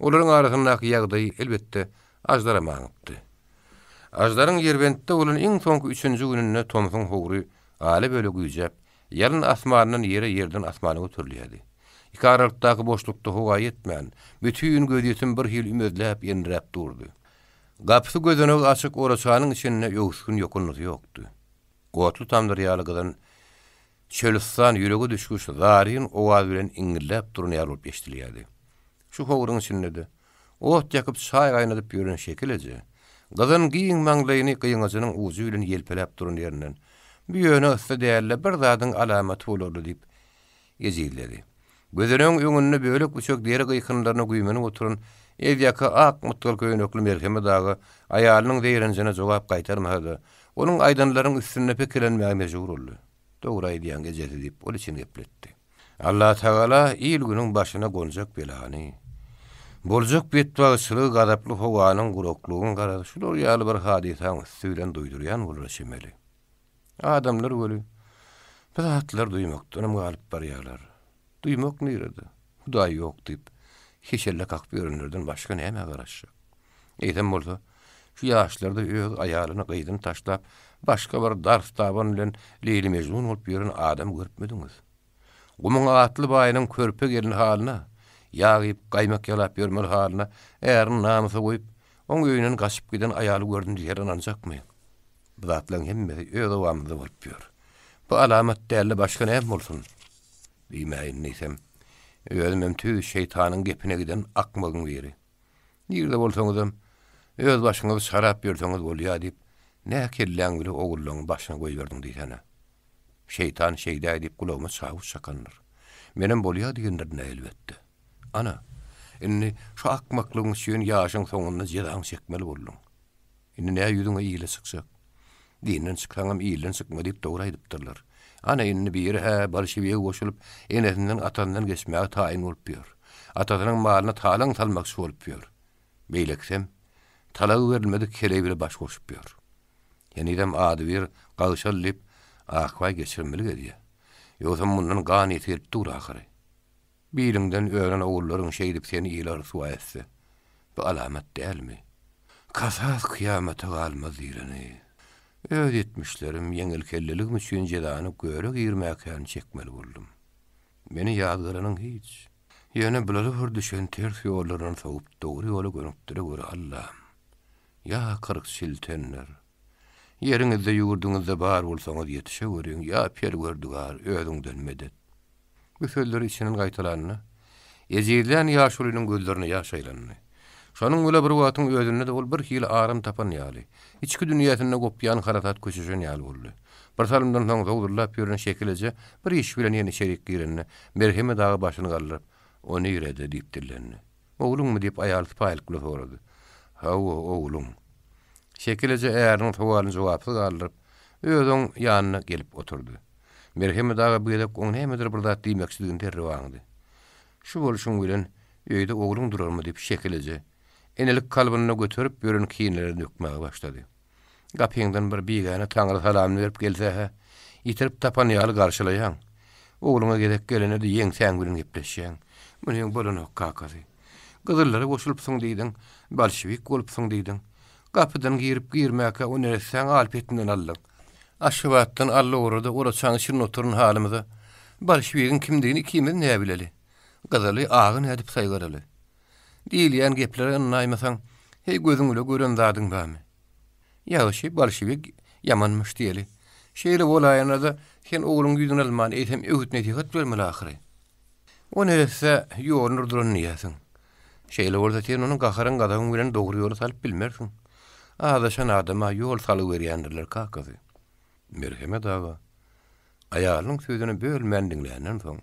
[SPEAKER 1] Olaryň arasyndaky ýagdaý elbetde ajdara maňypdy. Ajdaryň Ýerbentde bolan iň soňky 3-nji gününe Tomsun hogry aly böle güýjäp, ýalyn asmanyndan ýere, ýerden asmana götürilýärdi. İki aralıkdaky boşlukda howa ýetmän, bütün gödýetim bir hil ümedläp ýendiräp durdy. Gapsy gözüne açyk oraçanyň içinde ýöwüskün ýokunluk ýokdy. Gotlu tamdyrýalygydan çölüstan ýüregi düşgüş zaryn owaz bilen iňirläp duran ýalyp ýeşdilýärdi. Şu howryň içinde de ot ýakyp çaý gaýnadyp ýören şekilje, gyzyň giň maňlaýyny gyýňasynyň uzy bilen ýelpeläp duran ýerinden bir ýöne üstü däýerle bir zadyň alamaty bolurdy diýip ýezildi. Gözüniň öňünde bölek uçak deri gyýkynlaryna güýmeni oturan Eýdýaka ak mutgal köýnekli merheme dagy aýalynyň deýrenjine jogap gaýtarmady. Onuň aýdanlaryň üstüne pekilenmäge mejbur boldy. Dogry aýdýan gejesi diýip ol için gepletdi. Allah Taala ýyl günüň başyna gonjak belany. Boljak betbagyçylyk gadaply howanyň guroklugyny garaşylar ýaly bir hadisaň üstünden duýdurýan bolar şemeli. Adamlar göli bidatlar duýmakdan galyp barýarlar. Duymak niredi? Hudaý ýok diýip heşelle kakp ýörenlerden başga näme garaşjak? Eýsem bolsa, şu ýaşlarda öz aýalyny gyýdyn taşlap, başga bir dars taban bilen Leyli Mecnun bolup ýören adam görpmediňiz. Gumuň atly baýynyň körpe gelin halyna, ýagyp gaýmak ýalap ýörmeli halyna ärin namysy goýup, oň öýünden gaçyp giden aýaly gördüm diýen anjakmy? Bu zatlaryň hemmesi öz owamyzda bolup ýör. Bu alamat däli başga näme bolsun? Bilmeýin nesem. Özüm tüy şeytanyň gepine giden akmagyň biri. Nirde bolsaňyzam öz başyňyzy şarap ýörseňiz bolýar diýip näkelläň bile ogullyň başyna goýberdiň diýene. Şeytan şeýdä diýip gulagma çaýy çakanlar. Menem bolýar diýenler elbetde. Ana, inni şu akmaklygyň şeýin ýaşyň soňunda jedaň çekmeli boldum. Inni näme ýüzüňe ýyly çykjak. Dinden çyksaňam ýylyň çykma diýip dogry aýdypdyrlar. Ana inni bir bolşewiýe goşulyp enesinden atandan geçmäge taýin bolup ýör. Atasynyň malyna talaň salmakçy bolup ýör. Beýleksem talağı verilmedi kele bile baş koşup yor. Yenidem adı bir gağışalyp akvay geçirmeli ediye. Yoksa bundan ganiyeti gelip dur ahire. Bilinden öğren oğulların şeydip seni iyiler suwa etse. Bu alamet değil mi? Kasas kıyamete galmaz ileni. Öz etmişlerim yengil kellelik müçün cedanı görü girmekän çekmeli buldum. Beni yadgıranın hiç. Yine bulalı hır düşen ters yollarını soğup doğru yolu görüntüre göre Allah'ım. Ya kırık siltenler. Yerinizde yurdunuzda bar olsanız yetişe görün. Ya per gördügar ödünden medet. Bu sözleri içinin gaytalanını. Ezilen yaşolunun gözlerini yaşaylanını. Şonun öyle bir wagtyň özünde de ol bir hili aram tapan ýaly. İçki dünýäsinde gopýan haratat köçüşen ýaly boldy. Bir salymdan soň dogdurlap ýören şekilde bir iş bilen ýene şerik girenni, merheme dağı başyny gallyp, ony ýerede diýip dillenni. Oğlum diýip aýaly paýlyk sorady. Hawa oğlum. Şekilde äriň sowalyny jogapsy gallyp, özüň ýanyna gelip oturdy. Merheme dağı bu ýerde oňa hemedir bir zat diýmekçiligini terrewaňdy. Şu boluşyň bilen öýde oğlum durarmy diýip şekilde enelik kalbyna götürüp ýören kiyinleri dökmäge başlady. Gapyňdan bir bigane taňry salam berip gelse, ýitirip tapan ýaly garşylaýan. Oğluna gedek gelene de ýeň sen bilen gepleşýän. Munyň bolany kakasy. Gyzyllara goşulypsyň diýdiň, bolşewik bolupsyň diýdiň. Gapydan girip girmäke onu sen alpetinden aldyň. Aşybatdan alla orada oraçaň şirin oturun halymyza. Bolşewigiň kimdigini ikimiz näme bileli? Gyzyly agyň edip saýgaraly. Diýilýän gepleri anlaýmasaň, hey gözüňle gören zadyň bämi? Ýa-şi bolşewik ýamanmyş diýeli. Şeýle bolaýana da sen oğluň ýüzüne alman eýsem öwütne diýip bermeli ahyry. O nerese ýornur duran niýasyň. Şeýle bolsa sen onuň gaharyň gadagyň bilen dogry ýoly salyp bilmersiň. Adaşan adama ýol salyp berýändirler kakasy. Merheme daga. Aýalyň sözüni bölmän diňländen soň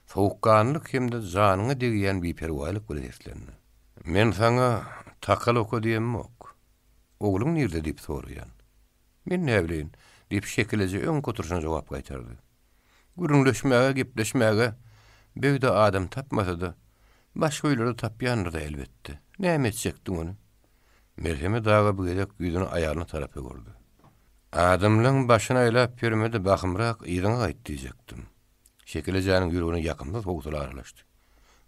[SPEAKER 1] sowukkanlyk hemde janyňa degýän bir perwalyk bilen eslendi. Men saňa takal oku diýemok. Oğlum nerede diýip soraýan. Men näme bilen diýip şekilde öň koturşan jogap gaýtardy. Gürünleşmäge, gepleşmäge beýde adam tapmasa-da başga ýolları tapýandyr da elbetde. Näme etjekdiň onu? Merheme daga bu gedek ýüzüni aýalyna tarapy gördi. Adamlaryň başyna aýlap ýörmedi bakymrak ýygyna gaýt diýjekdim. Şekilde janyň ýüregine ýakynda sowgutlar aralaşdy.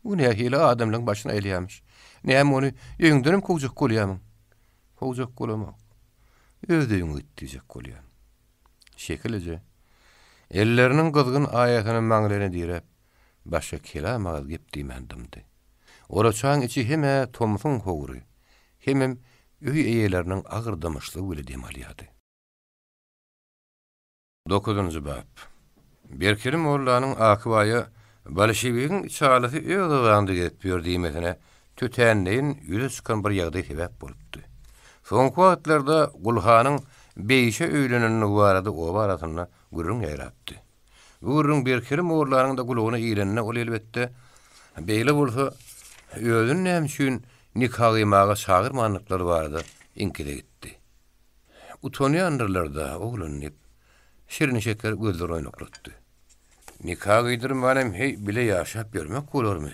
[SPEAKER 1] Bu nähili adamlaryň başyna aýlýarmyş. Näme ony ýöňdenim kowjak bolýarmyň? Kowjak bolamak. Özüň gitdijek bolýar. Şekilde elleriniň gyzgyn aýatyny maňlaryna direp başga kelam alyp gep diýmendimdi. Oraçaň içi heme tomsuň howry, hemem öý eýeleriniň agyrdamışlygy bilen demalýady. 9-njy bab. Berkerim oğulanyň akybaýy bolşewigiň çalasy öýdegände gelip ýördiýmesine tütänleýin ýüze çykan bir ýagdaý sebäp bolupdy. Soňky wagtlarda Gulhanyň beýişe öýleneni barada o baratyna gürrüň ýaratdy. Gürrüň Berkerim oğulanyň da gulagyna ýelenine ol elbetde beýle bolsa özüň näme üçin nikah ýymaga çagyrmanlyklary barada inkide gitdi. Utonýandyrlar da oğlun dip şirin şeker gözleri oýnaklatdy. Nikah ýdyrmanem hey bile ýaşap ýörmek bolarmy?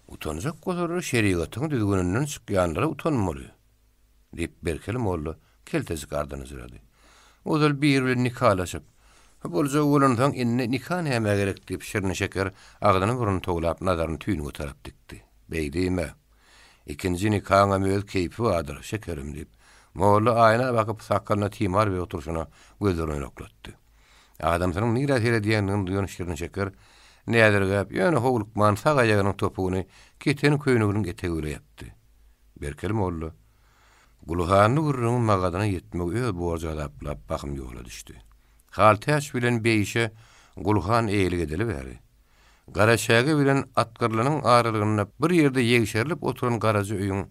[SPEAKER 1] Utanjak gözleri şerigatyň düzgününden çykýanlara utanmaly. Dip Berkelim oğlu keltesi gardyny zırady. Ozal bir bilen nikahlaşyp, bolsa oğlandan inne nikah näme gerek diýip şirin şeker agdyny burun toglap nazaryny tüýüne tarap dikdi. Beýdime. İkinji nikahyňa möz keýpi bardyr şekerim diýip molla aýna bakyp sakalyna timar we oturşuna gözleri oýnaklatdy. Adamsyň nire here diýenini duýan şirin şeker näder gap ýöne howlukman sag aýagynyň topugyny keten köýnüginiň getegüle ýapdy. Berkelim oğlu Gulhany gurrun magadyna ýetmek öýe borja aplap bakym ýola düşdi. Haltäş bilen beýişe Gulhan eýeli gedeli bäri. Garaşagy bilen atgyrlynyň aralygyna bir ýerde ýegişerilip oturan garazy öýüň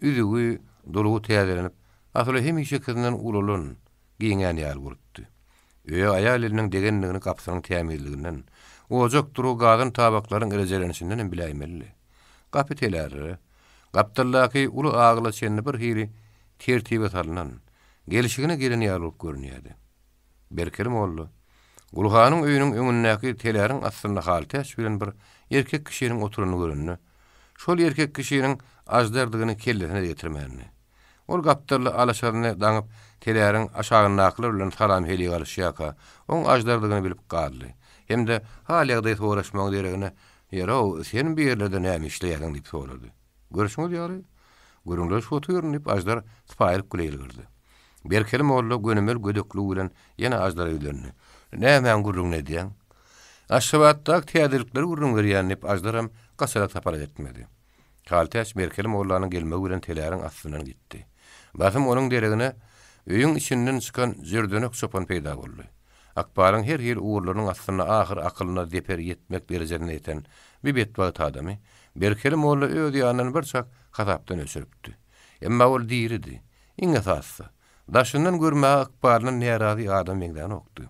[SPEAKER 1] üdügi dolugy täzelenip, asyly hemişe kyzynyň ululun giňen ýaly bolupdy. Öýe aýalynyň degenligini kapsaň tämirliginden, ojak duru gadyn tabaklaryň erejelenişinden biläýmeli. Kapiteleri, gapdallaky ulu agly çenli bir hili tertibe salynan, gelişigine gelen ýaly bolup görünýärdi. Berkerim oğlu Gulhanyň öýüniň öňündäki teleräň aslynda haltäş bilen bir erkek kişiniň oturuny görünni. Şol erkek kişiniň ajdardygyny kellesine getirmänni. Ol gapdarly alaşaryny daňyp teleýäriň aşagyny naklar bilen salam heli galşýaka. Oň ajdardygyny bilip galdy. Hemde hal ýagdaý soraşmagy deregine "Ýero, sen bir ýerlerde näme işleýäriň?" diýip sorady. "Görüşmek ýary. Görüňler şu oturýar" diýip ajdar spaýylyp güleýil girdi. Berkelim oğlu gönümel gödöklü bilen ýene ajdara ýülendi. "Näme gurrun ne diýen?" "Aşgabatda teýdirlikleri gurrun berýän" diýip ajdaram gasara tapar etmedi. Kaltaş Berkelim oğlanyň gelmegi bilen teleýäriň astynan gitdi. Basym onuň deregine öýüň içinden çykan jerdönek sopan peýda boldy. Akbaryň her ýer uğurlarynyň astyna ahyr akylyna deper ýetmek derejerine ýeten bir betbaýat adamy Berkelim oğlu öz ýanyny birçak hatapdan ösüripdi. Emma ol diýridi. Iňe tassy. Daşyndan görmäge akbarynyň närazy adam meňden okdy.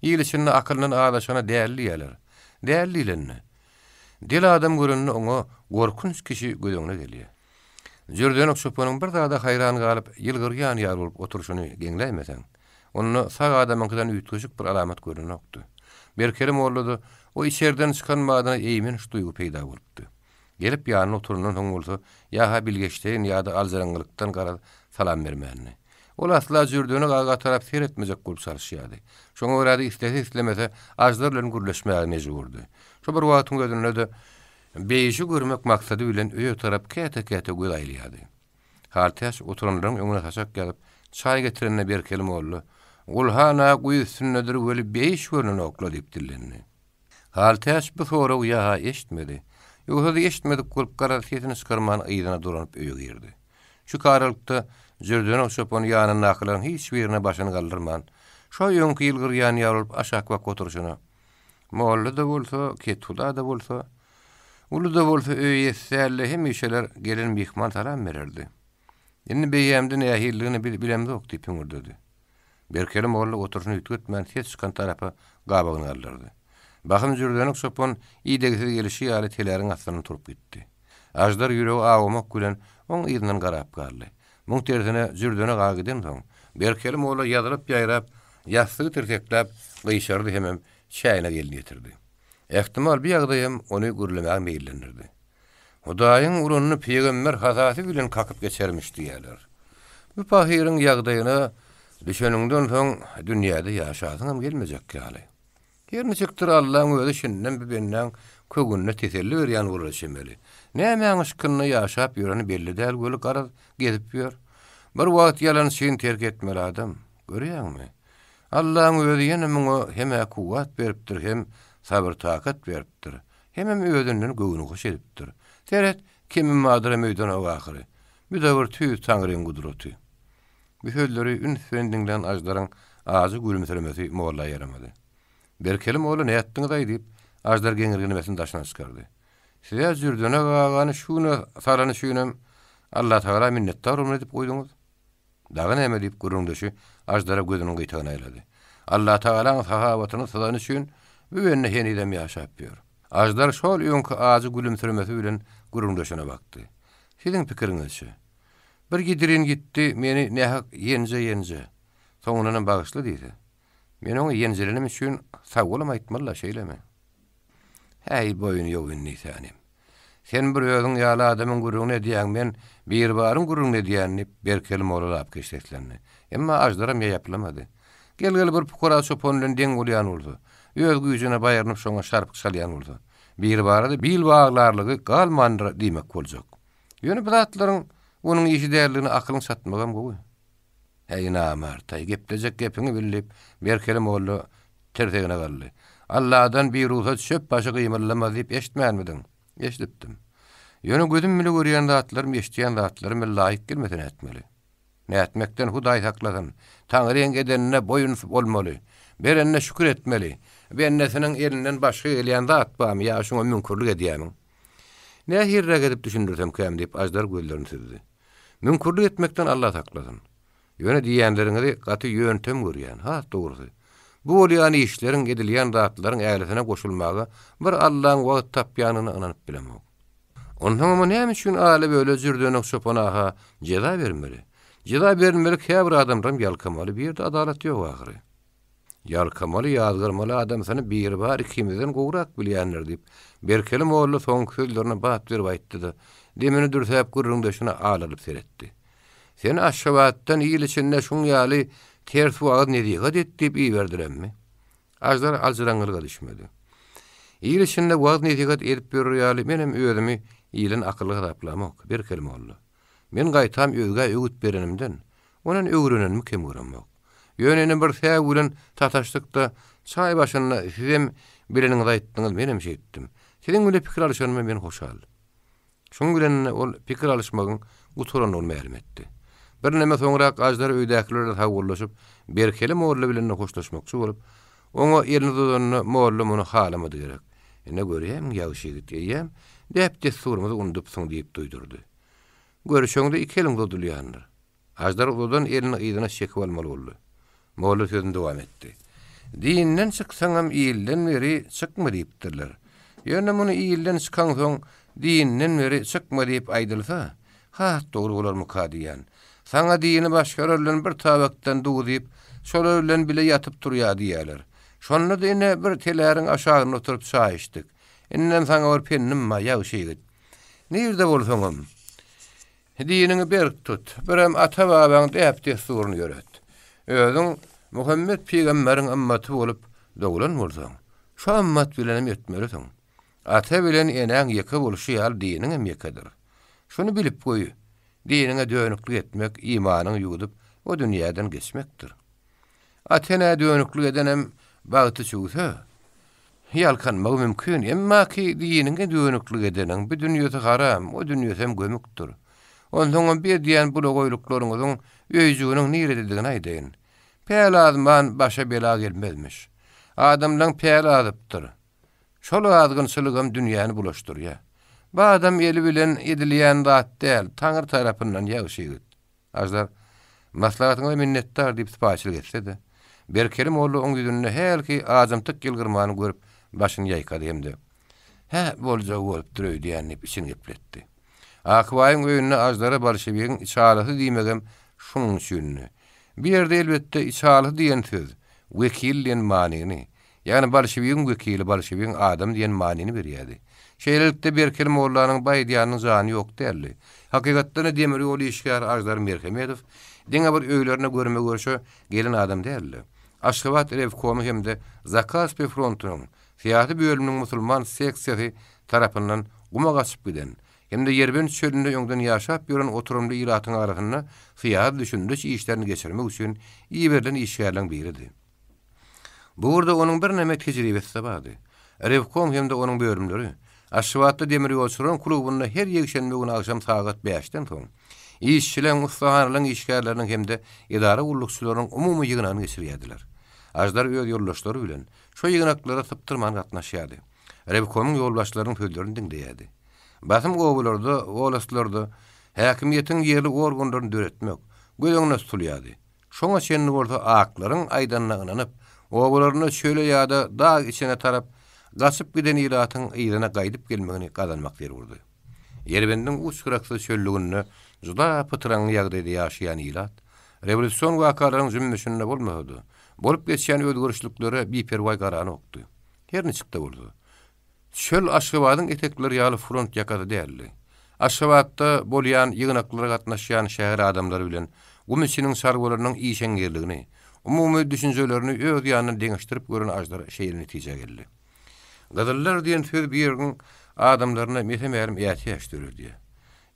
[SPEAKER 1] Ýylyşyny akylynyň adaşana däli ýalar. Däli ýelenni. Dil adam görünni oňa gorkunç kişi gödüňe gelýär. Jerdönek şopanyň bir dada haýran galyp ýylgyrýan ýar bolup oturşyny geňläýmesen, onu sag adamynkydan üýtgeşik bir alamat görünokdy. Berkelim oğlu o içerden çykan madyna eýmen şu duýgu peýda bolupdy. Gelip ýanyna oturunan soň bolsa, ýa-ha bilgeçden ýa-da aljaranlykdan gara salam bermänni. Ol asla jerdönek aga tarap seretmejek bolup sarşýardy. Şoňa görä islemese ajdar bilen gürleşmäge mejburdy. Şu bir wagtyň gözünde de beýişi görmek maksady bilen öýe tarap käte-käte gölaýlýardy. Hartaş oturanlaryň öňüne taşak gelip çay getirenne Berkelim oğlu "Ulhana güýsünnedir welip beýiş görnüni okla" diýip dillendi. Hartaş bu sora ýa-ha eşitmedi. Ýogsa eşitmedik bolup gara setini çykarman ýygyna duranyp öýe girdi. Şu karalykda jerdönek şopany ýanyna nakylaryň hiç birine başyny galdyrman. Şo ýöňki ýylgyrýan ýaryp aşak wak oturşyna. Molla da bolsa, ketuda da bolsa, ulu da bolsa öýe särle hem işeler gelen mihman salam bererdi. Indi beýämde nähilligini bilemdik diýip öňürdi. Berkelim oğlu oturşyny ütgetmän hiç çykan tarapa gabagyny aldyrdy. Bakym jerdönek şopan ýedegisi gelişi ýaly teleýäriň astyna turup gitdi. Ajdar ýüregi awamak bilen oň ýerden garap galdy. Muň tersine jerdönek agydym soň Berkelim oğlu ýadyryp ýaýrap, ýasty terseklap gyşardy hemem şäýine geldi getirdi. Ähtimal bir ýagdaýam ony gürlemäge meýillendirdi. Hudaýyň urunyny peýgamber hazasy bilen kakyp geçermişdi ýalar. Bu pahyryň ýagdaýyna düşünüňden soň dünýäde ýaşasyňam gelmejek ýaly. Ýerine çykdyr Allahyň özi şinden birbirinden kögünne teselli berýän uğraşymeli. Näme aşkyny ýaşap ýöreni belli däl göli gara gezip ýör. Bir wagt ýalan şeýin terk etmeli adam. Görýärmi? Allahyň özi ýene muňa hem kuwat beripdir, hem sabır takat beripdir. Hem özünden göwüni hoş edipdir. Teret kimin madyra meýdan ahyry. Bir de bir tüý Taňryň gudraty. Bu sözleri ünfendiňden ajdaryň azy gülümsermesi molla ýaramady. Berkelim oğlu ne yaptığını da deyip ajdar geňirgenmesini daşına çykardy. "Size jerdönek agany şuna sarany şünem Allah Taala minnetdar bolmaly" diýip goýduňuz. Daga näme diýip gurrundaşy ajdara gözüniň gytagyny aýlady. Allah Taalaň sahabatyny sazany şün büwenne henidem ýaşap ýör. Ajdar şol ýöňki azy gülümsermesi bilen gurrundaşyna bakdy. "Siziň pikiriňizçe? Bir gidirin gitdi, meni nähak ýenje. Soňundan bagyşly" diýdi. "Men oňa ýenjelenim üçin sag bolam aýtmalla şeýleme." "Hey boyun ýogyn nisanym. Sen bir özüň ýaly adamyň gurrugyny diýäň, men bir baryň gurrugyny diýäni" Berkelim oğlap geçseklendi. Emma ajdaram ýaplamady. Gel bir pukara şopanyň deň bolýan boldy. Öz güýjüne baýarnyp şoňa şarpyk salýan boldy. Bir barada bil baglarlygy galmandyr diýmek boljak. Ýöne bir atlaryň onuň işi därligini akylyň satmagam gowy. "Hey namarta, gepdejek gepini bilip Berkelim oğlu tertegine galdy. Allah'dan bir ruha çöp başı gıymarlamaz deyip eşitmänmidin? Eşitdim. Ýöne gözüm bile görýän zatlarym, eşitýän zatlarym laýyk gelmesen etmeli. Ne etmekden Hudaý saklasyn. Taňryň edenine boyunsup bolmaly. Berenne şükür etmeli. Bennesiniň elinden başga gelýän zat barmy ýa şoňa mümkinlik edýämiň. Ne hirrek edip düşündirsem käm diýip ajdar gözlerini süzdi. Mümkinlik etmekden Allah saklasyn. Ýöne diýenleriňizi gaty ýöntem görýän. Ha, dogry. Bu bolýan işleriň edilýän zatlaryň älisine goşulmagy bir Allahyň wagt tapýanyny ananyp bilemok. Ondan ama näme üçin aly böyle jerdönek şopanaha jeza bermeli? Jeza bermeli käbir adamdan ýalkamaly, bir de adalet ýok ahyry. Ýalkamaly, ýazgyrmaly adam seni bir bar ikimizden gowrak bilýänler diýip Berkelim oğlu soň sözlerine bat berip aýtdy da demini dürsäp gurrundaşyna alalyp seretdi. Sen Aşgabatdan iyil içinde şun ýaly ters wagt nediýet etdip iýerdilemmi? Ajdar alжyraňylyga düşmedi. Iyil içinde wagt nediýet edip berýär ýaly menem özümi iýilin akylly gaplamak bir kelime boldy. Men gaýtam özgä öwüt berenimden, onuň öwrenenimi kim görenmek. Ýöneni bir säg bilen tataşdykda çay başynda sizem biriniň aýtdyňyz menem şeýtdim. Senin öyle pikir alışanyma men hoşal. Şoň bilen ol pikir alışmagyň uturan bolmaýar etdi. Bir näme soňrak ajdar öýdäkilerle hawurlaşyp berkeli moğorla bilen hoşlaşmakçy bolup, oňa elini tutanyny moğorla muny halamady gerek. Ne görýäm ýaşy gitýär. Depde surmady undup soň diýip duýdurdy. Görüşeňde iki eliň dodulýandyr. Ajdar odan elini ýygyna çekip almaly boldy. Moğorla sözüni dowam etdi. Dinden çyksaňam ýyldan beri çykma diýipdirler. Ýöne muny ýyldan çykan soň dinden beri çykma diýip aýdylsa, ha dogry bolarmy kadiýan. Saňa dini başgararlan bir tabakdan duw diýip, şolar bilen bile ýatyp durýar diýerler. Şonda da ine bir teleräň aşagyna oturup çay içdik. Inden saňa bir pennim ma ýaşy git. Nerede bolsaňam? Dinini berk tut. Birem ata babaň däpde suruny göret. Özüň Muhammed peýgamberiň ammaty bolup doglan bolsaň, şu ammat bilen etmelisin. Ata bilen eneň ýeke boluşy ýaly diniň ýekedir. Şunu bilip goý. Dinine dönüklük etmek, imanını yudup, o dünyadan geçmektir. Atene dönüklük edenem bağıtı çuğsa, yalkanmak mümkün, emma ki dinine dönüklük edenem, bir dünyada haram, o dünyada hem gömüktür. Ondan bir diyen bula koyluklarınızın öycüğünün nire dediğine aydeyin. Peyl adımdan başa bela gelmezmiş. Adamdan peyl adıptır. Şolu adgın sılığım dünyanı bulaştır ya. Bu adam eli bilen edilýän zat däl, Taňry tarapyndan ýaşyýar. Ajdar maslahatyňa minnetdar diýip spaçylyk etse-de, berkerim oğlu oň ýüzünde helki azamtyk ýylgyrmany görüp başyny ýaýkady hemde. Ha, bolja bolup duruyor diýenip içini gepletdi. Akbaýyň öýüne ajdara bolşewigiň içalasy diýmegem şunuň üçin. Bir ýerde elbetde içalasy diýen söz wekil diýen manyny, ýani bolşewigiň wekili bolşewigiň adam diýen manyny berýärdi. Şeýlelikde berkelim mollanyň baýdýanyň zany ýok däldi. Hakykatda demir ýol işgär Ajdar Merhemedow diňe bir öýlerine görme görşe gelin adam däldi. Aşgabat rewkomy hemde Zakaspe frontunyň fiýaty bölüminiň musulman seksiýasy tarapyndan guma gaçyp giden, hemde Ýerben çölünde ýöňden ýaşap ýören oturumly iratyň arasyna fiýat düşündüç işlerini geçirmek üçin iýberden işgärliň biridir. Bu urda onuň bir näme tejribesi bardy. Rewkom hemde onuň bölümleri Aşgabatda demir ýolçularyň klubunda her ýekşenbe güni akşam saat 5-den soň işçileň ustahanlyň işgärleriniň hemde idara gullukçylaryň umumy ýygynyny geçirýärdiler. Ajdar öz ýoldaşlary bilen şo ýygnaklara syptyrman gatnaşýardy. Rewkomyň ýolbaşlarynyň sözlerini diňleýärdi. Basym gowularda, olaslarda häkimiýetiň ýerli organlaryny döretmek gözeňne tutulýardy. Şoňa çenli bolsa aklaryň aýdanlygyna ynanyp, owularyny şöyle ýa-da dağ içine tarap gaçyp giden iratyň ýerine gaýdyp gelmegini kazanmak berýärdi. Ýerbendiň uç gıraksy çöllügünde juda pytyraň ýagdaýda ýaşaýan ilat, rewolýusiýon wakalaryň zümmeşinde bolmady. Bolup geçýän özgörüşliklere biperway garany okdy. Herni çykdy boldy. Çöl Aşgabatyň etekleri ýaly front ýakada däldi. Aşgabatda bolýan ýygnaklara gatnaşýan şäher adamlary bilen gum içiniň sargolarynyň iýşeňgerligini, umumy düşünjelerini öz ýanyna deňişdirip gören Ajdar şeýle netije geldi. Gadallar diýen söz bir ýerden adamlaryna metemerim ýaty ýaşdyrýar diýe.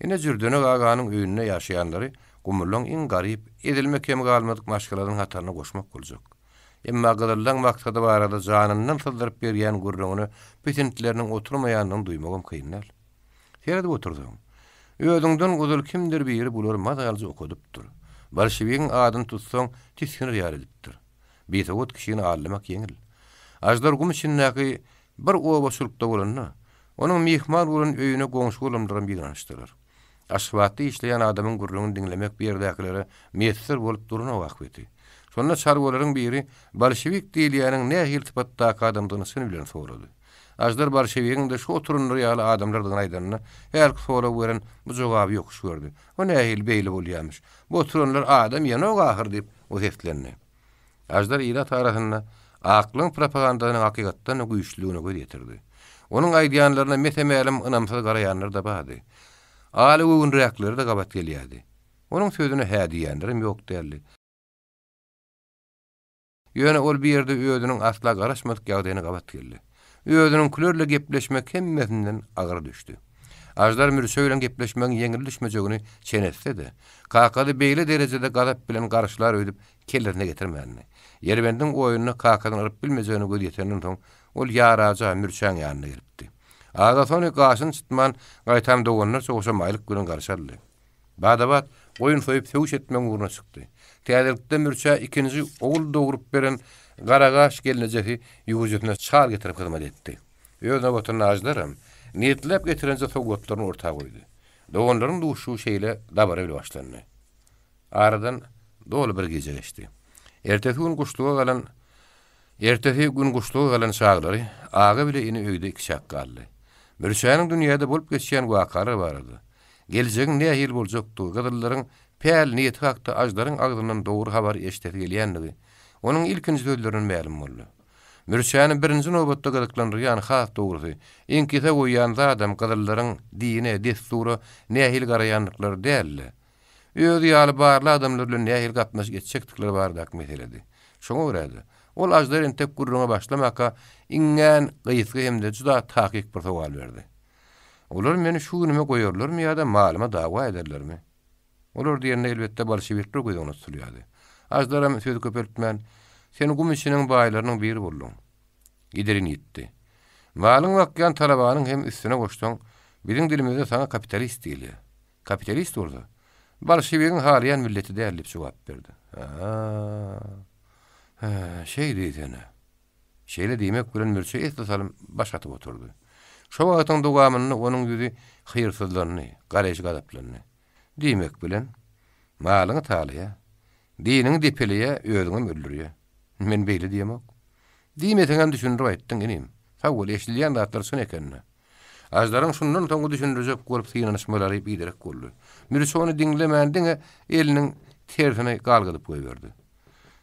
[SPEAKER 1] Ine jürdüne aganyň öýünde ýaşaýanlary gumurlaň iň garyp edilmek kem galmadyk maşgalaryň hataryna goşmak boljak. Emma gadallan maksady barada janyndan syldyryp berýän gurrungyny petentleriniň oturmaýanyny duýmagam kynal. Şeýle oturdum. Özüňden gudul kimdir biri bular madalja okudypdyr. Bolşewigiň adyny tutsaň tiskinir ýar edipdir. Beýtewot kişini allamak ýeňil. Ajdar gum içindäki bir oba sulukda bolanna, onuň mihman bolan öýüne goňşy bolanlaryň bir açdylar. Aşgabatda işleýän adamyň gurrugyny dinlemek bir ýerdäkilere meýsir bolup durana wagty. Şonda çargolaryň biri bolşewik diýilýäniň nähil typatdaky adamdyny bilen sorady. Ajdar bolşewigiň de şu oturunly ýaly adamlardan aýdanyna her soraw beren bu jogaby ýok şurdy. O nähil beýle bolýarmyş. Bu oturunlar adam ýene o ahir diýip o heflendi. Ajdar ýyla tarahyna aklyň propagandanyň hakykatdan güýçlügine göretirdi. Onuň aýdýanlaryna metemelim ynamsal garaýanlar da bardy. Ali öwün reaklary da gabat gelýärdi. Onun sözüne hä diýenlerim ýok däldi. Ýöne ol bir ýerde öýüniň asla garaşmadyk ýagdaýyna gabat geldi. Öýüniň külerle gepleşmek hemmesinden agyr düşdi. Ajdar mürşe bilen gepleşmek ýeňil düşmejegini çenetse de, kakady beýle derejede gadap bilen garşylar öýdüp kellerine getirmänni. Ýerbendiň oýunyny kakadan aryp bilmejegini göz ýetenden soň ol ýaraja mürşäň ýanyna gelipdi. Aga sony gaşyn çıtman gaýtam doganlar soňuşa maýlyk bilen garşardy. Badabat oýun soýup söwüş etmek uğruna çykdy. Täzelikde mürşä ikinji ogul dogrup beren garagaş gelinejeki ýuwjytyna çal getirip hyzmat etdi. Ýöne botan ajlarym niýetlep getirenje sowgatlaryny ortaga goýdy. Doganlaryň duşu şeýle dabara bile başlandy. Aradan dolu bir gece geçti. Ertesi gün guşluğa galan şaglary aga bile ini öýde iki şak galdy. Mürşäniň dünýäde bolup geçýän wakalary bardy. Geljegin nähil boljakdy? Gadyrlaryň päl niýeti hakda ajlaryň agdyndan dogry habar eşitip gelýändigi onuň ilkinji sözlerinden ma'lum boldy. Mürşäni birinji nobatda gadyklandyrýan has dogry. Iňkise goýan adam gadyrlaryň dine, destury nähil garaýanlyklary däl. Öýdi ýaly barly adamlar bilen nähil gatnaş geçecekdikleri bardak meseledi. Şoňa göredi. Ol ajdar entek gurruna başlamaka ingen gysgy hemde juda tahkik bir sowal berdi. Olar meni şu günüme goýarlarmy ýa-da malyma dawa ederlermi? Olar diýende elbetde bolşewikler goýduğunu söýýärdi. Ajdaram söz köpeltmän, sen gum işiniň baýlarynyň biri boldun. Giderin ýetdi. Malyň wakyan talabanyň hem üstüne goşdyň. Biziň dilimizde sana kapitalist diýilýär. Kapitalist bolsa, bolşewigiň halyan milleti däl diýip jogap berdi. Şey diýene. Şeýle diýmek bilen mürşe etdisalim baş atyp oturdy. Şo wagtyň dogamyny onuň ýüzi hyýrsyzlygyny, garaýjy gadaplaryny diýmek bilen malyňy talyýa, diniň depeliýe özüňi öldürýär. Men beýle diýemek. Diýmetiňem düşünýär aýtdyň inim. Sawul eşilýän zatlar şun ekenni. Ajlaryň şundan soňky düşündirjek bolup syňanyşmalary biderek boldy. Mürşe ony diňlemändine eliniň tersine galgydyp goýberdi.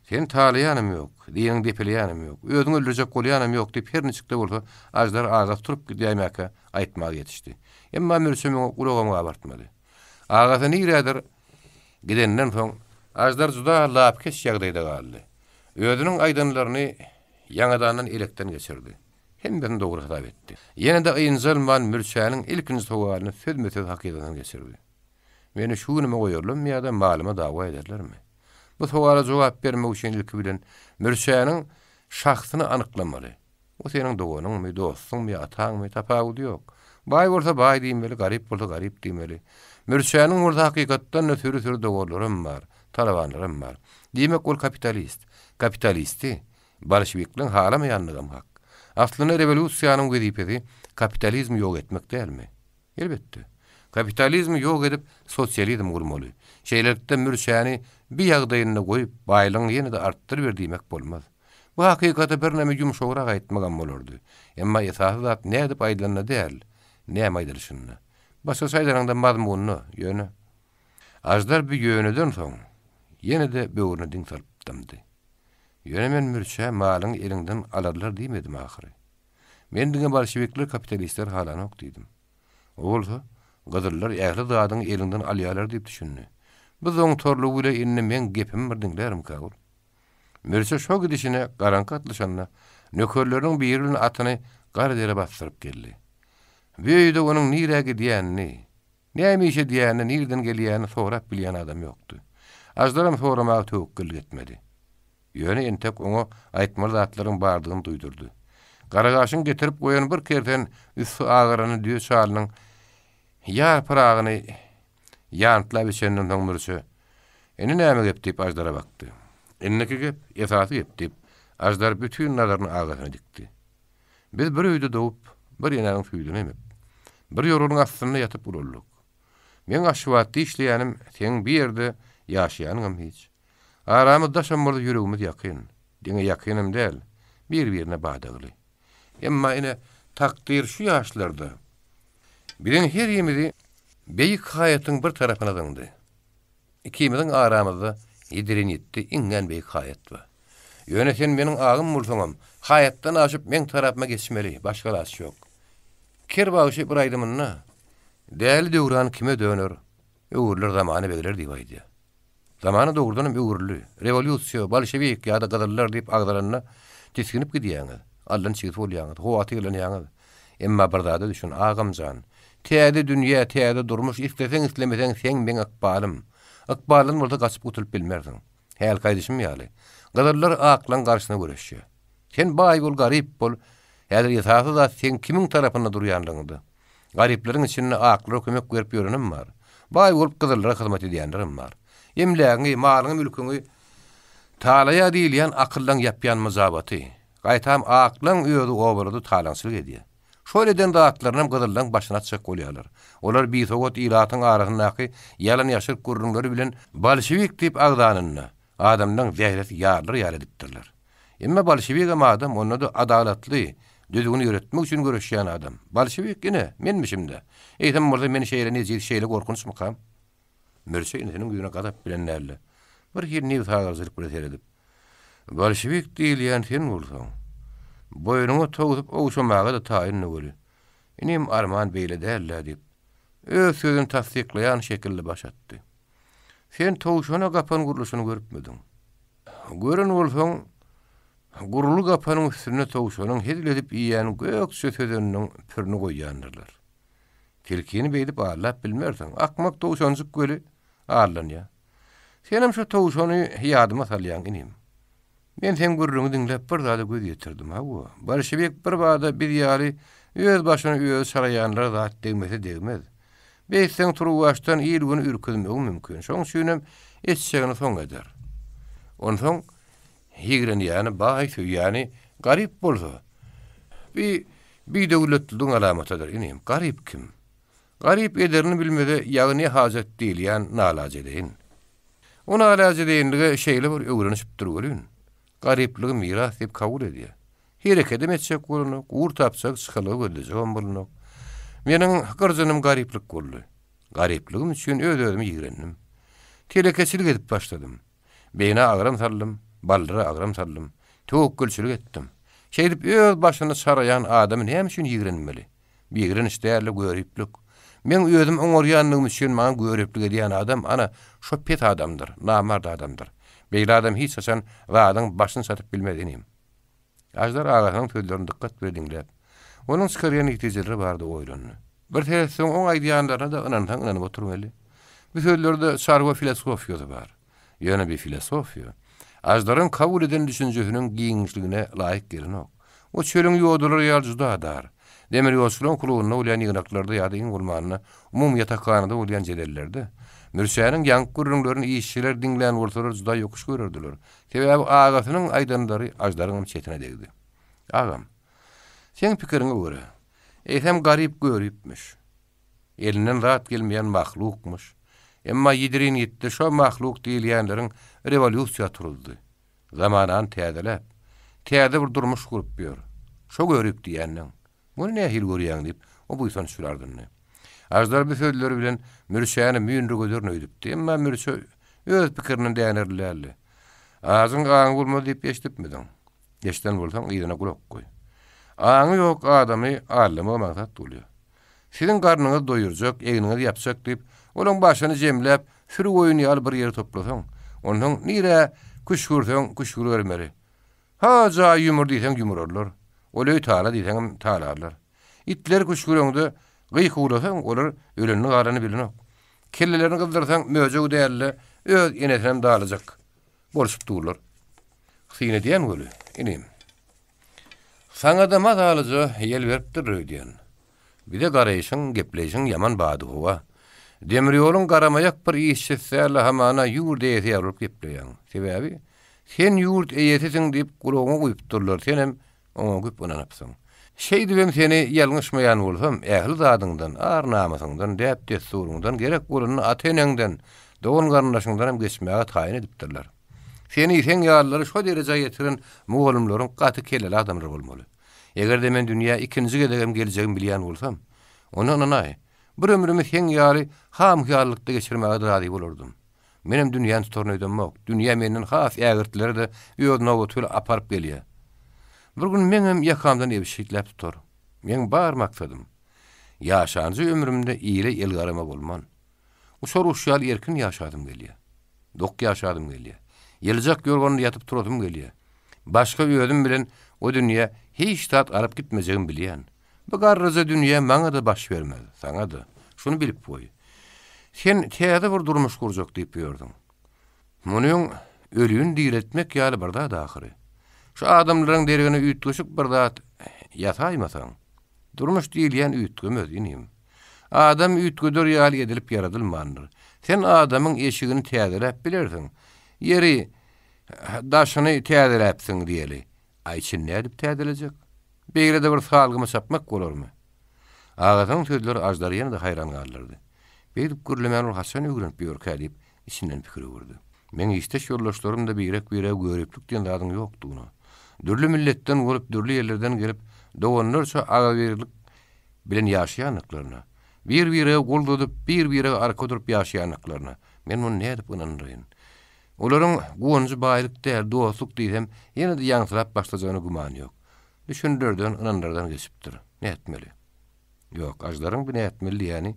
[SPEAKER 1] Sen talyýanym ýok, diniň depeliýanym ýok, özüňi öldürjek bolýanym ýok diýip her niçikde bolsa ajlar aga turup diýmäke aýtmagy ýetişdi. Emma mürşe meňe ulagamy abartmady. Agasa niýedir gidenden soň ajlar juda lapkeş ýagdaýda galdy. Özüniň aýdanlaryny ýangadan elekden geçirdi. Hem birini dogry hatap etdi. Ýene-de ýynjalman mürşäniň ilkinji sowalyny söz-mösöz hakykatan geçirdi. Meni şu günüme goýarlarmy ýa-da malyma dawa ederlermi? Bu sowala jogap bermek üçin ilki bilen mürşäniň şahsyny anyklamaly. O seniň doganyňmy, dostuňmy, ataňmy, tapagy ýok. Baý bolsa baý diýmeli, garyp bolsa garyp diýmeli. Mürşäniň urda hakykatdan nötürü dogorlarym bar, talawanlarym bar. Diýmek ol kapitalist. Kapitalisti bolşewikleriň halamaýanlygam hak. Aslyna revolýusiýanyň gezipeti kapitalizmi ýok etmek dälmi? Elbetde. Kapitalizmi ýok edip sosializm gurmaly. Şeýlerde mürşäni bir ýagdaýyna goýup baýlygyny ýene-de artdyryp berdimek bolmaz. Bu hakykata bir näme ýumşagyrak aýtmagam bolardy. Emma esasy zat näme diýip aýdylanyna däl, näme aýdylyşyny. Başga şaýdaraňda mazmunyny ýöne. Ajdar bir ýöneden soň ýene-de böwrüne diň salypdymdy. Ýöne men mürşä malyň elinden alarlar diýmedim ahyry. Men diňe bolşewikler kapitalistler halany ok diýdim. Olsa gadyrlar ähli zadyň elinden alýarlar diýip düşündi. Biz oň torlugy bilen inne men gepim bir diňlerim kabul. Mürşä şo gidişine garanky atlyşanna nökerleriň biriniň atyny gara dere bastyryp geldi. Beýde onuň nirege diýänini, näme işe diýänini, nirden gelýäni sorap bilýän adam ýokdy. Ajdaram soramagy töwekkül etmedi. Ýöne entek oňa aýtmaly zatlaryň bardygyny duýdurdy. Garagaşyň getirip goýan bir kerden üstü agyryny diýe şalynyň ýar paragyny ýantla biçenden soň mürşe eni näme gep diýip ajdara bakdy. Enneki gep, esasy gep diýip ajdar bütün nadaryny agasyna dikdi. Biz bir öýde dogup, bir ýeňäň süýdüne emip, bir ýorulyň astyna ýatyp uruldyk. Men aşwatda işleýänim, sen bir ýerde ýaşaýanyňam hiç. Aramyzda şamurda ýüregimiz ýakyn. Diňe ýakynım däl, bir-birine bagdaly. Emma ine takdir şu ýaşlarda. Bilen her ýemidi beýik hayatyň bir tarapyna döndü. Ikimiziň aramyzda ýedirin ýetdi, ingen beýik hayat bar. Ýöne sen meniň agym bolsaňam, hayatdan aşyp men tarapyma geçmeli, başga ýok. Ker bagyşy bir aýdymyna, däli döwran kime döner? öwürler zamany begeler diýip aýdy. Zamany dogrudan öwürlü, revolýusiýa, bolşewik ýa-da gadyrlar diýip agdaranna tiskinip gidýäňiz. Allan çygyp bolýaňyz, howaty gylanyňyz. Emma bir zada düşün, agamjan. Täze dünýä, täze durmuş, isteseň islemeseň sen men akbalym. Akbalyn bolsa gaçyp gutulyp bilmersiň. Häl gaýdyşym ýaly. Gadyrlar aklan garşyna göreşýär. Sen baý bol, garyp bol. Häzir ýasasy da sen kimiň tarapynda durýanlygyňdy. Garypleriň içinde aklyra kömek berip ýörenim bar. Baý bolup gadyrlara hyzmat edýänlerim bar. Emläňi, malyňy, mülküňi talaýa diýilýän akyllan ýapýan mazabaty. Gaýtam aklyň öýüdi gobardy talaňçylyk edýär. Şöyleden dağıtlarınam gadyrlaryň başyna çyk bolýarlar. Olar bir sogat iratyň arasyndaky ýalan ýaşyr gurrunlary bilen bolşewik diýip agdanyny adamdan zähret ýarlar ýar edipdirler. Emma bolşewik adam onda da adalatly, düzgün öğretmek üçin görüşýän adam. Bolşewik ine menmişimde. Eýtem bolsa meni şeýle nezir şeýle gorkunç mykam. Merseýin seniň güýüne gadap bilenlerle. Bir ýerni taýyryp bileredip. Bolşewik diýilýän sen bolsaň. Boynuňa togup owşamaga da taýynly boli. Inim arman beýle däller diýip öz sözüni tasdiklayan şekilde başatdy. Sen towşana gapan guruluşyny görüpmedin. Gören bolsaň gurulu gapanyň üstüne towşanyň hediledip ýýän gök sösödeniň pürünü goýýandylar. Tilkini beýdip arlap bilmersiň. Akmak towşanjyk göli arlanýa. Senem şu towşany ýadyma salýan inim. Men sen gurrunu dinlep bir zada göz ýetirdim ha bu. Bolşewik bir bada bir ýaly öz başyna öz saraýanlar zat degmese degmez. Beýsen turuwaşdan ýyl güni ürkülmek mümkin. Şoň üçin etçegini soň eder. Onsoň higren ýany baý ýany garyp bolsa. Bir döwletliň alamatydyr inim. Garyp kim? Garyp ederini bilmede ýagny hajat diýilýän nalaç edeýin. Ona nalaç edeýinlige şeýle bir öwrenişip durýaryn. Garyplygy miras diýip kabul edýär. Hereket etjek bolany, gur tapsak çykylyp öldüjek bolany. Meniň gyrjynym garyplyk boldy. Garyplygym üçin öz-özüme ýigrendim. Telekeçilik edip başladym. Beýne agram sallym, ballara agram sallym. Töwekkelçilik etdim. Şeýdip öz başyny saraýan adamyň hem üçin ýigrenmeli. Ýigren işdärli garyplyk. Men özüm oňarýanlygym üçin maňa garyplyk edýän adam ana şo pet adamdyr, namard adamdyr. Beýle adam hiç haçan wadyň başyny satyp bilmedinim. Ajdar agasynyň sözlerine dikkat berdiňler. Onuň çykarýan ýetijeleri bardy oýlany. Bir tersiň oň aýdýanlaryna da ynanyp oturmaly. Bu sözlerde sarwa filosofiýa bar. Ýöne bir filosofiýa. Ajdaryň kabul eden düşünjesiniň giňişligine laýyk gelinok. O çölüň ýodulary ýaljyda dar. Demir ýolçularyň kulugyna bolýan ýygnaklarda ýa-da ýyngulmanyna umum ýatakhanyda bolýan jelerlerde Mürşäniň ýangy gurrunlaryny işçiler diňlän bolsalar juda ýokuş görürdiler. Sebäbi agasynyň aýdanlary ajdaryň çetine degdi. Agam, sen pikiriňe görä, eýsem garyp görüpmiş. Elinden rahat gelmeýän mahlukmuş. Emma ýedirin ýetdi şo mahluk diýilýänleriň revolýusiýa turuldy. Zamanan täzelep, täze bir durmuş gurup ýör. Şo görüp diýenden. Muny nähil görýän diýip o buýsan şulardyny. Ajdar bir sözleri bilen mürşäni müýünri gözürne öýdüpdi. Emma mürşä öz pikirini dänerlerli. Azyň gaňy bolmaz diýip eşdipmidin? Eşden bolsaň ýygyna gulak goý. Aňy ýok adamy allama maksat bolýar. Sizin garnyňyz doýurjak, egniňiz ýapjak diýip olaň başyny jemläp, sürü goýuny alyp bir ýere toplasaň, onuň nire kuş gursaň kuş gurarmary. Haja ýumur diýsen ýumurarlar. Olay taala diýsen taalarlar. Itler kuş guranda gyýyk ulasaň olar öleni garany bilenok. Kellelerini gyldyrsaň möjeg dälle öz enesinem dağılacak. Bolşup durlar. Syne diýen göli. Inim. Saňa da mazalyja ýel beripdir diýen. Bir de garaýşyň, gepleýiň ýaman bady howa. Demir ýoluň garamaýak bir işçisärle hamana ýurt eýeti ýaryp gepleýän. Sebäbi sen ýurt eýetiň diýip gulagyňa goýup durlar. Senem oňa güp onanypsyň. Şeýdibem seni ýalňyşmaýan bolsam, ähli zadyňdan, ar namasyňdan, däp desturuňdan, gerek bolany atenengden, dogan garnaşyňdan hem geçmäge taýyn edipdirler. Seni sen ýarlary şo derejä ýetiren mugallimlaryň gaty keleli adamlar bolmaly. Eger de men dünýä ikinji gedegem geljegim bilýän bolsam, onu anay. Bir ömrümi sen ýaly ham hyýallykda geçirmäge razy bolardym. Menem dünýäni tutarnaýdym. Dünýä menden has ägirtleri de ýöňe götürüp aparyp gelýär. Bir gün menem ýakamdan ebişikläp tutar. Men bar maksadym. Ýaşanjy ömrümde ýyly el garama bolman. Soruşýal erkin ýaşadym gelýär. Dok ýaşadym gelýär. Gelecek ýolgonda ýatyp turadym gelýär. Başga özüm bilen o dünýä hiç tat arap gitmejegim bilýän. Bu garryza dünýä maňa da baş bermez, saňa da. Şunu bilip goý. Sen täze bir durmuş kurjak diýip ýördiň. Munyň ölüň diretmek ýaly bir zat ahyry. Şu adamlaryň dergine üýtgeşik bir zat ýataýmasaň, durmuş diýilýän üýtgemez inim. Adam üýtgüdür ýaly edilip yaradylmandyr. Sen adamyň eşigini täzeläp bilersiň. Yeri daşyny täzeläpsiň diýeli. Aýçyn nädip täzelejek? Beýle de bir salgymy sapmak bolarmy? Agatyň sözleri ajdary ýene-de hayran galdyrydy. Beýdip gürlemän Hasan öwrenip ýörkä diýip içinden pikir öwürdi. Men işteş ýoldaşlarym da birek görüplik diýen zadyň ýokdugyny. Dürli milletten bolup dürli ýerlerden gelip doganlarça aga berilip bilen ýaşaýanlyklaryna, bir-bire goldudyp bir-bire arka durup ýaşaýanlyklaryna men muny nädip ynandyryn? Olaryň goňjy baýlyk däl, dostluk diýsem, ýene-de ýaňsylap başlajagyna gumany ýok. Düşündirden, ynandyrdan geçipdir. Näetmeli? Ýok, ajlaryň bu näetmeli ýani.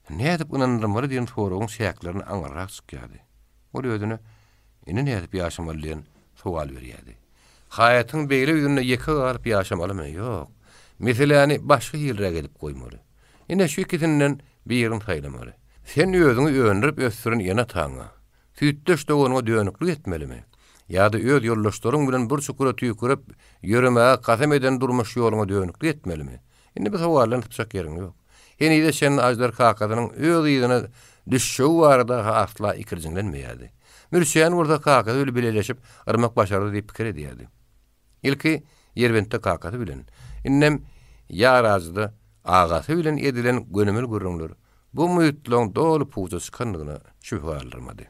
[SPEAKER 1] Nädip ynandyrmaly diýen soragyň şäklaryny aňarak çykýardy. Ol özüne ine nädip ýaşamaly diýen sowal berýärdi. Hayatyň beýle ýüzüne ýeke galyp ýaşamalymy? Ýok. Meseleni başga ýerlere gelip goýmaly. Ine şu ikisinden birini taýlamaly. Sen özüňi öňdürip ösdüren ýene taňa. Süýtdeş doganyňa dönüklik etmelimi? Ýa-da öz ýoldaşlaryň bilen bir çukura tüýkürip ýöremäge kasam eden durmuş ýoluňa dönüklik etmelimi? Indi bu sowallaryň tutsak ýeriň ýok. Eni-de sen ajdar kakadynyň öz ýygyna düşşew barada asla ikirjiňlenmeýärdi. Mürşiýan urda kakady öli bileleşip yrmak başardy diýip pikir edýärdi. Ilki Ýerbentde kakady bilen, innem ýarazyda agasy bilen edilen gönümel gürrüňler bu müýtleň dolu puza çykanlygyna şüphe aldyrmady.